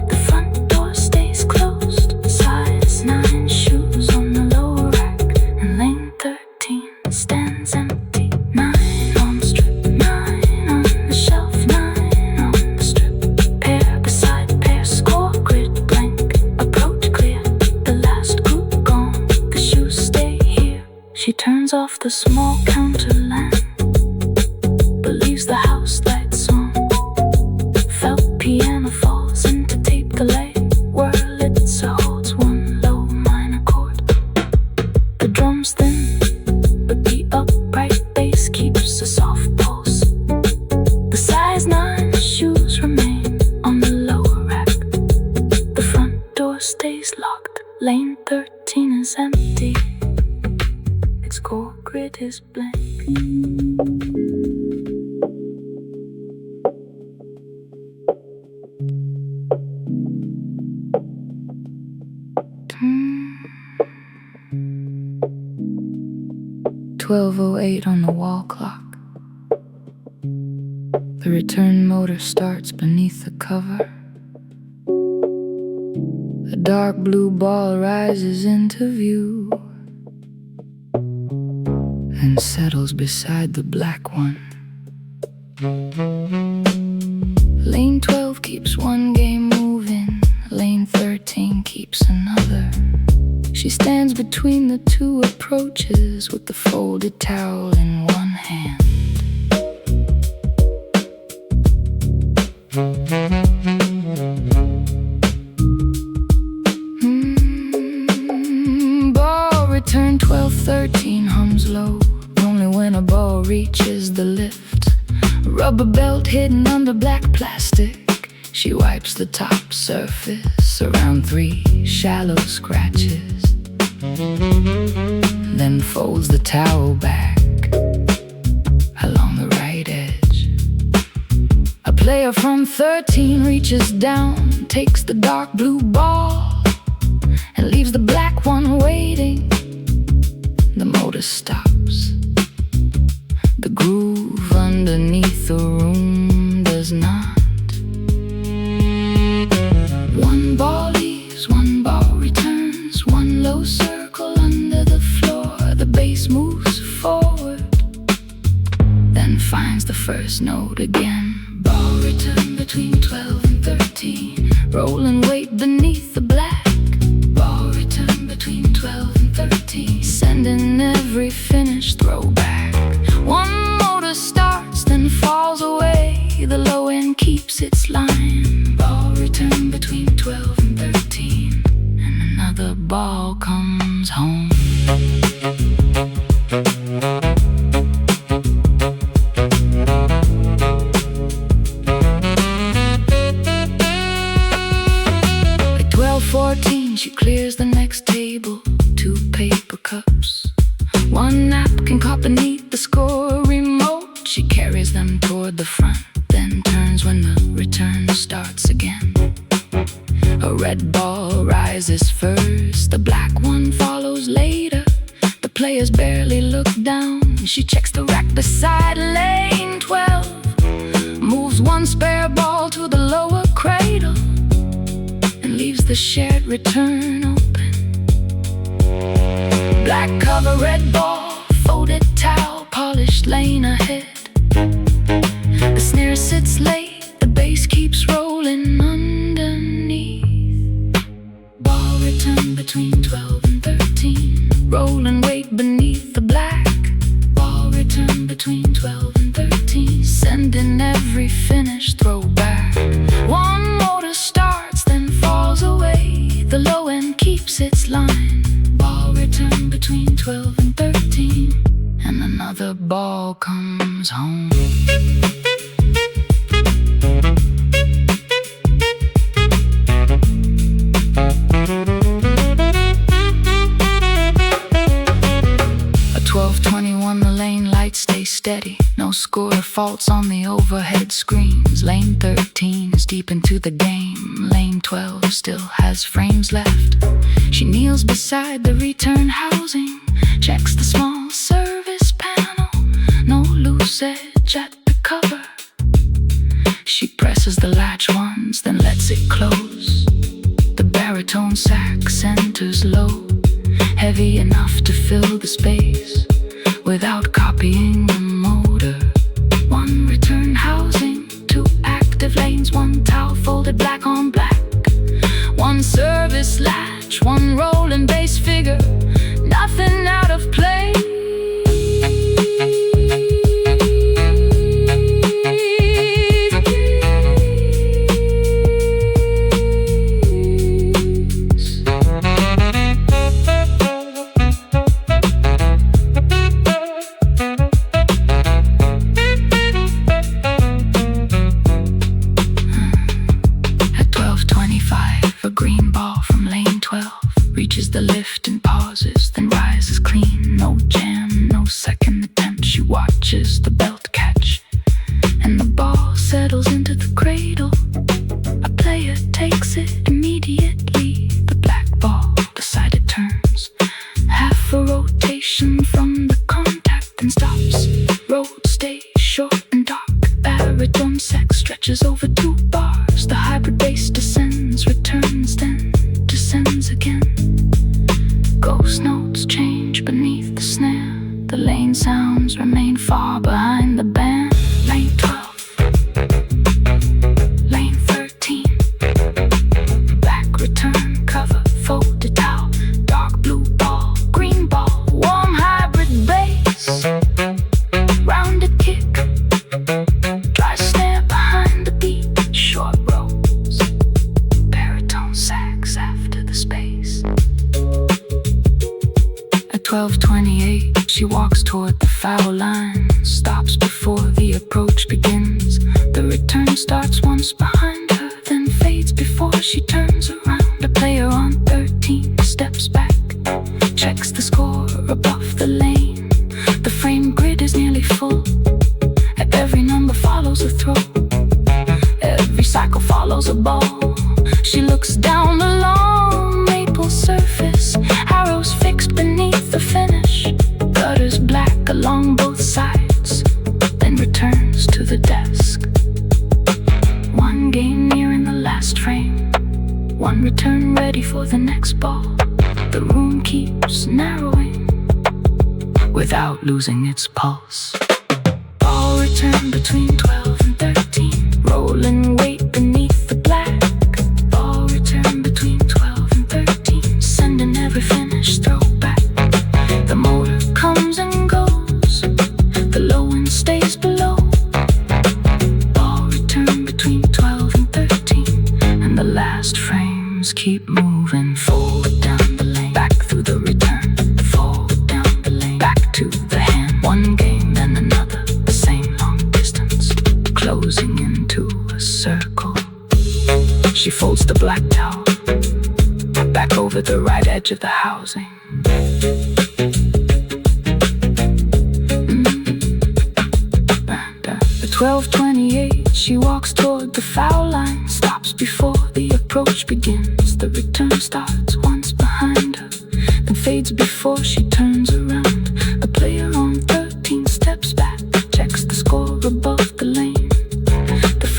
S1: the front door stays closed. Size 9 shoes on the lower rack, and lane 13 stands empty. 9 on the strip, 9 on the shelf, 9 on the strip. Pair beside pair, score grid blank, approach clear. The last group gone, the shoes stay here. She turns off the small counter lamp, but leaves the house lights on. Felt piano falls into tape delay. Wurlitzer holds one low minor chord. The drums thin, but the upright bass keeps a soft pulse. The size 9 shoes remain on the lower rack. The front door stays locked. Lane 13 is empty. Its core grid is blank. Hmm. 12:08 on the wall clock. The return motor starts beneath the cover. A dark blue ball rises into view and settles beside the black one. Lane 12 keeps one game moving. Lane 13 keeps another. She stands between the two approaches with the folded towel in one hand. Ball return 12-13 hums low, only when a ball reaches the lift. Rubber belt hidden under black plastic. She wipes the top surface around 3 shallow scratches, then folds the towel back along the right edge. A player from 13 reaches down, takes the dark blue ball, and leaves the black one waiting. The motor stops. The groove underneath the room does not. One ball leaves, one ball returns, one low circle under the floor. The bass moves forward, then finds the first note again. Ball return between 12 and 13, rolling weight beneath the black. Ball return between 12 and 13, sending every finished throwback. One motor starts, then falls away. The low end keeps its line. Ball return between 12 and 13, and another ball comes home. At 12:14, she clears the next table. 2 paper cups, 1 napkin caught beneath the score remote. She carries them toward the front, then turns when the return starts again. A red ball rises first, the black one follows later. The players barely look down. She checks the rack beside lane 12, moves one spare ball to the lower cradle and leaves the shared return open. Black cover, red ball, folded towel, polished lane ahead. The snare sits late, the bass keeps rolling underneath. Ball return between 12 and 13, roll and wait beneath the black. Ball return between 12 and 13, sending every finished throwback. One motor starts, then falls away, the low end keeps its line. Ball return between 12 and 13, and another ball comes home. At 12:21, the lane lights stay steady. No score or faults on the overhead screens. Lane 13 is deep into the game. Lane 12 still has frames left. She kneels beside the return housing, checks the small service panel. No loose edge at the cover. She presses the latch once, then lets it close. The baritone sax enters low, heavy enough to fill the space without copying the motor. One return housing, two active lanes, one towel folded black on black. One service latch, one rolling bass figure, nothing out of place. A green ball from lane 12 reaches the lift and pauses, then rises clean. No jam, no second attempt. She watches the belt catch, and the ball settles into the cradle. A player takes it immediately. The black ball beside it turns half a rotation from the contact, then stops. Road stays short and dark. Baritone sax stretches over 2 bars. The hybrid bass descends, returns, then descends again. Ghost notes change beneath the snare. The lane sounds remain far behind the band. Lane 12, lane 13, black return cover, folded towel, dark blue ball, green ball, warm hybrid bass, rounded kick, dry snare behind the beat, short rolls, baritone sax after the space. At 12:28, she walks toward the foul line, stops before the approach begins. The return starts once behind her, then fades before she turns around. A player on 13 steps back, checks the score above the lane. The frame grid is nearly full. Every number follows a throw. Every cycle follows a ball. She looks down the long maple surface, arrows fixed beneath the finish. Gutters black along both sides, then returns to the desk. One game nearing the last frame, one return ready for the next ball. The room keeps narrowing without losing its pulse. Ball return between 12 and 13, roll and wait beneath the black. Ball return between 12 and 13, sending every finished throwback. The motor comes and goes, the low end stays below. Ball return between 12 and 13, and the last frames keep moving forward down the lane, back through the return, forward down the lane, back to the hand. One game, then another, the same long distance, closing into a circle. She folds the black towel back over the right edge of the housing. At 12:28, she walks toward the foul line, stops before the approach begins. The return starts once behind her, then fades before she turns around. A player on 13 steps back, checks the score above the lane. The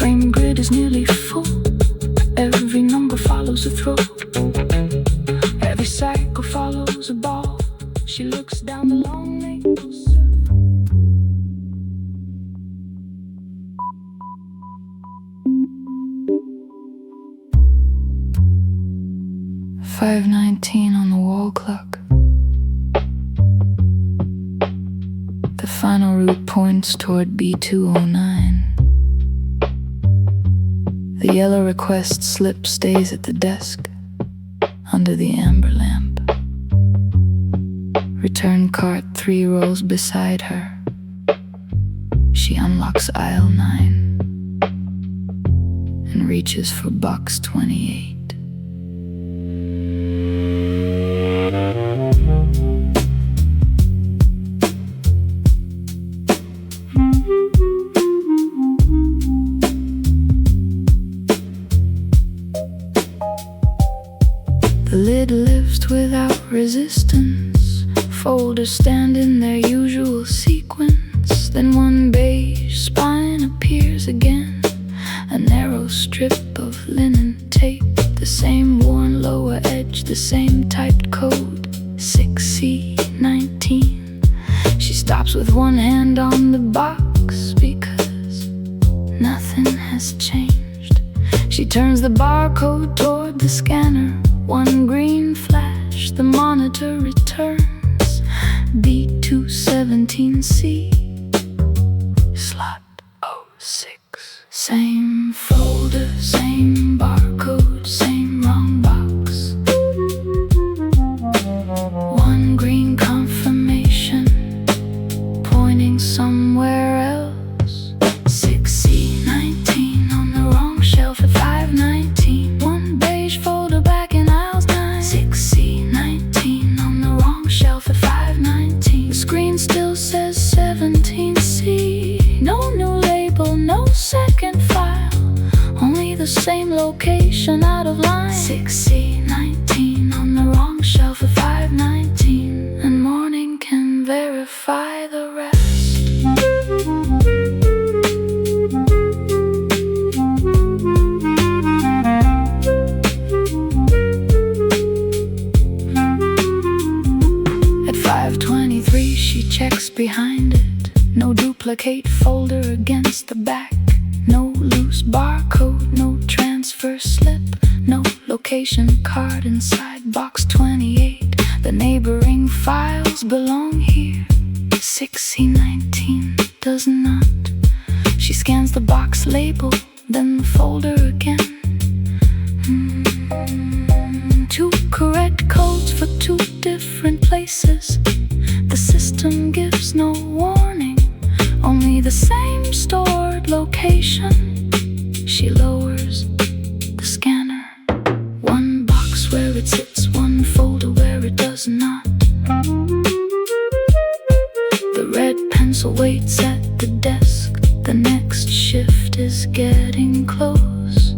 S1: 5:19 on the wall clock. The final route points toward B209. The yellow request slip stays at the desk under the amber lamp. Return cart 3 rolls beside her. She unlocks aisle 9 and reaches for box 28. The lid lifts without resistance. Folders stand in their usual sequence. Then one beige spine appears again. A narrow strip of linen tape. The same worn lower edge, the same typed code, 6C19. She stops with one hand on the box because nothing has changed. She turns the barcode toward the scanner. One green flash, the monitor returns. B217C, slot 06. Same folder, same barcode, same wrong box. One green confirmation, pointing somewhere else. 6C19 on the wrong shelf at 5:19. One beige folder back in aisles 9. 6C19 on the wrong shelf at 5:19. The screen still says 17C. No new label, no second file. Only the same location out of line. 6C19 on the wrong shelf at 5:19. And morning can verify the rest. At 5:23 she checks behind it. No duplicate folder against the back. No loose barcode, no transfer slip. No location card inside box 28. The neighboring files belong here. 6C19 does not. She scans the box label, then the folder again. 2 correct codes for 2 different places. The system gives no warning, only the same stored location. She lowers the scanner. One box where it sits, one folder where it does not. The red pencil waits at the desk. The next shift is getting close.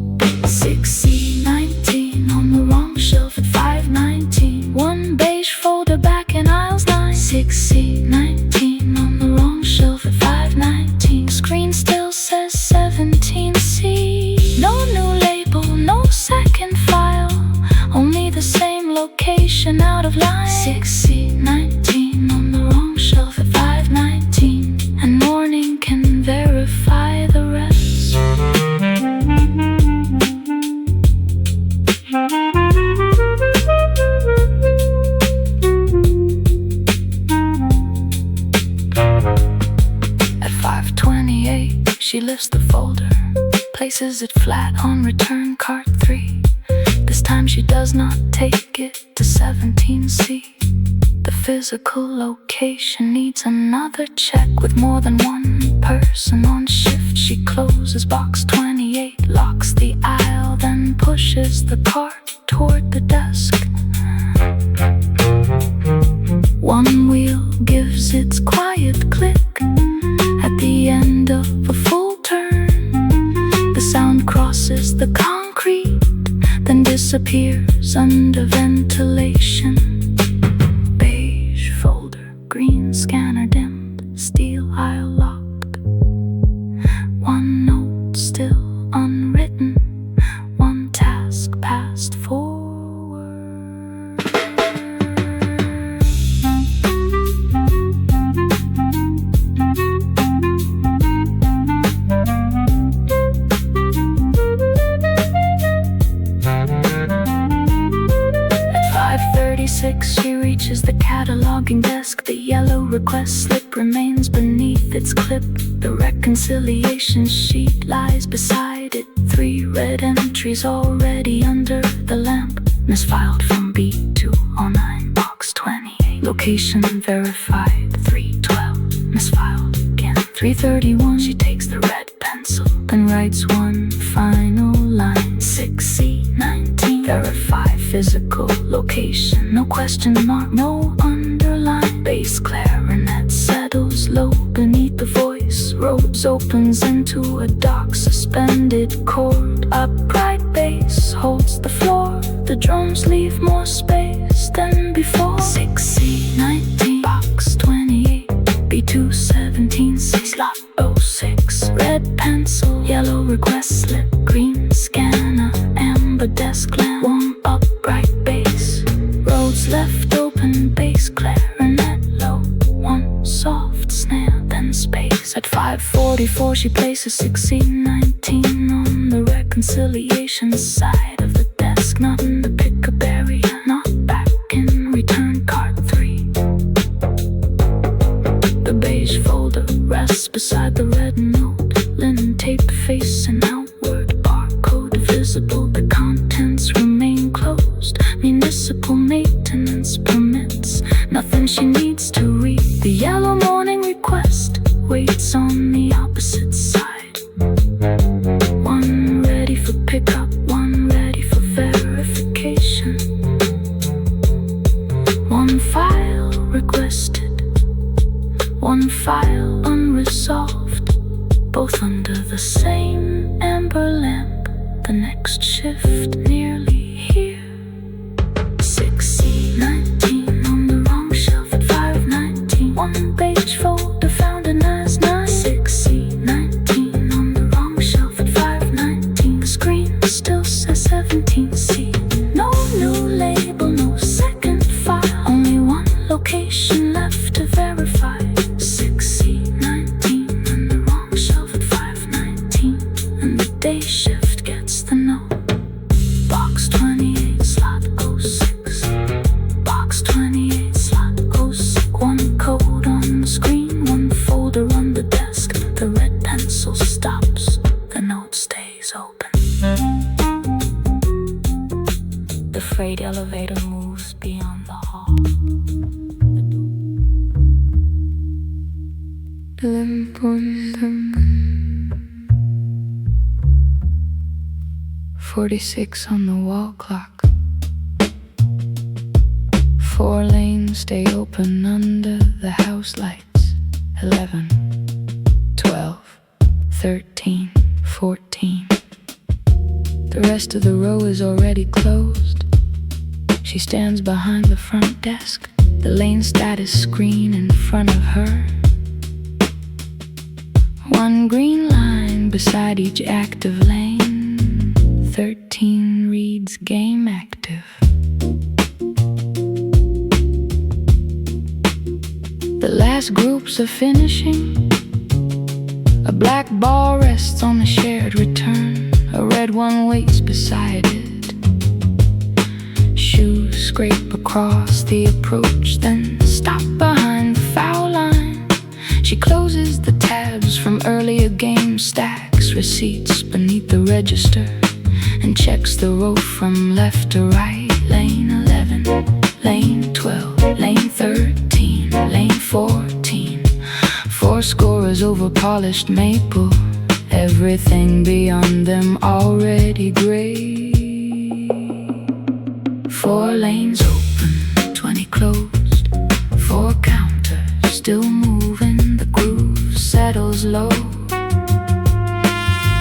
S1: 6C19 on the wrong shelf at 5:19. One beige folder back in aisles 9. 6C19 on the wrong shelf at 5:19. Screen still says 17C. No new label, no second file. Only the same location out of line. 6C19 on the wrong shelf at 5:19. And morning can verify the rest. At 5:28 she lifts the folder, places it flat on return cart 3. This time she does not take it to 17C. The physical location needs another check. With more than one person on shift, she closes box 28, locks the aisle, then pushes the cart toward the desk. One wheel gives its quiet click at the end of a full turn. The sound crosses the concrete, then disappears under ventilation. Beige folder, green scanner dimmed, steel aisle locked. One note still unwritten, one task passed forward. 6, she reaches the cataloging desk. The yellow request slip remains beneath its clip. The reconciliation sheet lies beside it. 3 red entries already under the lamp. Misfiled from B209, box 28. Location verified, 312. Misfiled again, 331. She takes the red pencil, then writes one final line. 6C19. Verify physical location. No question mark, no underline. Bass clarinet settles low beneath the voice. Robes opens into a dark suspended chord. Upright bass holds the floor. The drums leave more space than before. 6C19, box 28. B217, slot 06. Red pencil, yellow request slip. Green scanner, amber desk lamp. Warm upright bass, roads left open. Bass clarinet low. One soft snare, then space. At 5:44 she places 6C19 on the reconciliation side of the desk. Not in the pickup area, not back in return cart 3. The beige folder rests beside the red note. Linen tape face and outward barcode visible. The contents remain closed. Municipal maintenance permits. Nothing she needs to read. The yellow morning request waits on the opposite side. One ready for pickup, one ready for verification. One file requested, one file unresolved. Both under the same amber lamp. The next shift nearly here. 6C19 on the wrong shelf at 5:19. One page folder found in as 9. 6C19 on the wrong shelf at 5:19. The screen still says 17C. No new label, no second file. Only one location left to verify. 6C19 on the wrong shelf at 5:19. And the day shift gets the note. Box 28, slot 06. Box 28, slot 06. One code on the screen, one folder on the desk. The red pencil stops, the note stays open. The freight elevator moves beyond the hall. 46 on the wall clock. 4 lanes stay open under the house lights. 11, 12, 13, 14. The rest of the row is already closed. She stands behind the front desk, the lane status screen in front of her. One green line beside each active lane. 13 reads game active. The last groups are finishing. A black ball rests on the shared return. A red one waits beside it. Shoes scrape across the approach, then stop behind the foul line. She closes the tabs from earlier game stacks, receipts beneath the register, and checks the row from left to right. Lane 11, lane 12, lane 13, lane 14. 4 scorers over polished maple. Everything beyond them already gray. 4 lanes open, 20 closed. 4 counters still moving. The groove settles low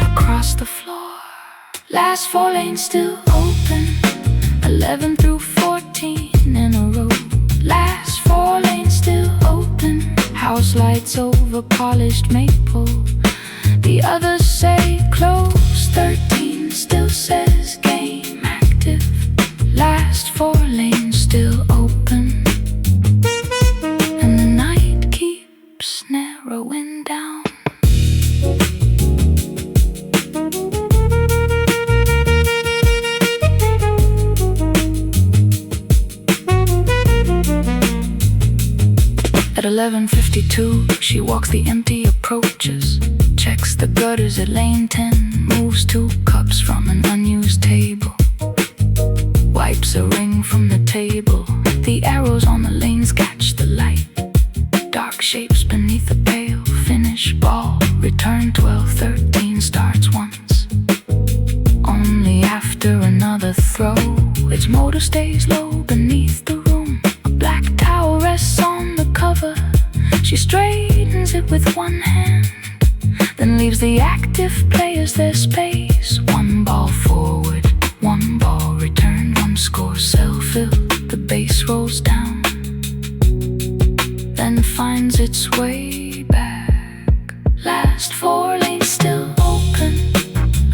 S1: across the floor. Last 4 lanes still open. 11 through 14 in a row. Last 4 lanes still open. House lights over polished maple. The others say close. 13 still says game active. Last 4 lanes still open. And the night keeps narrowing down. 11:52, she walks the empty approaches, checks the gutters at lane 10, moves 2 cups from an unused table, wipes a ring from the table. The arrows on the lanes catch the light, dark shapes beneath the pale. Finish ball, return 12:13, starts once, only after another throw. Its motor stays low beneath the room. A black towel rests on the cover. She straightens it with one hand, then leaves the active players their space. 1 ball forward, 1 ball return, 1 score cell-filled. The base rolls down, then finds its way back. Last 4 lanes still open,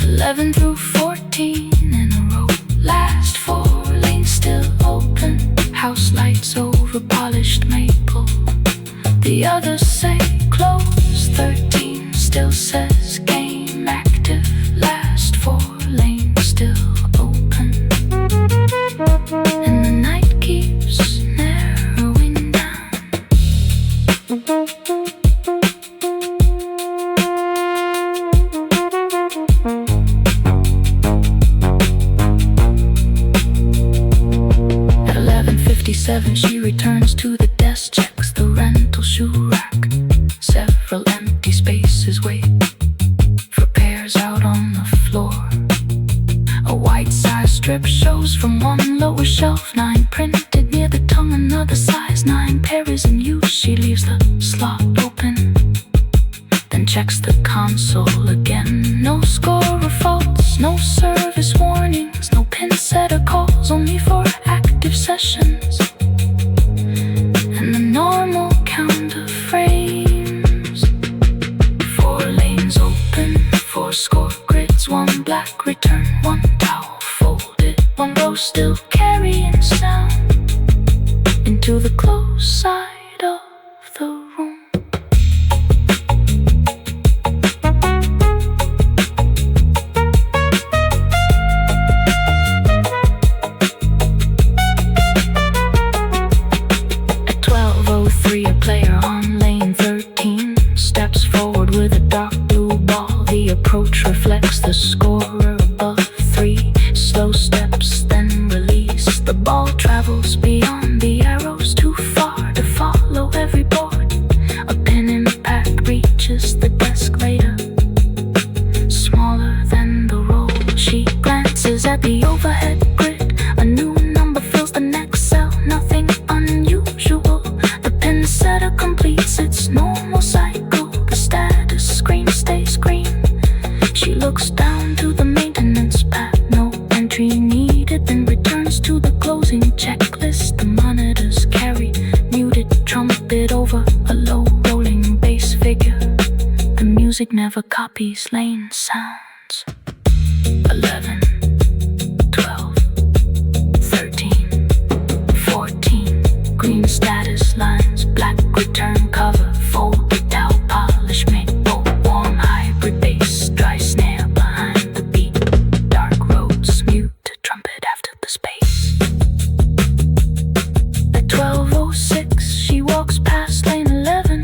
S1: 11 through 14 in a row. Last 4 lanes still open, house lights over polished maple. The others say close, 13 still says game active. Last 4 lanes still open, and the night keeps narrowing down. 11:57, she returns to the desk, checks the rental shoe rack. Several empty spaces wait for pairs out on the floor. A white size strip shows from one lower shelf, 9 printed near the tongue, another size 9 pair is in use. She leaves the slot open, then checks the console again. No score or faults, no service warnings, no pin setter calls, only for active sessions, and the normal count of frames. 4 lanes open, 4 score grids, 1 black return, 1 towel folded, 1 row still carrying sound into the close side of the room. A player on lane 13 steps forward with a dark blue ball. The approach reflects the scorer above 3. Slow steps, then release. The ball travels beyond the arrows, too far to follow every board. A pin impact reaches the desk later, smaller than the roll. She glances at the overhead grid. A new number fills the next cell, nothing unusual. Setter completes its normal cycle. The status screen stays green. She looks down to the maintenance pad. No entry needed, then returns to the closing checklist. The monitors carry muted trumpet over a low rolling bass figure. The music never copies lane sounds. 11, 12, 13, 14. Green status lines, black return cover, folded towel, polish maple, warm hybrid bass, dry snare behind the beat, dark roads, mute trumpet after the space. At 12:06, she walks past lane 11.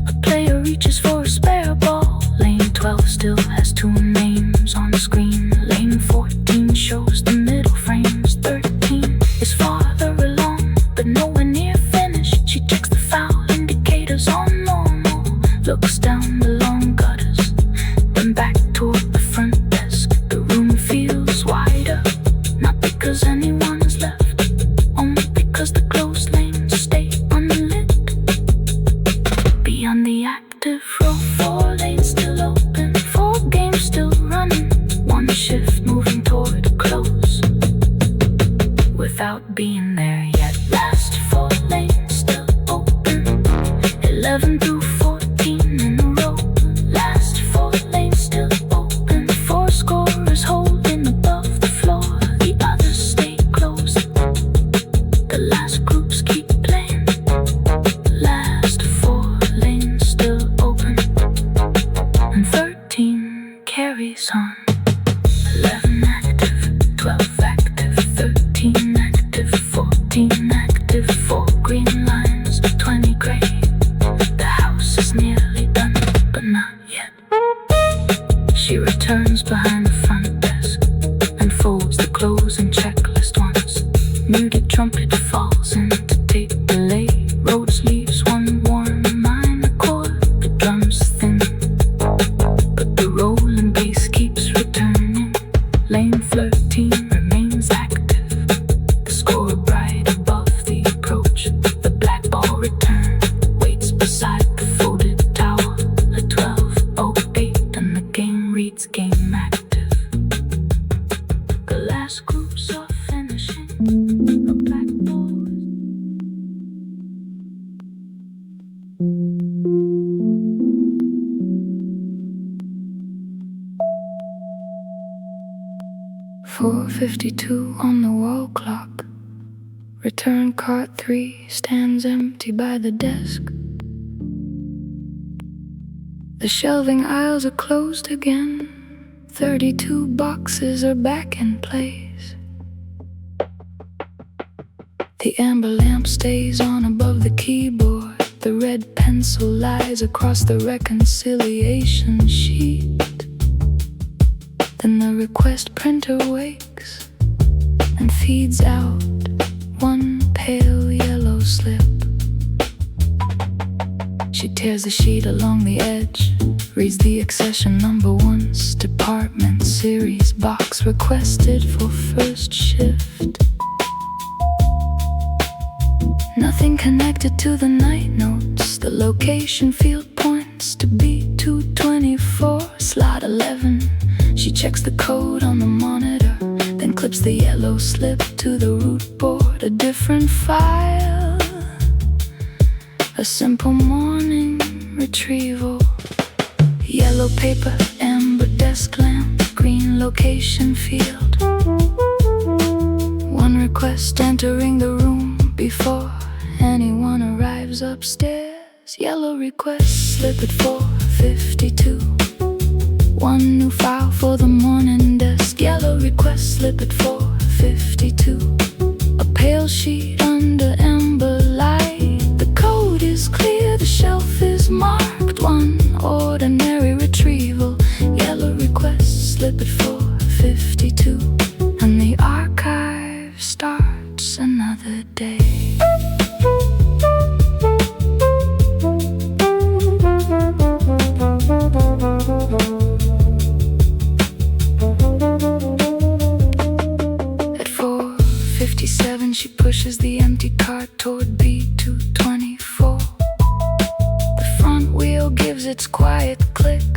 S1: A player reaches for a spare ball. Lane 12 still has 2 names on the screen. Lane 14 shows the middle frames. 13 is farther along, but nowhere near finished. She checks the foul indicators on normal, looks down the long gutters, then back toward the front desk. The room feels wider, not because anyone is left, only because the closed lanes stay unlit. Beyond the active row, 4 lanes still open, 4 games still running, 1 shift moving toward a close. reads the closing checklist once. Muted trumpet falls into tape delay. Rhodes leaves one warm minor chord. The drums thin, but the rolling bass keeps returning. Lane 13 remains active. The score bright above the approach. The black ball return waits beside the folded tower. A 12:08 and the game reads game active. The last groups are finishing. The black ball is 4:52 on the wall clock. Return cart 3 stands empty by the desk. The shelving aisles are closed again. 32 boxes are back in place. The amber lamp stays on above the keyboard. The red pencil lies across the reconciliation sheet. Then the request printer wakes and feeds out one pale yellow slip. She tears the sheet along the edge, reads the accession number once. Department series box requested for first shift. Nothing connected to the night notes. The location field points to B224, slot 11. She checks the code on the monitor, then clips the yellow slip to the root board. A different file, a simple morning retrieval. Yellow paper, amber desk lamp, green location field. One request entering the room before anyone arrives upstairs. Yellow request slip at 4:52. One new file for the morning desk. Yellow request slip at 4:52. A pale sheet under amber light. The code is clear, the shelf is marked. One ordinary retrieval. Yellow request slip at 4:52. And the archive starts another day. At 4:57 she pushes the empty cart toward B224. The front wheel gives its quiet click.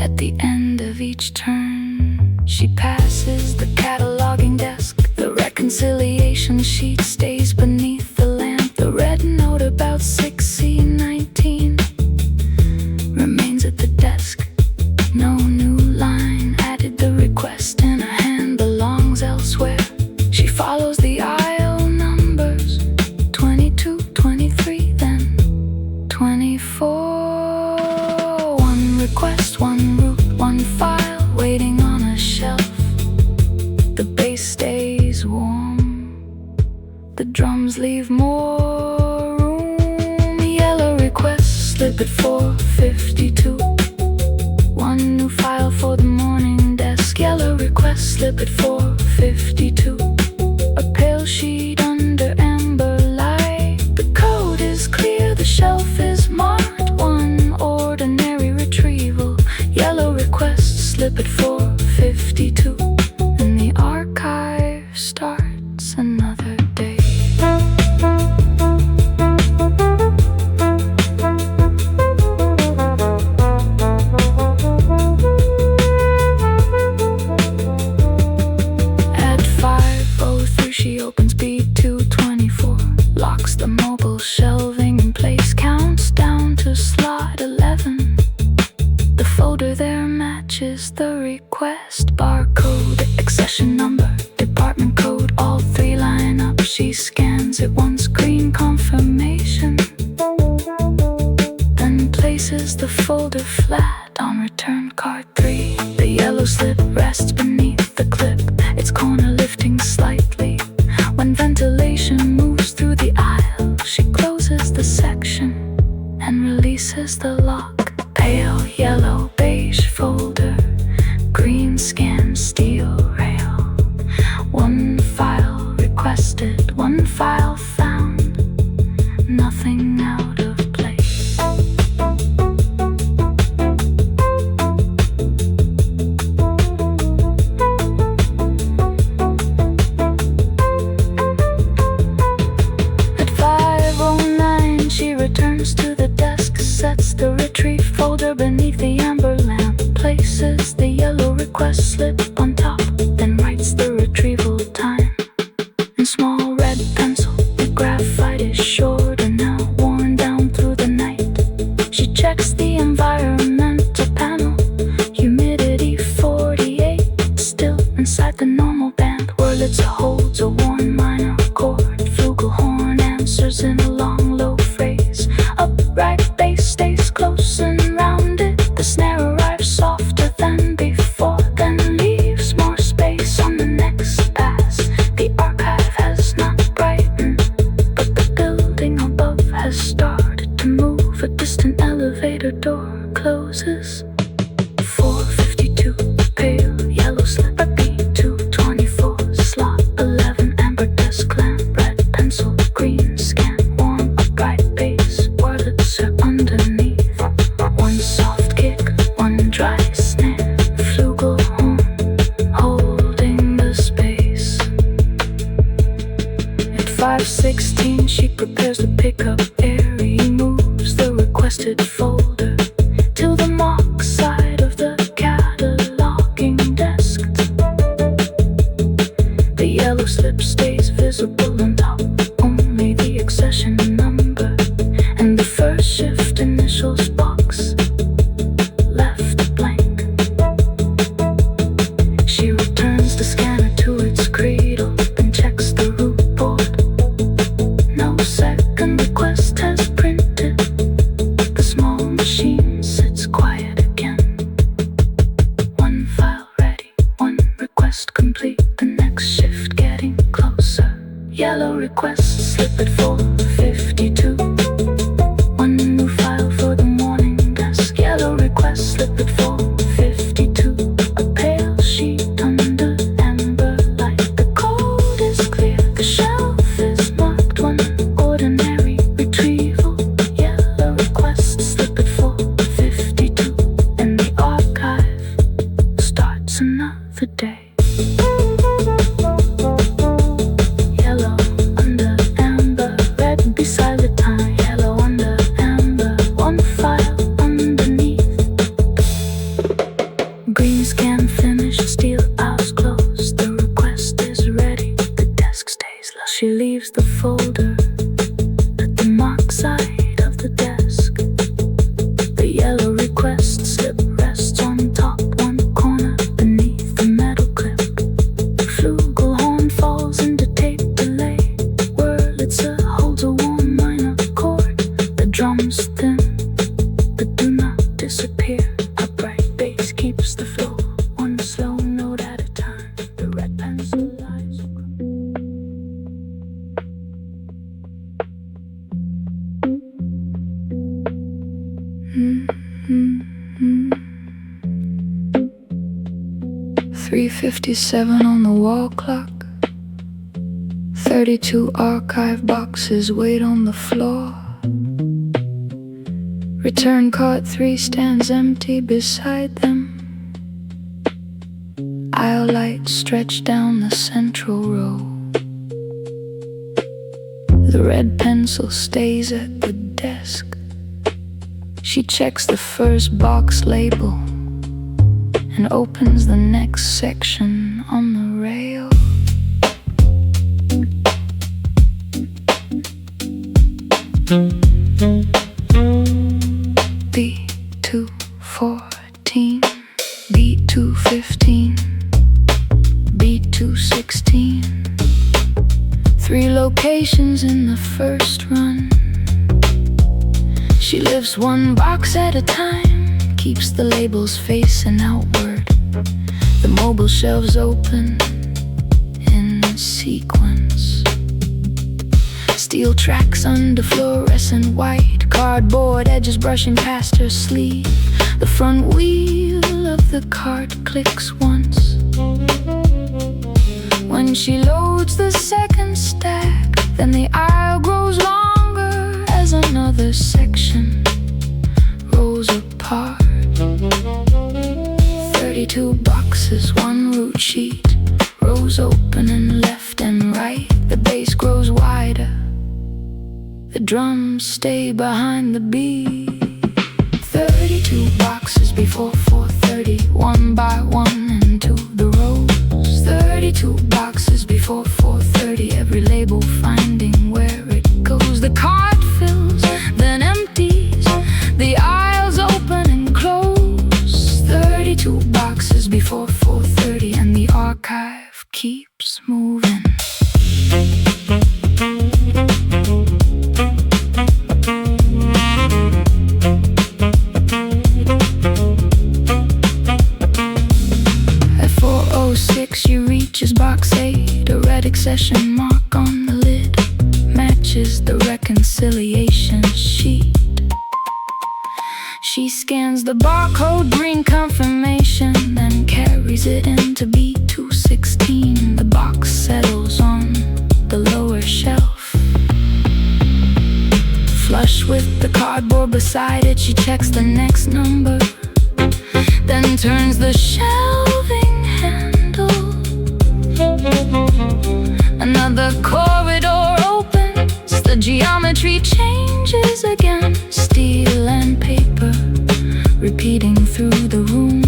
S1: At the end of each turn she passes the cataloging desk. The reconciliation sheet stays beneath the lamp. The red note about 6C19 remains at the desk. No new line added. The request in her hand belongs elsewhere. She follows the aisle numbers, 22, 23, then 24. One request, one route, one file waiting on a shelf. The bass stays warm, the drums leave more room. Yellow request slip at 4:52. One new file for the morning desk. Yellow request slip at 4:52. A pale sheet under amber light. The code is clear, the shelf is marked. One ordinary retrieval. Yellow request slip at 4:52. And the archive starts another day. At 5:03 she opens B224, locks the mobile shelving in place, counts down to slot 11. The folder there matches the request. band. Wurlitzer holds a worn minor chord. Flugelhorn answers in a long low phrase. Upright bass stays close and rounded. The snare arrives softer than before, then leaves more space on the next pass. The archive has not brightened, but the building above has started to move. A distant elevator door closes. 452, pale yellow slip. B224, slot 11, amber desk lamp, red pencil, green scan, warm upright bass, Wurlitzer underneath. One soft kick, one dry snare, flugelhorn holding the space. At 5:16 she prepares to pick up air. He moves the requested folder to the mark side of the cataloging desk. The yellow slip stays visible on top, only the accession number and the first shift initials box left blank. She returns the scanner to its cradle and checks the root board. No second request has printed. The small machine sits quiet again. One file ready, one request complete. The next shift getting closer. Yellow request slip at 4:52. One new file for the morning desk. Yellow request slip at 4:52. A pale sheet under amber light. The code is clear. The shelf is marked one ordinary retrieval. Yellow request slip at 4:52, and the archive starts another day. Yellow under amber, red beside the time. Yellow under amber, one file underneath. Green scan finished, steel eyes closed. The request is ready, the desk stays low. She leaves the folder at the mark side of the desk. The yellow request slip rests on top, one corner beneath the metal clip. Flugelhorn falls into tape delay. Wurlitzer holds a warm minor chord. The drums thin, but do not disappear. Upright bass keeps the flow, one slow note at a time. The red pencil lies. 3:57 on the wall clock. 32 archive boxes wait on the floor. Return cart 3 stands empty beside them. Aisle lights stretch down the central row. The red pencil stays at the desk. She checks the first box label and opens the next section on the rail. B214, B215, B216. 3 locations in the first run. She lifts one box at a time, keeps the labels facing outward. The mobile shelves open in sequence. Steel tracks under fluorescent white. Cardboard edges brushing past her sleeve. The front wheel of the cart clicks once. When she loads the second stack, then the aisle grows longer as another section rolls apart. 32 boxes, one root sheet, rows open and left and right. The bass grows wider, the drums stay behind the beat. 32 boxes before 4:30, one by one into the rows. 32 boxes before 4:30, every label finding where it goes. The cart fills, then empties, the aisles open and close. 32 boxes before 4:30, and the archive keeps keeps moving. At 4:06 she reaches box 8. A red accession mark on the lid matches the reconciliation sheet. She scans the barcode, green confirmation, then carries it into B216. The box settles on the lower shelf. Flush with the cardboard beside it, she checks the next number, then turns the shelving handle. Another corridor opens, the geometry changes again. Steel and paper repeating through the room.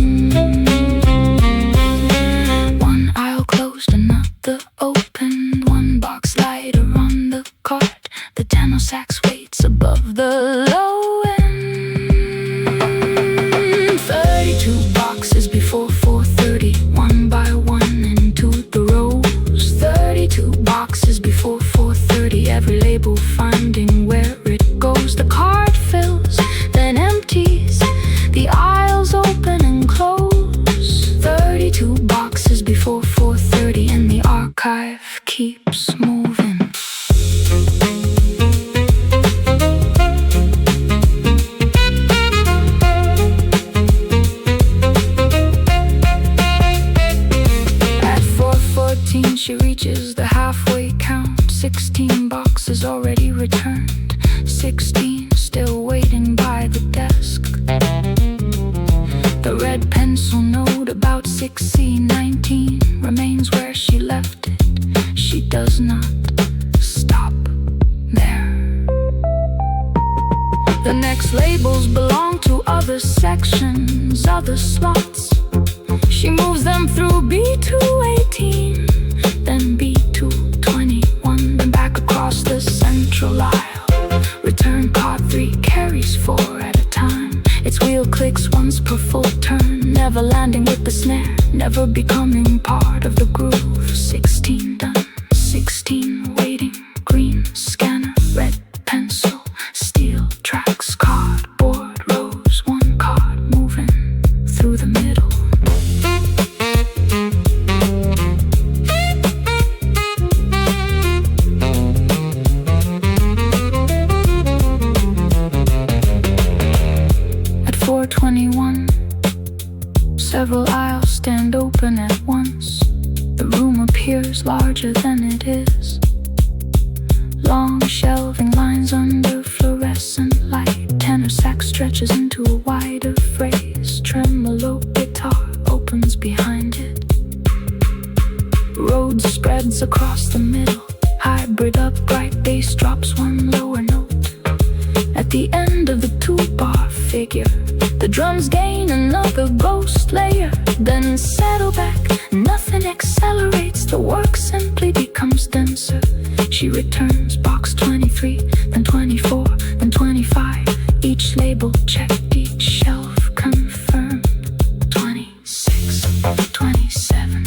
S1: One aisle closed, another open. One box lighter on the cart. The tenor sax waits above the low end. 32 boxes before 4:30, one by one into the rows. 32 boxes before 4:30, every label finding where it goes. The cart fills, then empties, the aisles open and close. 32 boxes before 4:30, and the archive keeps moving. At 4:14 she reaches the halfway count. 16 boxes already returned, 16 still waiting by the desk. The red pencil note about 6C19 remains where she left it. She does not stop there. The next labels belong to other sections, other slots. She moves them through B218, then B221, then back across the central aisle. Return card 3 carries 4 at a time. Its wheel clicks once per full turn, never landing with the snare, never becoming part of the groove. 16 done, 16 waiting, green scanner, red pencil, steel tracks, cardboard rows, one card moving through the middle. At 4:21, several aisles stand open at once. The room appears larger than it is. Long shelving lines under fluorescent light. Tenor sax stretches into a wider phrase. Tremolo guitar opens behind it. Road spreads across the middle. Hybrid upright bass drops one lower note. At the end of the 2-bar figure, the drums gain another ghost layer, then settle back. Nothing accelerates, the work simply becomes denser. She returns box 23, then 24, then 25. Each label checked, each shelf confirmed. 26, 27,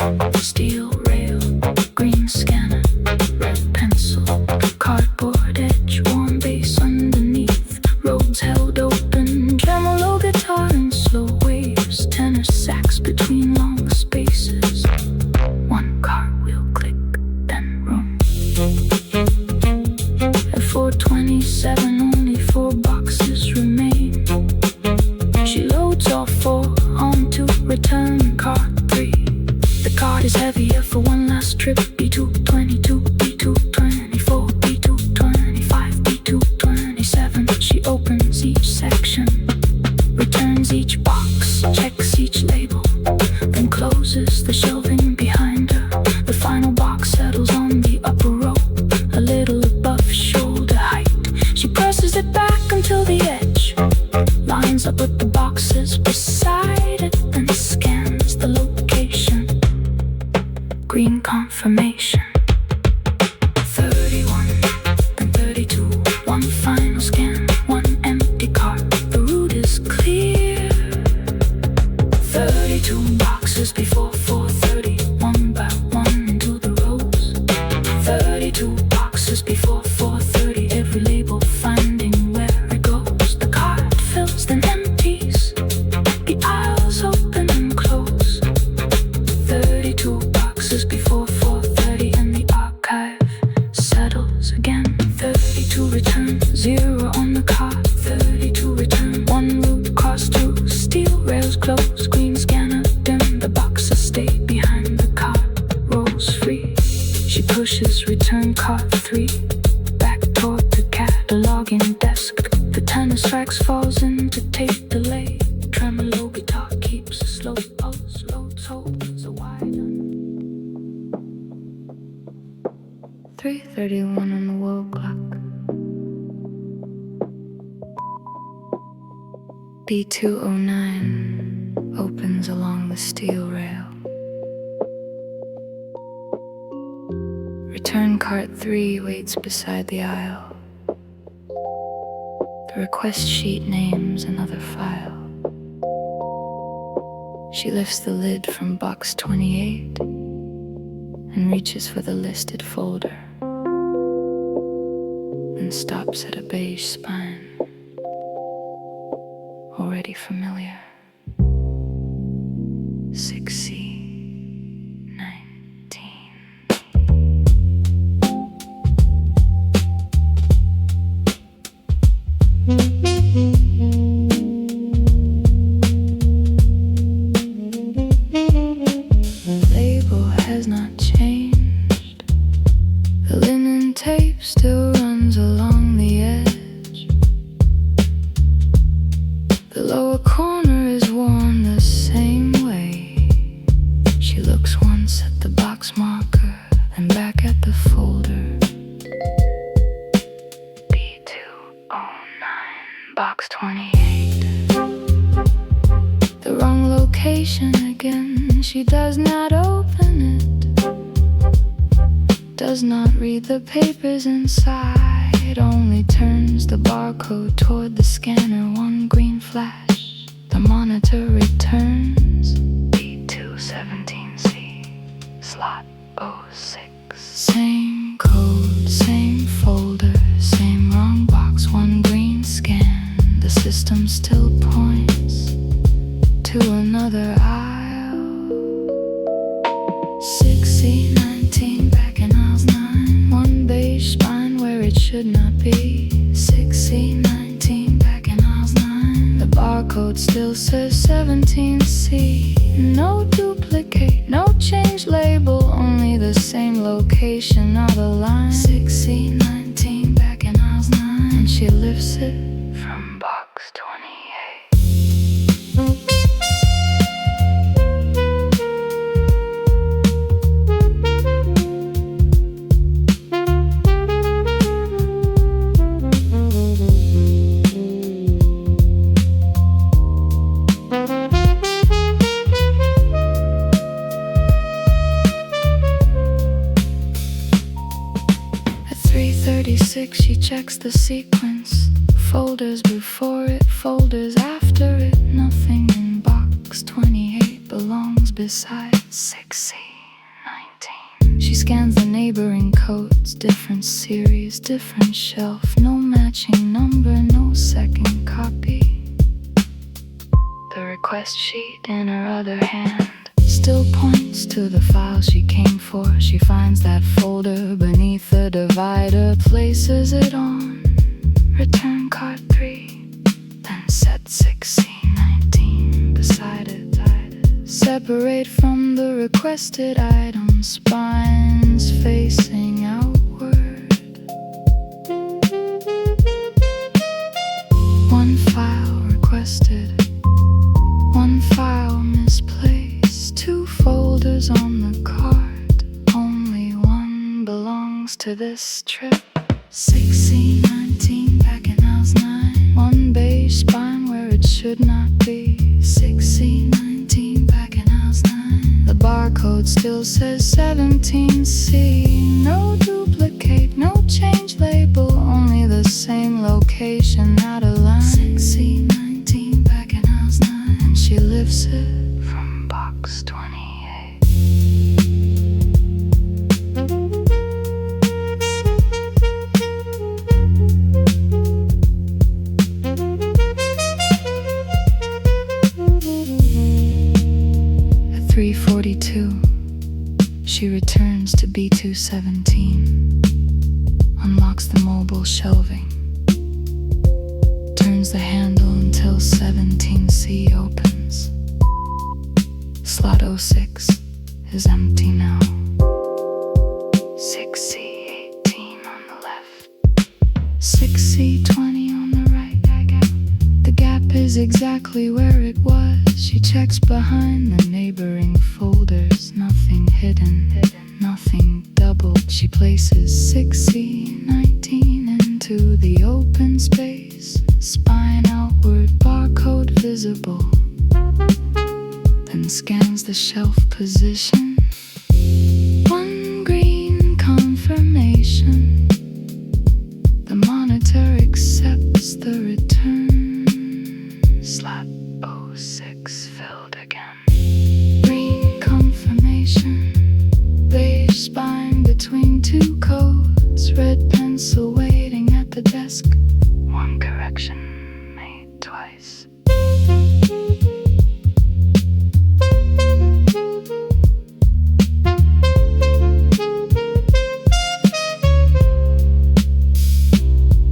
S1: steel rail, green scanner, red pencil, cardboard edge, warm bass underneath. Roads held open, tremolo guitar in slow waves. Tenor sax between long spaces. One cartwheel click, then room. At 4:27, only 4 boxes remain. She loads all 4 onto return cart 3. The cart is heavier for one last trip. B222, B224, B225, B227. She opens each section, returns each box, checks each label, then closes the shelving behind her. The final box settles on the upper row, a little above shoulder height. She presses it back until the edge lines up with the boxes beside it, then scans the location. Green confirmation. 31, then 32, one final scan, one empty cart. The route is clear. 32 boxes before 4:30, one by one into the boxes before 4:30. Every label finding where it goes. The cart fills, then empties. The aisles open and close. 32 boxes before 4:30, and the archive settles again. 32 return, 0 on the cart. 32 return, 1 route cross through. Steel rails close, green scanner dim. The boxes stay behind the cart. Rolls free. She pushes return cart 3 back toward the cataloging desk. The tennis racks falls into tape delay. Tremolo guitar keeps a slow pulse. Loads holds a wide 3:31 on the wall clock. B209 opens along the steel rail. Return cart 3 waits beside the aisle. The request sheet names another file. She lifts the lid from box 28 and reaches for the listed folder, and stops at a beige spine, already familiar. 6C. Label has not changed. The linen tape still runs along the edge. The lower corner is worn the same way. She looks once at the box marker, then back at the folder. B209, box 28. The wrong location again. She does not open it, does not read the papers inside, only turns the barcode toward the scanner. 1 green flash, the monitor returns. B217C, slot 06. Same code, same folder, same wrong box. 1 green scan, the system still points to another aisle. 6C19 back in aisles 9. 1 beige spine where it should not be. 6C19 back in aisles 9. The barcode still says 17C. No duplicate, no change label, only the same location, not a line. 6C19 back in aisles 9, and she lifts it from box 28. 3:36, she checks the sequence. Folders before it, folders after it. Nothing in box 28 belongs beside 6C19. She scans the neighboring codes, different series, different shelf. No matching number, no second copy. The request sheet in her other hand still points to the file she came for. She finds that folder beneath the divider, places it on return cart 3, then set 6C19 beside it. Separate from the requested item, spines facing outward. 1 file requested, 1 file misplaced. 2 folders on the cart, only 1 belongs to this trip. 6C19 back in aisles 9. 1 beige spine where it should not be. 6C19 back in aisles 9. The barcode still says 17C. No duplicate, no change label, only the same location, not a line. 6C19 back in aisles 9, and she lifts it from box 28. returns to B217, unlocks the mobile shelving, turns the handle until 17C opens. Slot 06 is empty now. 6C18 on the left, 6C20 on the right. The gap is exactly where it was. She checks behind the neighboring folders. Nothing hidden, nothing doubled. She places 6C19 into the open space. Spine outward, barcode visible. Then scans the shelf position. One green confirmation. The monitor accepts the return. Slot 06 filled again. Green confirmation. Beige spine between two codes. Red pencil waiting at the desk. One correction made twice.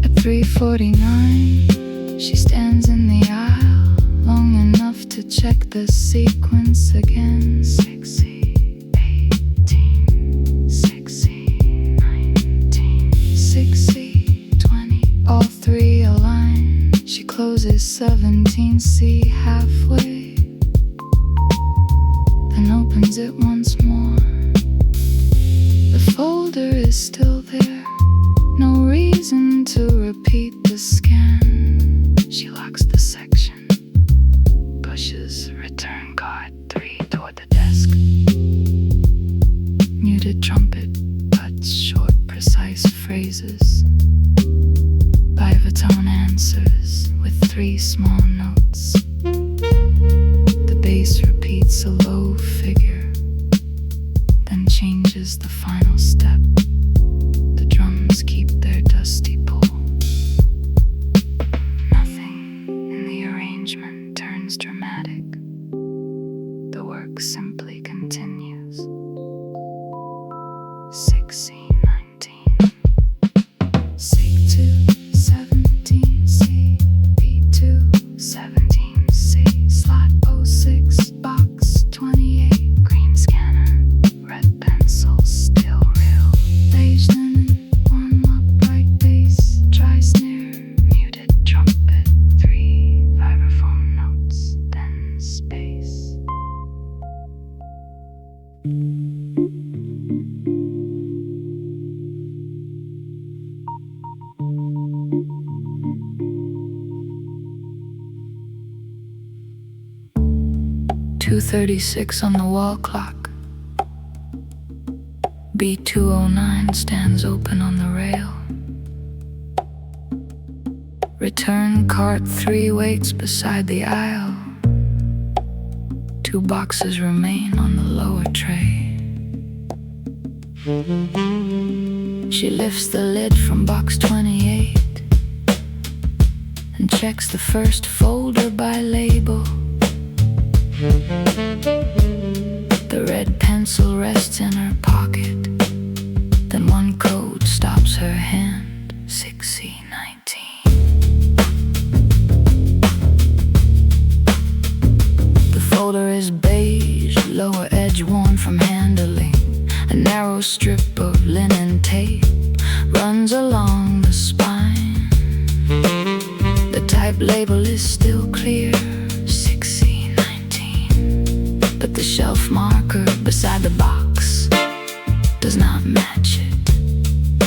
S1: At 3:49, she stands in the aisle long enough to check the sequence again. 6C18, 6C19, 6C20, all three align. She closes 17C halfway, then opens it once more. The folder is still there, no reason to repeat the scan. She locks the section, pushes return card 3 toward the desk. Muted trumpet cuts short, precise phrases. Bivatone answers with 3 small notes. The bass repeats a low figure, then changes the final step. The drums keep their dusty pull. Nothing in the arrangement turns dramatic. The work simply continues. 6C19, C217C, B217C, slot 06, box 28, green scanner, red pencil, still real, beige linen, warm upright bass, dry snare, muted trumpet, 3 vibraphone notes, then space. .236 on the wall clock. B209 stands open on the rail. Return cart 3 waits beside the aisle. 2 boxes remain on the lower tray. She lifts the lid from box 28 and checks the first folder by label. The red pencil rests in her pocket. Then one code stops her hand. 6C19. The folder is beige, lower edge worn from handling. A narrow strip of linen tape runs along the spine. The type label is still clear. But the shelf marker beside the box does not match it.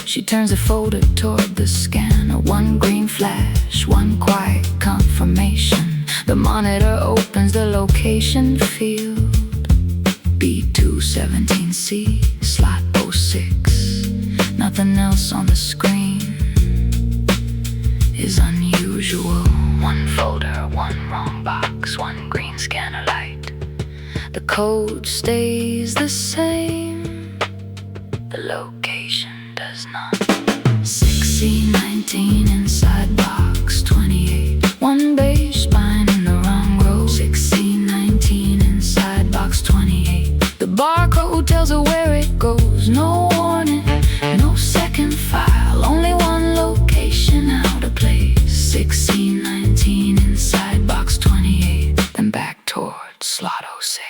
S1: She turns the folder toward the scanner. 1 green flash, 1 quiet confirmation. The monitor opens the location field. B217C, slot 06. Nothing else on the screen is unusual. 1 folder, 1 wrong box, 1 green scanner light. The code stays the same, the location does not. 6C19 inside box 28. 1 beige spine in the wrong row. 6C19 inside box 28. The barcode tells her where it goes. goes. No warning, no second file, only one location out of place. 1619 inside box 28, then back toward slot 06.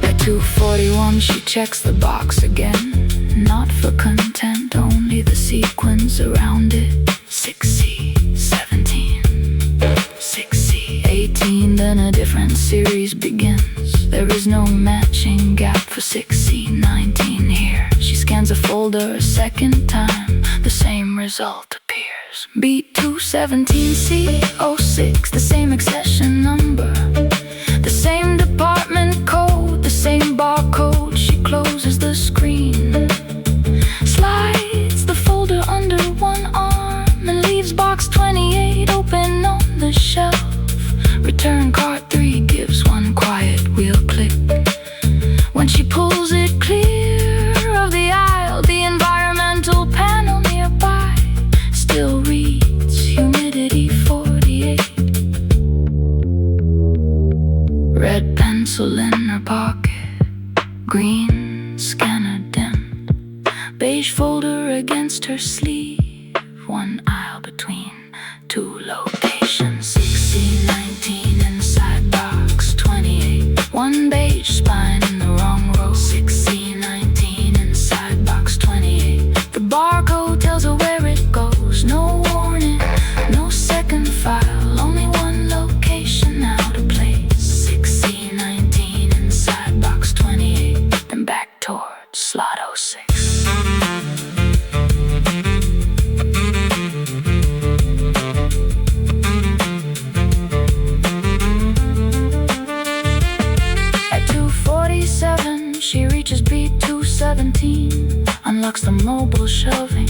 S1: At 2:41 she checks the box again, not for content, only the sequence around it. 6C, 17, 6C, 18, then a different series begins. There is no matching gap for 6C, 19 here. She scans a folder a second time, the same result appears. Beat 217C, 06, the same accession number, the same department code, the same barcode. She closes the screen, slides the folder under one arm, and leaves box 28 open on the shelf. Return card 3 gives one quiet wheel click. When she pulls it clear of the aisle, the environmental panel nearby still reads humidity 48. Red pencil in her pocket, green scanner dimmed, beige folder against her sleeve, one aisle between two locations. 1619 inside box 28, one beige spine in the wrong row. 1619 inside box 28, the barcode tells her where it goes. No warning, no second file, only one location out of place. 1619 inside box 28, then back towards slot 06. She reaches beat 217, unlocks the mobile shelving,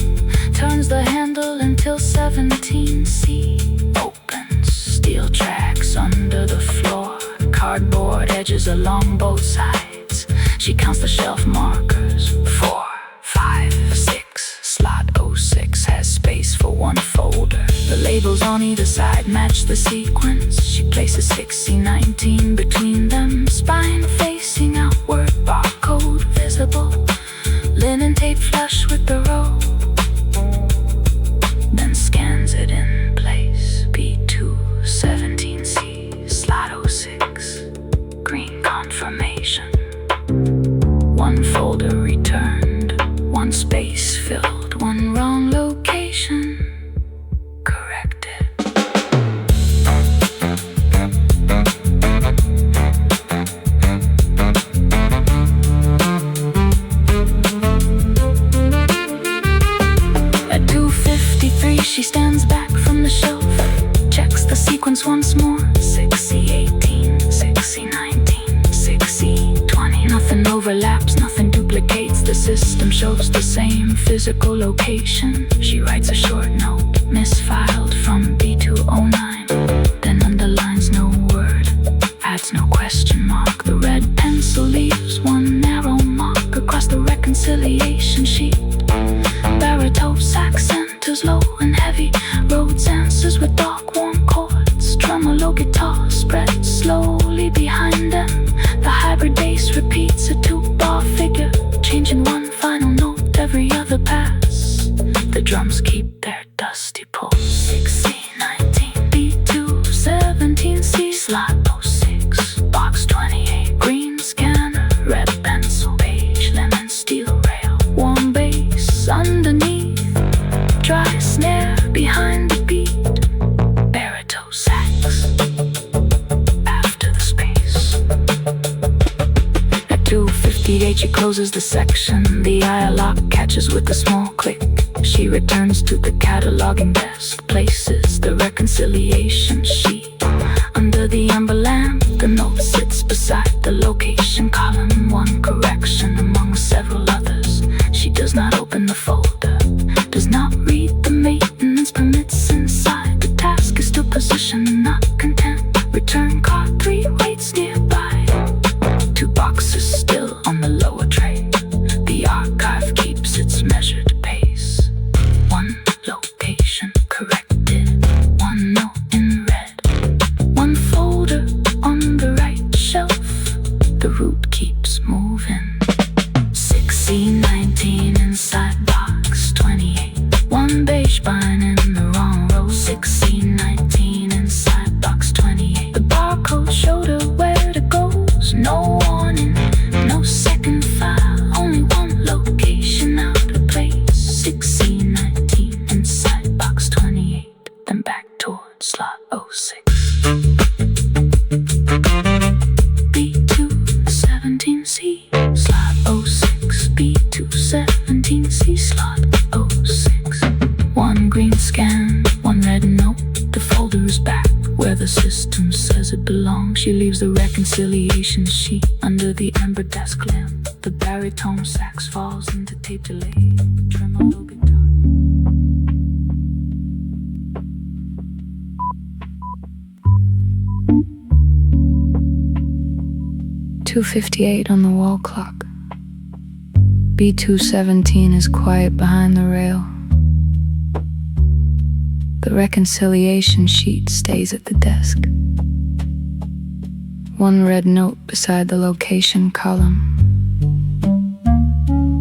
S1: turns the handle until 17C opens. Steel tracks under the floor, cardboard edges along both sides. She counts the shelf markers, 4, 5, 6. Slot 06 has space for one folder. The labels on either side match the sequence. She places 1619 between them, spine facing outward, barcode visible, linen tape flush with the row. Then scans it in place. B217C, slot 06, green confirmation. One folder returned, one space filled, one wrong location corrected. At 2:53 she stands back from the shelf, checks the sequence once more. 6C18, 6C19, 6C20. Nothing overlaps, nothing duplicates. The system shows the same physical location. She writes a short note, misfiled from B209, then underlines no word, adds no question mark. The red pencil leaves one narrow mark across the reconciliation sheet. Baritone accenters low and heavy, Rhodes answers with dark warm chords. Tremolo guitar spreads slowly behind them. The hybrid bass repeats a 2-bar figure, changing one final note every other pass. The drums keep their dusty pulse. 1619 B217C, slot 06, box 28, green scanner, red pencil, beige lemon, steel rail, warm bass underneath, dry snare behind the beat, baritone sax after the space. At 2:58 she closes the section, the eye lock catches with a small click. She returns to the cataloging desk, places the reconciliation sheet under the amber lamp. The note sits beside the location column, one correction among several others. She does not open the folder, does not read the maintenance permits inside. The task is to position, not content. Return card 3 waits nearby, 2 boxes still on the lower tray. The archive keeps its measured pace, one location correct. back toward slot 06. B217C, slot 06. B217C, slot 06. One green scan, one red note. The folder is back where the system says it belongs. She leaves the reconciliation sheet under the amber desk lamp. The baritone sax falls into tape delay. Tremolo guitar. .258 on the wall clock. B217 is quiet behind the rail. The reconciliation sheet stays at the desk. One red note beside the location column.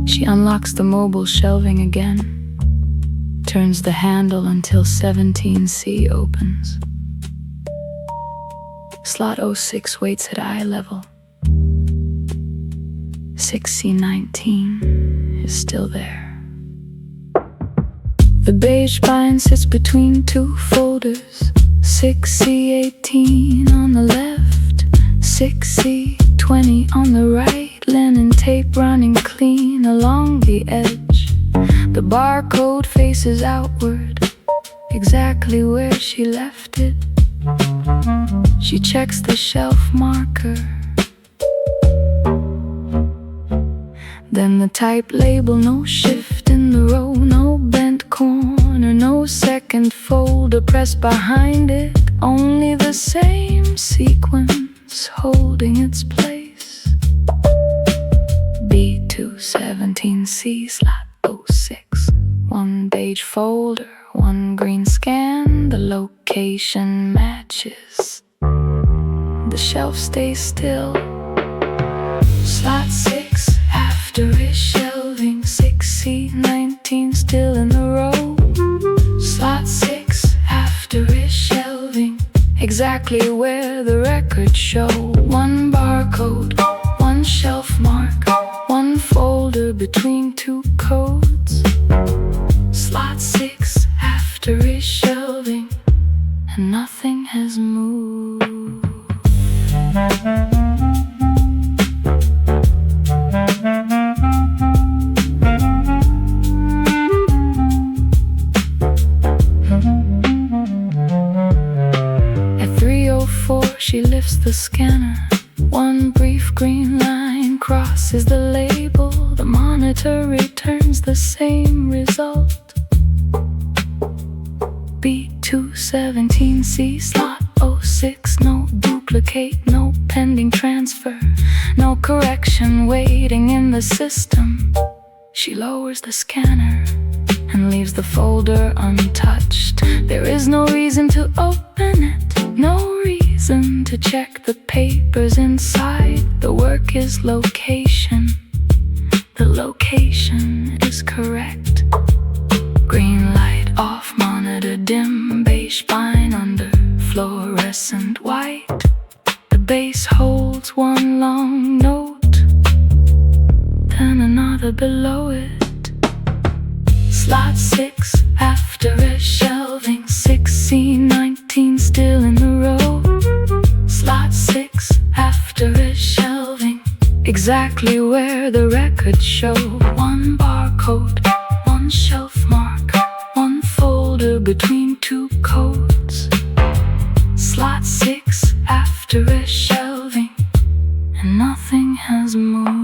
S1: She unlocks the mobile shelving again, turns the handle until 17C opens. Slot 06 waits at eye level. 6C19 is still there. The beige spine sits between two folders. 6C18 on the left, 6C20 on the right. Linen tape running clean along the edge. The barcode faces outward, exactly where she left it. She checks the shelf marker, then the type label. No shift in the row, no bent corner, no second folder pressed behind it. Only the same sequence holding its place. B217C, slot 06. One beige folder, one green scan. The location matches. The shelf stays still. Slot 6 after is shelving. 6C19 still in the row. Slot 6 after is shelving, exactly where the records show. One barcode, one shelf mark, one folder between two codes. Slot 6 after is shelving, and nothing has moved. She lifts the scanner. One brief green line crosses the label. The monitor returns the same result. B217C, slot 06. No duplicate, no pending transfer, no correction waiting in the system. She lowers the scanner and leaves the folder untouched. There is no reason to open it, no reason to check the papers inside. The work is location. The location is correct. Green light off, monitor dim, beige spine under fluorescent white. The bass holds one long note, then another below it. Slot 6 after is shelving. 6C19 still in the row. Slot 6 after is shelving, exactly where the records show. One barcode, one shelf mark, one folder between two codes. Slot 6 after is shelving, and nothing has moved.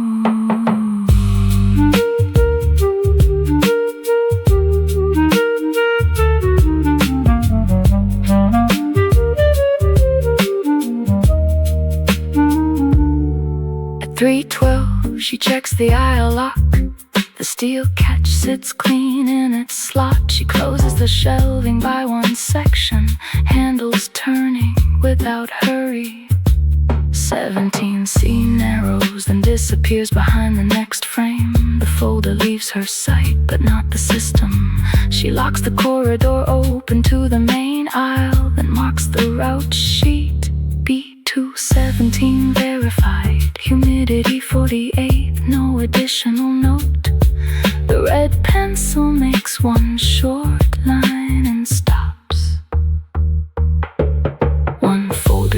S1: At 3:12, she checks the aisle lock. The steel catch sits clean in its slot. She closes the shelving by one section, handles turning without hurry. 17C narrows, then disappears behind the next frame. The folder leaves her sight, but not the system. She locks the corridor open to the main aisle, then marks the route sheet. B217 verified, humidity 48, no additional note. The red pencil makes one short line and stops.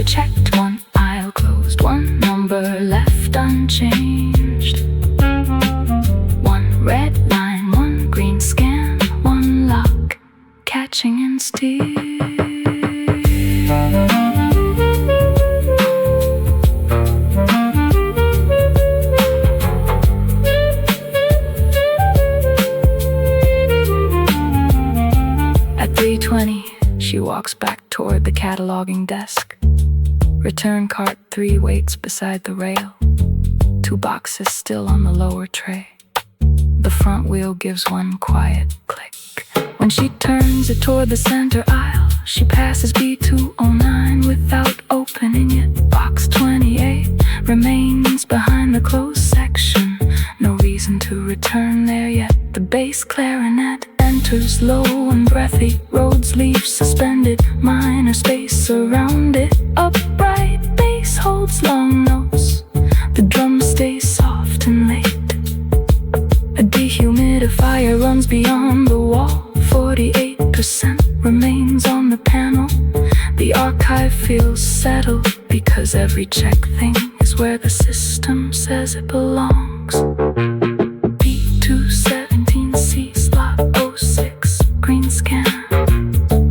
S1: checked, one aisle closed, one number left unchanged. One red line, one green scan, one lock catching in steel. At 3:20, she walks back toward the cataloging desk. Return cart 3 waits beside the rail. 2 boxes still on the lower tray. The front wheel gives one quiet click. When she turns it toward the center aisle, she passes B209 without opening it. Box 28 remains behind the closed section. No reason to return there yet. The bass clarinet enters low and breathy. Rhodes leaves suspended, minor space around it. Upright bass holds long notes. The drum stays soft and late. A dehumidifier runs beyond the wall. 48% remains on the panel. The archive feels settled because every check thing is where the system says it belongs. B217C slot 06, green scan,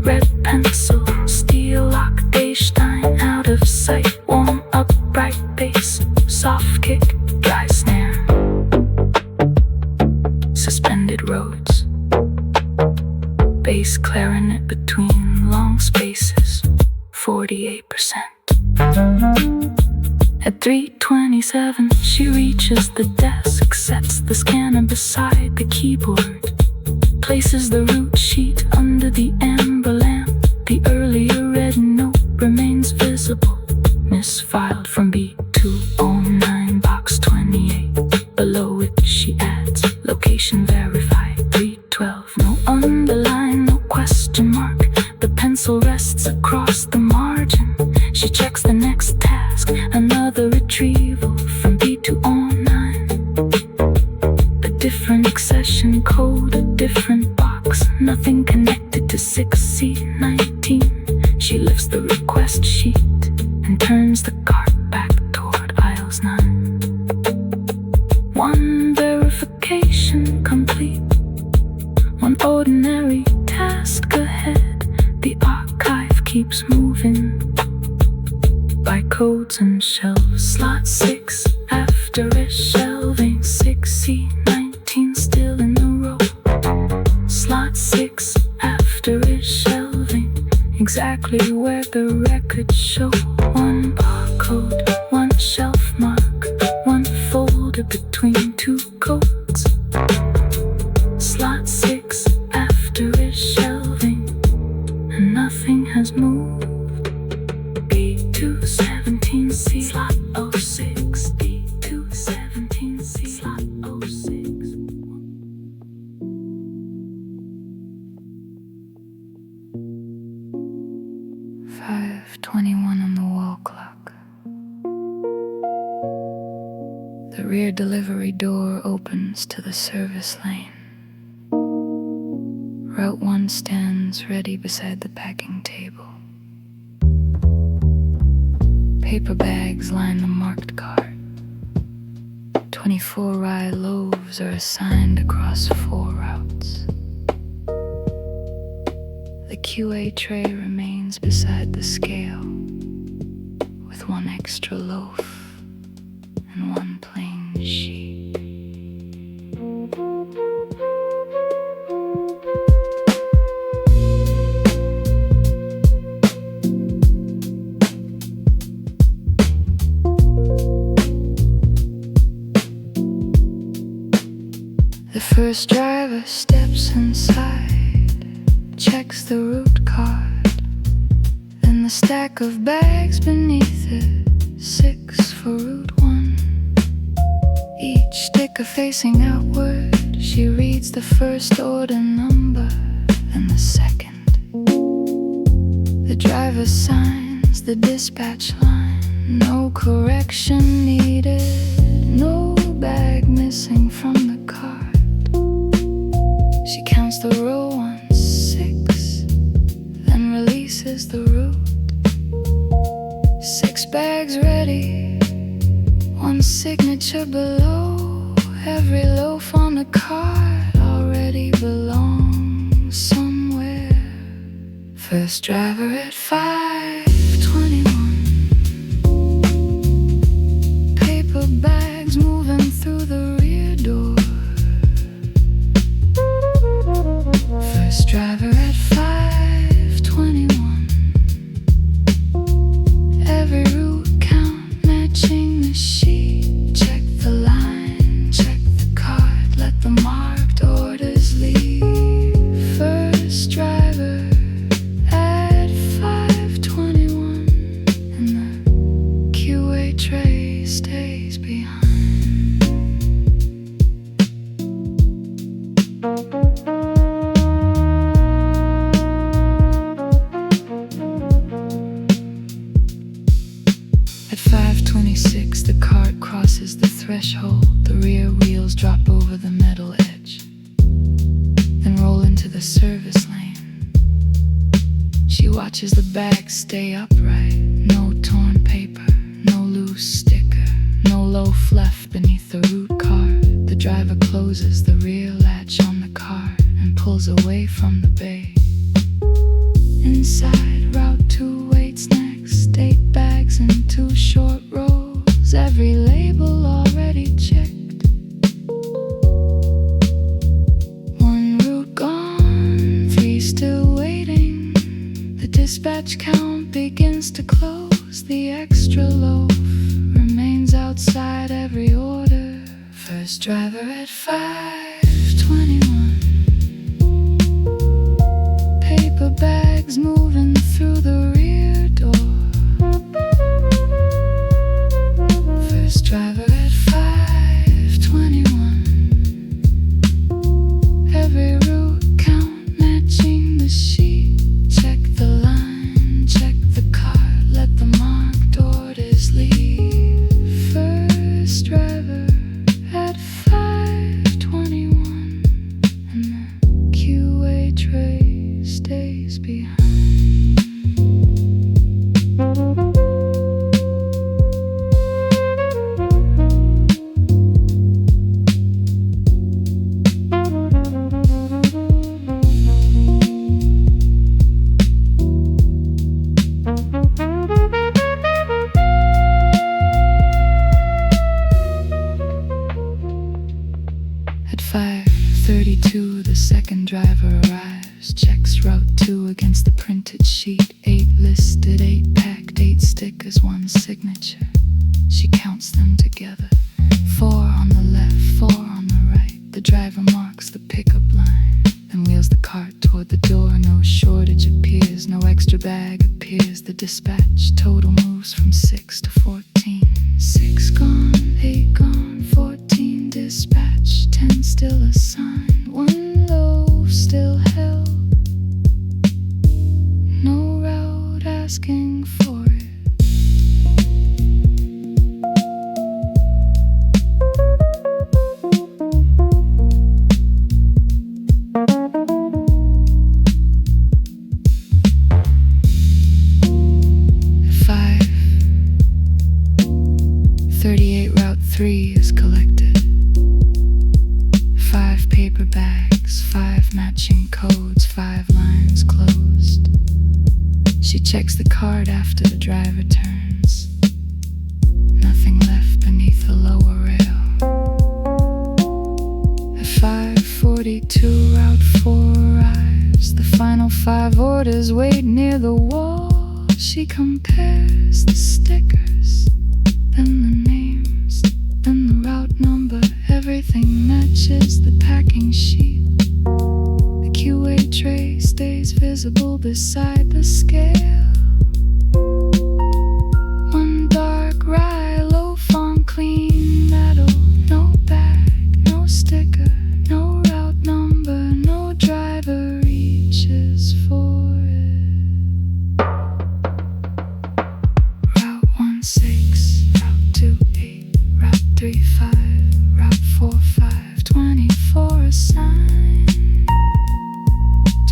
S1: red pencil, steel lock, Daystein out of sight. Warm upright bass, soft kick, dry snare, suspended Rhodes, bass clarinet between long spaces, 48%. At 3:27, she reaches the desk, sets the scanner beside the keyboard, places the root sheet under the amber lamp. The earlier red note remains visible, misfiled from B209, box 28. Below it she adds, location verified, 312. No underline, no question mark. The pencil rests across the margin. She checks the next task, another retrieval from B209. A different accession code, a different box, nothing connected to 6C19. She lifts the request sheet and turns the cart back toward aisles 9. One verification complete, one ordinary task ahead. The archive keeps moving by codes and shelves. Slot 6 after it, shelving 6C19 still in the row. Slot 6 after it, shelving exactly where the records show. One barcode, one shelf mark, one folder between 2 codes. Slot 6 after it, shelving, and nothing has moved. B217C slot 06, B217C slot 06. "5:21 on the wall clock. The rear delivery door opens to the service lane. Route 1 stands ready beside the packing table. Paper bags line the marked cart. 24 rye loaves are assigned across 4 routes. The QA tray remains beside the scale, with 1 extra loaf and 1 plain sheet. The first driver steps inside, checks the route card, then the stack of bags beneath it, 6 for route 1. Each sticker facing outward, she reads the first order number and the second. The driver signs the dispatch line, no correction needed, no bag missing from the cart. She counts the row 1, 6, then releases the route. bags ready, one signature below. Every loaf on the cart already belongs somewhere. First driver at 5:21. Paper bags moving through the rear door. First driver at 5:21. Every route count matching the sheet. Check the line, check the card, let the marked orders leave. First driver at 5:21, and the QA tray stays behind. At 5:26, the cart crosses the threshold. The rear wheels drop over the metal edge, then roll into the service lane. She watches the bags stay upright. No torn paper, no loose sticker, no loaf left beneath the root cart. The driver closes the rear latch on the cart and pulls away from the bay. Inside, Route 2 waits next. 8 bags in 2 short rows, every label already checked. One route gone, 3 still waiting. The dispatch count begins to close. The extra loaf remains outside every order. First driver at 5:21. Paper bags moving through the rear door. First driver at 5:21. Every route count matching the sheet. Check the line, check the card, let the marked orders leave. First driver at 5:21, and the QA tray stays behind. At 5:32, the second driver arrives, checks Route 2 against the printed sheet. 8 listed, 8 packed, 8 stickers, 1 signature. She counts them together. 4 on the left, 4 on the right. The driver marks the pickup line, then wheels the cart toward the door. No shortage appears, no extra bag appears. The dispatch total moves from 6 to 14. 6 gone, 8 gone, 14 dispatch, 10 still assigned, 1 loaf still held. No route asking for it. At 5:38, Route 3 is collected. 5 paper bags, 5 matching codes, 5 lines closed. She checks the card after the driver turns. Nothing left beneath the lower rail. At 5:42, Route 4 arrives. The final 5 orders wait near the wall. She compares the stickers, then the names, then the route number. Everything matches the packing sheet. The QA tray stays visible beside the scale. 1 dark rye loaf on clean metal. No bag, no sticker, no route number, no driver reaches for it. Route 16, Route 28, Route 35, Route 45, 24 assigned.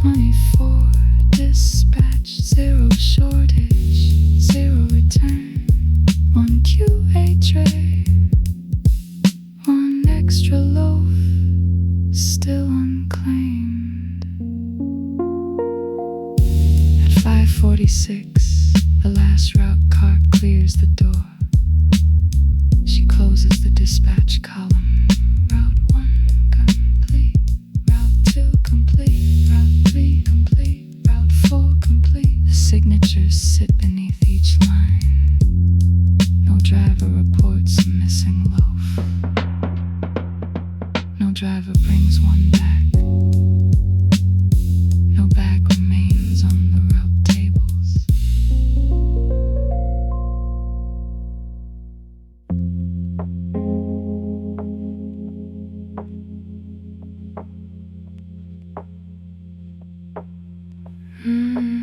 S1: 24 dispatch, 0 shortage, 0 return. orders sit beneath each line. No driver reports a missing loaf. No driver brings one back. No bag remains on the route tables. Mm-hmm.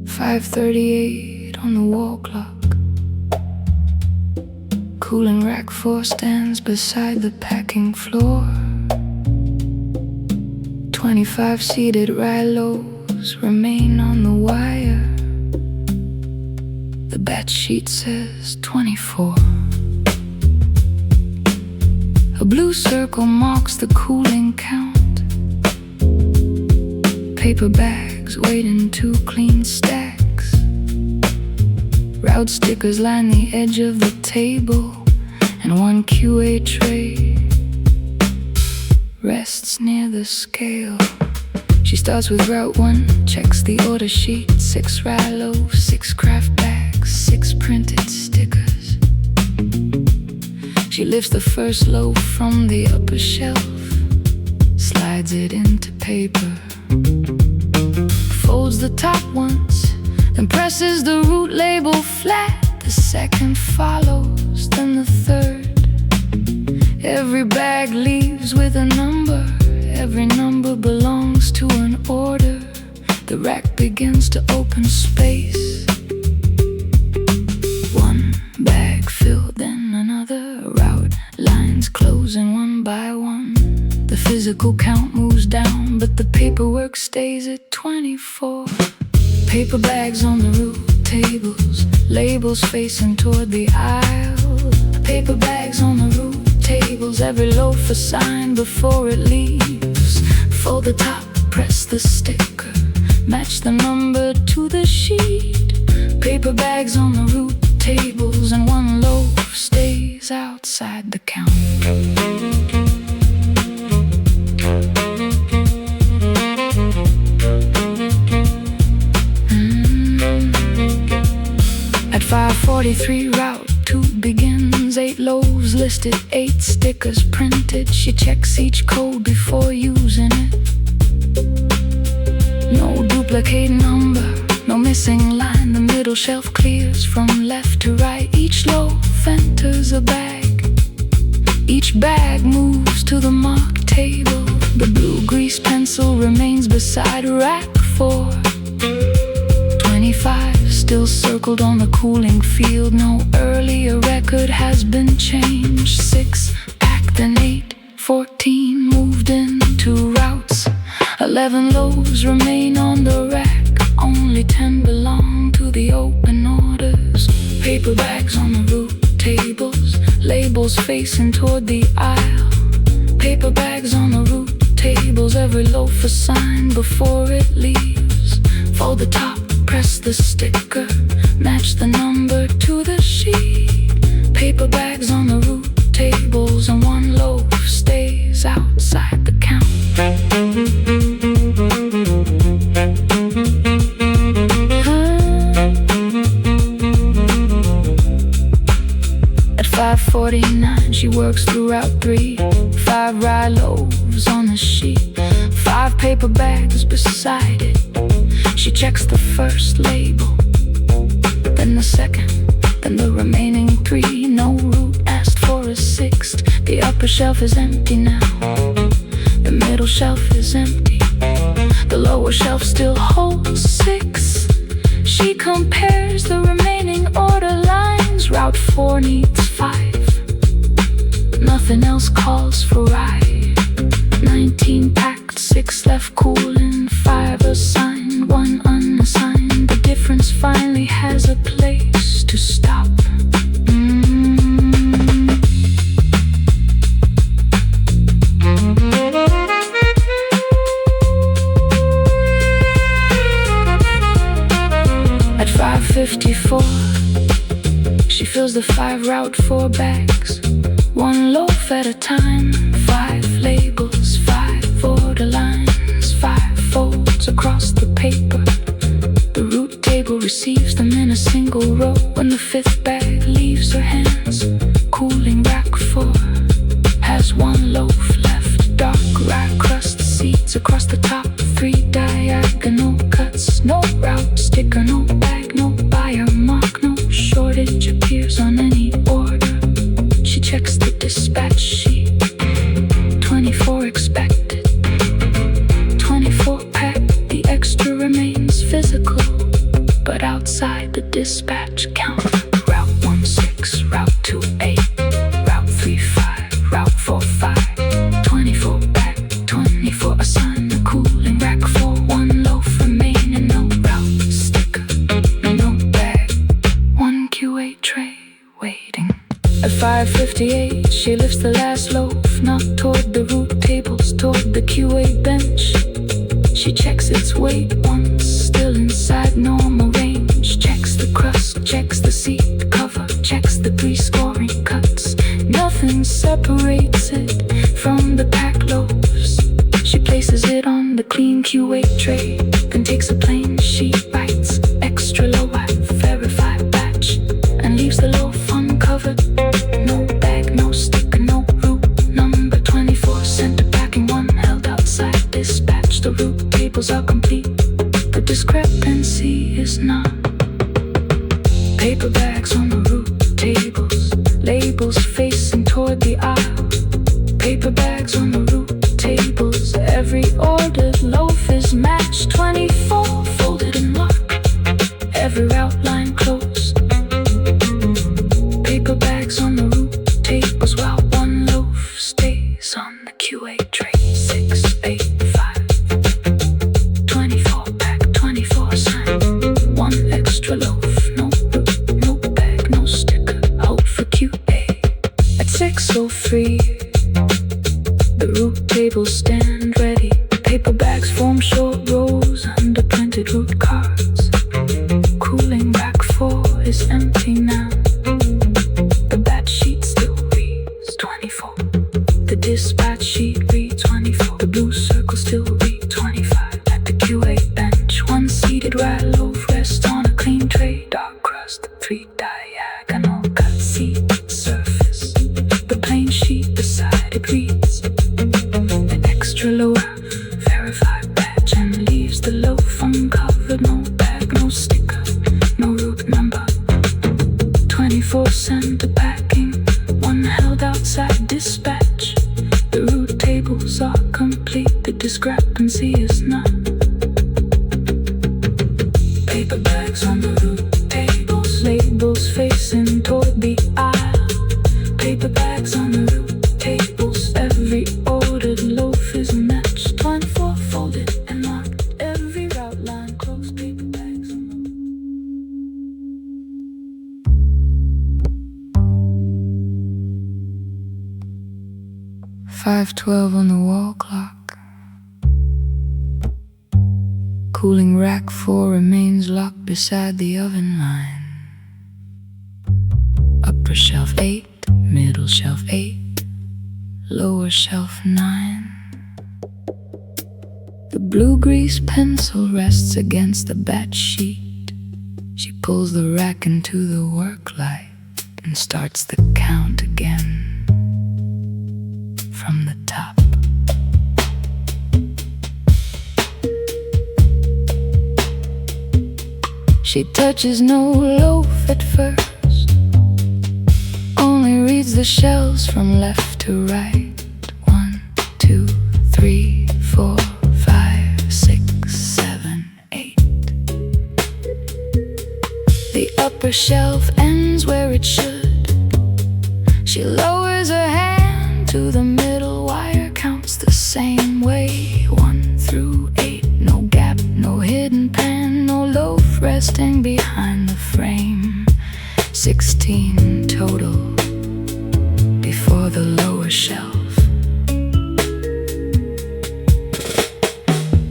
S1: 5:38 on the wall clock. Cooling rack 4 stands beside the packing floor. 25 seated Rilos remain on the wire. The batch sheet says 24. A blue circle marks the cooling count. Paper bags weighed in 2 clean stacks. Route stickers line the edge of the table, and 1 QA tray rests near the scale. She starts with route 1, checks the order sheet. 6 Rilos, 6 craft bags, 6 printed stickers. She lifts the first loaf from the upper shelf, slides it into paper, folds the top once, then presses the route label flat. The second follows, then the third. Every bag leaves with a number. Every number belongs to an order. The rack begins to open space. 1 bag filled, then another. Route lines closing one by one. The physical count moves down, but the paperwork stays at 24. Paper bags on the route tables, labels facing toward the aisle. Paper bags on the route tables, every loaf assigned before it leaves. Fold the top, press the sticker, match the number to the sheet. Paper bags on the route tables, and 1 loaf stays outside the count. At 5:43, route 2 begins. 8 loaves listed, 8 stickers printed. She checks each code before using it. No duplicate number, no missing line. The middle shelf clears from left to right. Each loaf enters a bag. Each bag moves to the mark table. The blue grease pencil remains beside rack 4. 25 still circled on the cooling field. No earlier record has been changed. 6 packed and 8, 14 moved into routes. 11 loaves remain on the rack. Only 10 belong to the open orders. Paper bags on the route tables, labels facing toward the aisle. Paper bags on the route tables, every loaf assigned before it leaves. Fold the top, press the sticker, match the number to the sheet. Paper bags on the route tables, and 1 loaf stays outside the count. At 5:49, she works through route 3. 5 Rilos on the sheet, 5 paper bags beside it. She checks the first label, then the second, then the remaining 3. No route asked for a 6th. The upper shelf is empty now. The middle shelf is empty. The lower shelf still holds 6. She compares the remaining order lines. Route 4 needs 5. Nothing else calls for ride. 19 packed, 6 left cooling, 5 assigned, 1 unassigned. The difference finally has a place to stop. At 5:54, she fills the 5 route 4 bags, 1 loaf at a time. 5 labels, 5 order lines, 5 fifth bag leaves her hands. Cooling rack 4 has one loaf left. Dark rack crust seeds across the top. 3 diagonal cuts. No route sticker, no bag, no buyer mark. No shortage appears on any order. She checks the dispatch sheet. 24 expected, 24 packed. The extra remains physical, but outside the dispatch count. Route 16, Route 28, Route 35, Route 45. 24 back, 24 assigned. The cooling rack for 1 loaf remaining. No route sticker, no bag. 1 QA tray waiting. At 5:58, she lifts the last loaf, not toward the root tables, toward the QA bench. She checks its weight once, still inside normal range. Checks the crust, checks the seat cover, checks the pre-scoring cuts. Nothing separates it from the packed loaves. She places it on the clean QA tray, then takes a plain sheet, writes extra low at verified batch, and leaves the loaf uncovered. No bag, no sticker, no route number. 24 center packing, 1 held outside dispatch. The route tables are complete. The discrepancy is not. Paper bags on the route tables, labels facing toward the aisle. Paper bags on the route tables. Every ordered loaf is matched. 24 folded and marked. Every route line closed. Paper bags on the route tables, while 1 loaf stays on the QA tray. 6, 8, 5. 24 pack, 24 sign. 1 extra loaf, no route, no bag, no sticker. Hold for QA. At 6:03, the route tables stand ready. Paper bags form short rows under printed route cards. Cooling rack 4 is empty now. The batch sheet still reads 24. The dispatch sheet reads 24. The blue circle still reads 25. At the QA bench, 1 seated rat loaf rests on a clean tray. Dark crust, 3 diagonal cut seat surface. The plain sheet beside it reads an extra low verified batch, and leaves the loaf uncovered. No bag, no sticker, no route number. 24 center packing, 1 held outside dispatch. The route tables are complete. The discrepancy is none. Paper bags on the route tables, labels facing toward the aisle. Paper bags on the route tables. Every ordered loaf is matched. 24 folded and marked. Every route line closed. Paper bags on the 5:12 on the wall clock. Cooling rack 4 remains locked beside the oven line. Upper shelf 8, middle shelf 8, lower shelf 9. The blue grease pencil rests against the batch sheet. She pulls the rack into the work light and starts the count again from the top. She touches no loaf at first, only reads the shelves from left to right. 1, 2, 3, 4, 5, 6, 7, 8. The upper shelf ends where it should. She lowers her hand to the middle wire, counts the same way. 1 through 8, no gap, no hidden pan, no loaf resting behind the frame. 16 total before the lower shelf.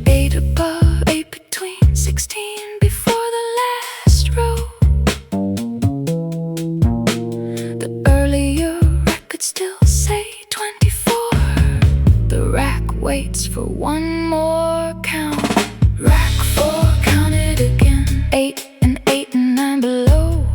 S1: 8 above, 8 between, 16 before the last row. The earlier record still say 24. The rack waits for 1 more count. Rack 4 counted again. 8 and 8 and 9 below.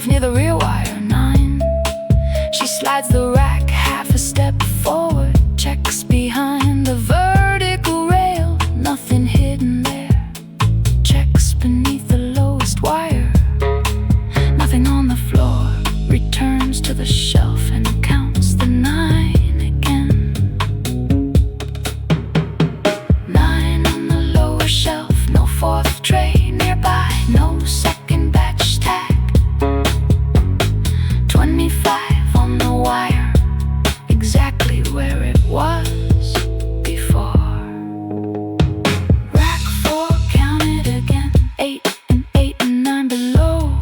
S1: 5 near the rear wire. 9, she slides the rack half a step forward, checks behind the vertical rail, nothing hidden there. Checks beneath the lowest wire, nothing on the floor. Returns to the shelf and counts the 9 again. 9 on the lower shelf, no 4th tray nearby, no second batch tag. 25 on the wire, exactly where it was before. Rack 4, count it again. 8 and 8 and 9 below.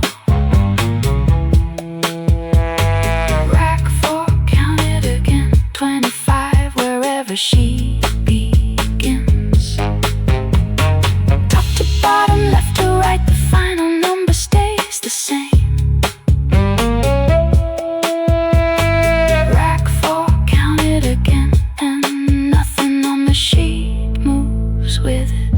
S1: Rack 4, count it again. 25 wherever she begins. Top to bottom, left to right, the final number stays the same. Rack 4, count it again, and nothing on the sheet moves with it.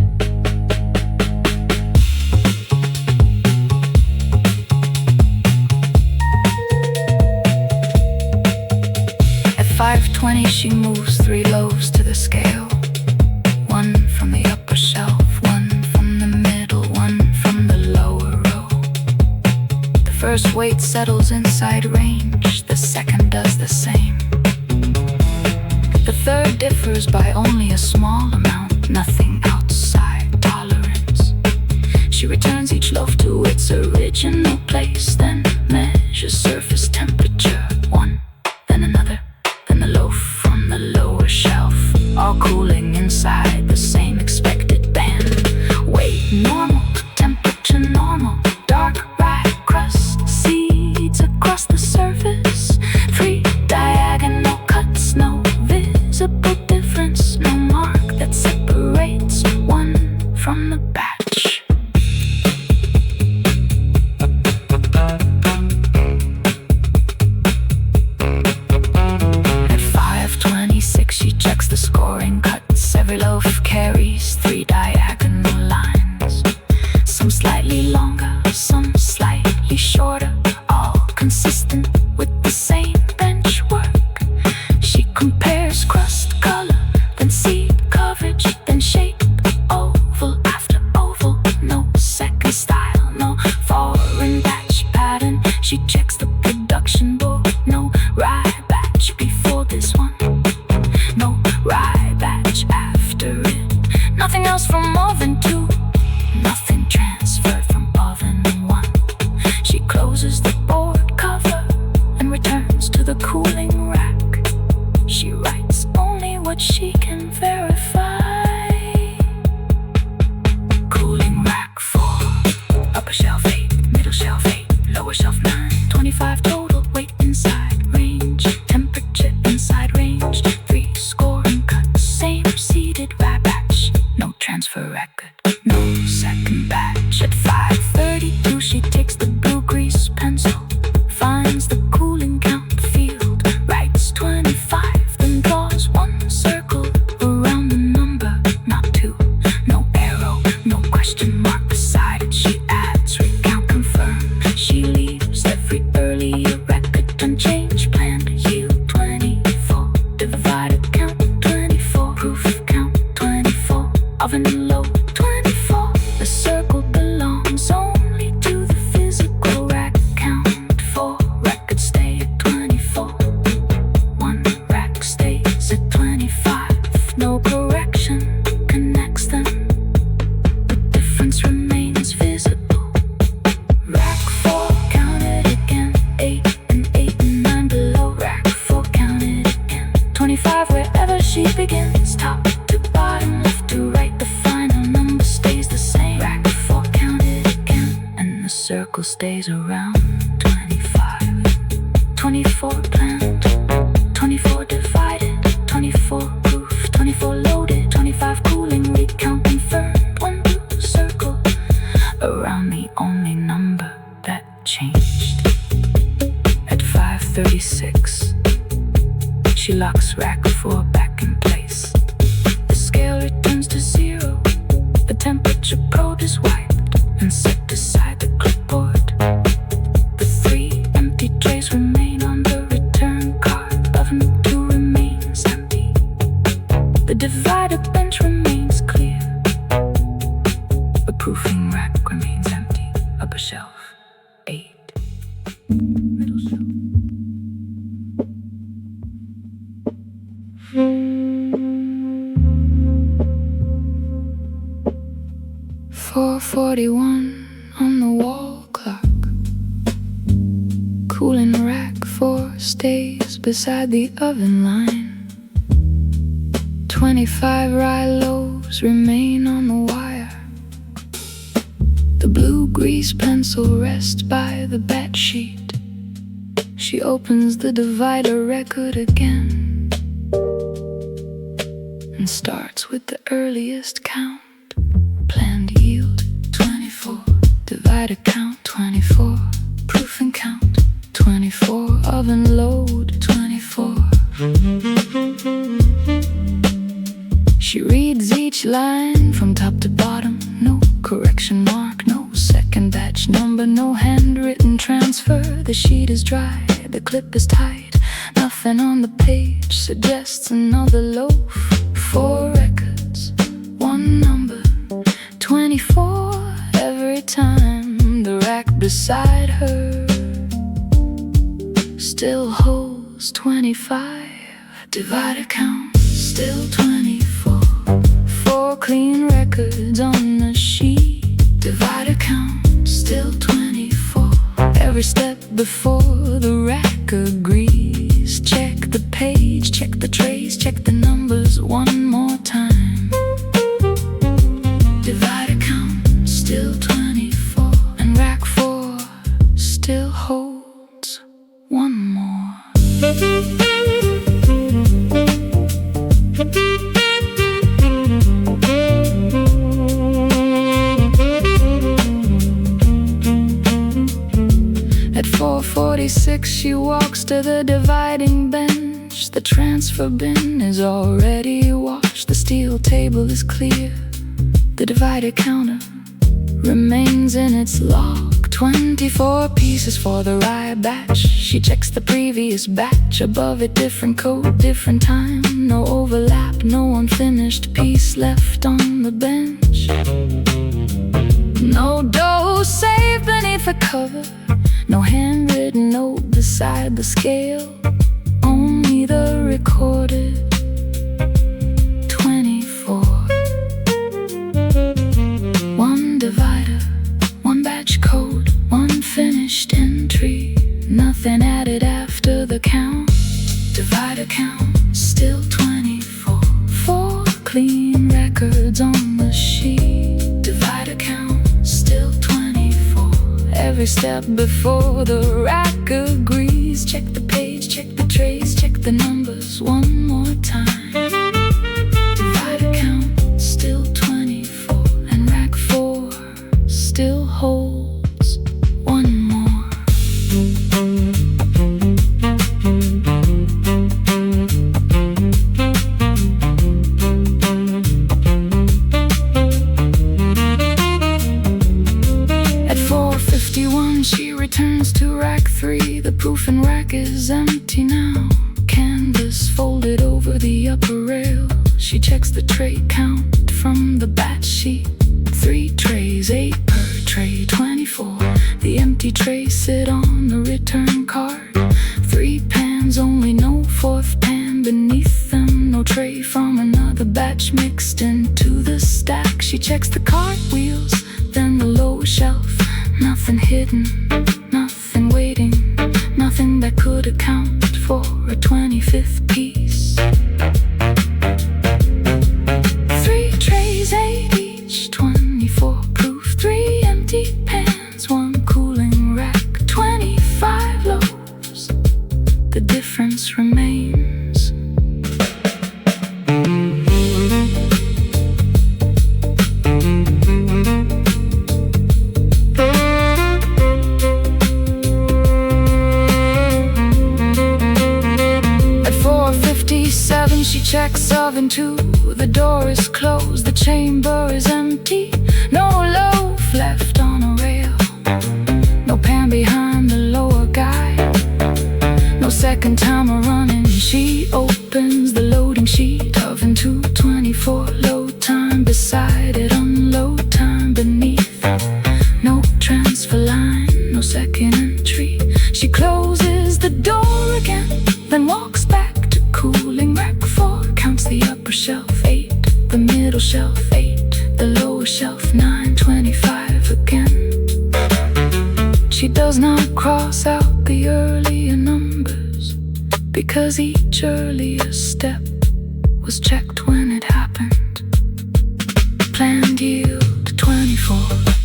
S1: At 5:20 she moves 3 loaves to the scale. 1 from the upper shelf, 1 from the middle, 1 from the lower row. The first weight settles inside range, the second does the same. The third differs by only a small amount, nothing outside tolerance. She returns each loaf to its original place, then measures surface temperature. 1, then another, then the loaf from the lower shelf, all cooling inside the same expected band. Weight normal, temperature normal, dark rye crust, seeds across the surface. 3 diagonal cuts, no visible difference, no mark that separates one from the batch. At 5:26 she checks the scoring cuts. Every loaf carries 3 diagonal lines, some slightly longer, some slightly shorter, all consistent with the same bench work. She compares crust color, then seed coverage, then shape, oval after oval, no second style, no foreign batch pattern. She checks the production board, no rye batch before this one, no rye batch after it. Nothing else from oven 2, nothing transferred from oven 1. She closes the board cover and returns to the cooling rack. She writes only what she can verify. Cooling rack 4, upper shelf 8, middle shelf 8, lower shelf 9. 25 total, weight inside range, temperature inside range. 3 scoring cuts, same seeded rye batch, no transfer record, no second batch. At 5:32 she takes the blue grease pencil, finds the cooling count field, writes 25, then draws 1 circle around the number, not 2, no arrow, no question mark beside it. She adds, recount, confirm. She leaves every earlier record unchanged, planned yield 24, divided count 24, proof count 24, oven low 24. The circle belongs only to the physical rack count. 4 records stay at 24, 1 rack stays at 25. No correction connects them, the difference remains visible. Rack 4, count it again. 8 and 8 and 9 below. Rack 4, count it again. 25 wherever she begins, top to bottom, left to right, the final number stays the same. Rack 4, count it again, and the circle stays around 25. 24 planned, 24 divided, 24 proof, 24 loaded, 25 cooling, recount confirmed. 1 blue circle around the only number that changed. At 5:36 she locks rack 4 back in place. The scale returns to 0, the temperature probe is wiped and set aside the clipboard. The 3 4:41 on the wall clock. Cooling rack 4 stays beside the oven line. 25 rye loaves remain on the wire. The blue grease pencil rests by the bat sheet. She opens the divider record again and starts with the earliest count. Planned yield 24, divider count 24, proof and count 24, oven load 24. She reads each line from top to bottom. No correction mark, no second batch number, no handwritten transfer. The sheet is dry, the clip is tight. Nothing on the page suggests another loaf. 4 records, 1 number, 24 every time. The rack beside her still holds 25. Divider count still 24. 4 clean records on the sheet. Divider count still 24. Every step before the rack agrees. Check the page, check the trace, check the numbers one more time. Divider count still 24, and rack 4 still holds 1 more. At 4:46 she walks to the dividing bench. The transfer bin is already washed. The steel table is clear. The divider counter remains in its lock. 24 pieces for the rye batch. She checks the previous batch. Above it, different code, different time. No overlap, no unfinished piece left on the bench. No dough saved beneath the cover. No handwritten note beside the scale. Only the recorded 24. 1 divider, 1 batch code, 1 finished entry. Nothing added after the count. Divider count still 24. 4 clean records on the sheet. Divider count still 24. Every step before the rack agrees. Check the page, check the trace, check the numbers one more time. Divider count still 24, and rack 4 still holds 1 more. At 4:51 she returns to rack 3. The proof and rack is empty now. Canvas folded over the upper rail. She checks the tray count from the batch sheet. 3 trays, 8 per tray, 24. The empty trays sit on the return card. 3 pans, only no 4th pan beneath them. No tray from another batch mixed into the stack. She checks the cartwheels, then the low shelf. Nothing hidden, nothing waiting, nothing that could account for a 25th piece. 3 trays, 8 each, 24 proof. 3 empty pans, 1 cooling rack, 25 loaves. The difference remains. She checks oven 2, the door is closed, the chamber is empty. No loaf left on a rail, no pan behind the lower guide. No second timer running, she opens the loading sheet. Oven 2, 24, load time beside it, unload time beneath. No transfer line, no second entry. She closes the door again, then walks back to cooling rack 4. Counts the upper shelf 8, the middle shelf 8, the lower shelf 9, 25. because each earlier step was checked when it happened. Planned yield 24,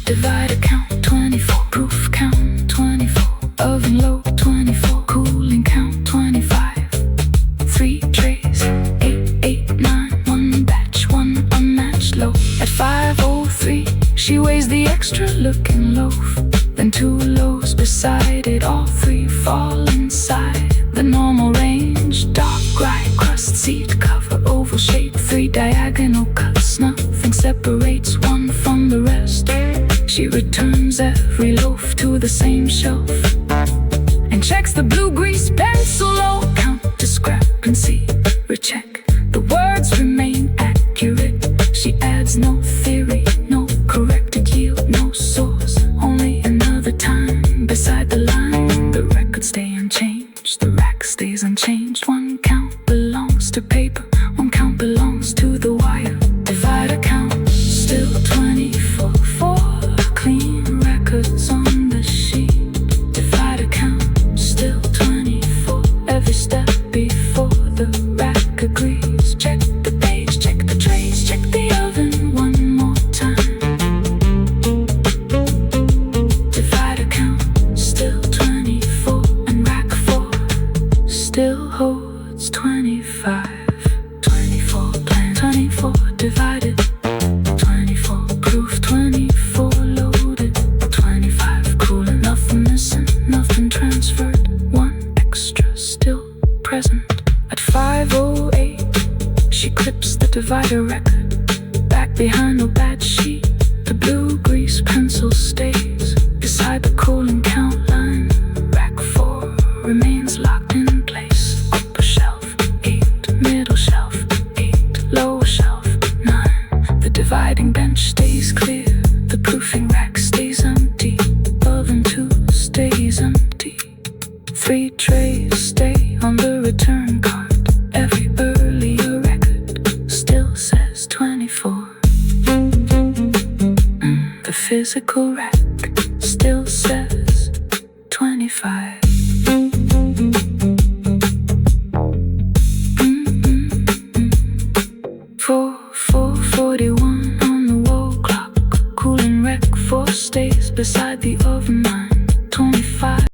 S1: divider count 24, proof count 24, oven load 24, cooling count 25, 3 trays, 8, 8, 9, 1 batch, 1 unmatched loaf. At 5:03, she weighs the extra looking loaf, then 2 loaves beside it, all 3 fall inside the normal range. Dark rye crust, seed cover, oval shape, 3 diagonal cuts, nothing separates one from the rest. She returns every loaf to the same shelf and checks the blue grease pencil, low count discrepancy, recheck. The words remain accurate. She adds no theory, no corrected yield, no source, only another time beside the line. The records stay unchanged, the rack stays unchanged. 1 count belongs to paper, 1 count belongs to the wire. Divider count still 24, 4 clean records on the sheet. Divider count still 24, every step before the rack agrees. Check the page, check the trays, check the oven one more time. Divider count still 24, and rack 4 still holds 25. 24 plan, 24 divided, 24 proof, 24 loaded, 25 cooling, nothing missing, nothing transferred, 1 extra still present. At 5:08, she clips the divider record back behind the batch sheet. The blue grease pencil stays beside the cooling count line. Rack 4 remains locked in place. Upper shelf 8, middle shelf 8, lower shelf 9. The dividing bench stays clear. The proofing rack stays empty. Oven 2 stays empty. 3 trays stay on the return card. Every earlier record still says 24. The physical rack still says 25. 4:41 on the wall clock. Cooling rack 4 stays beside the oven.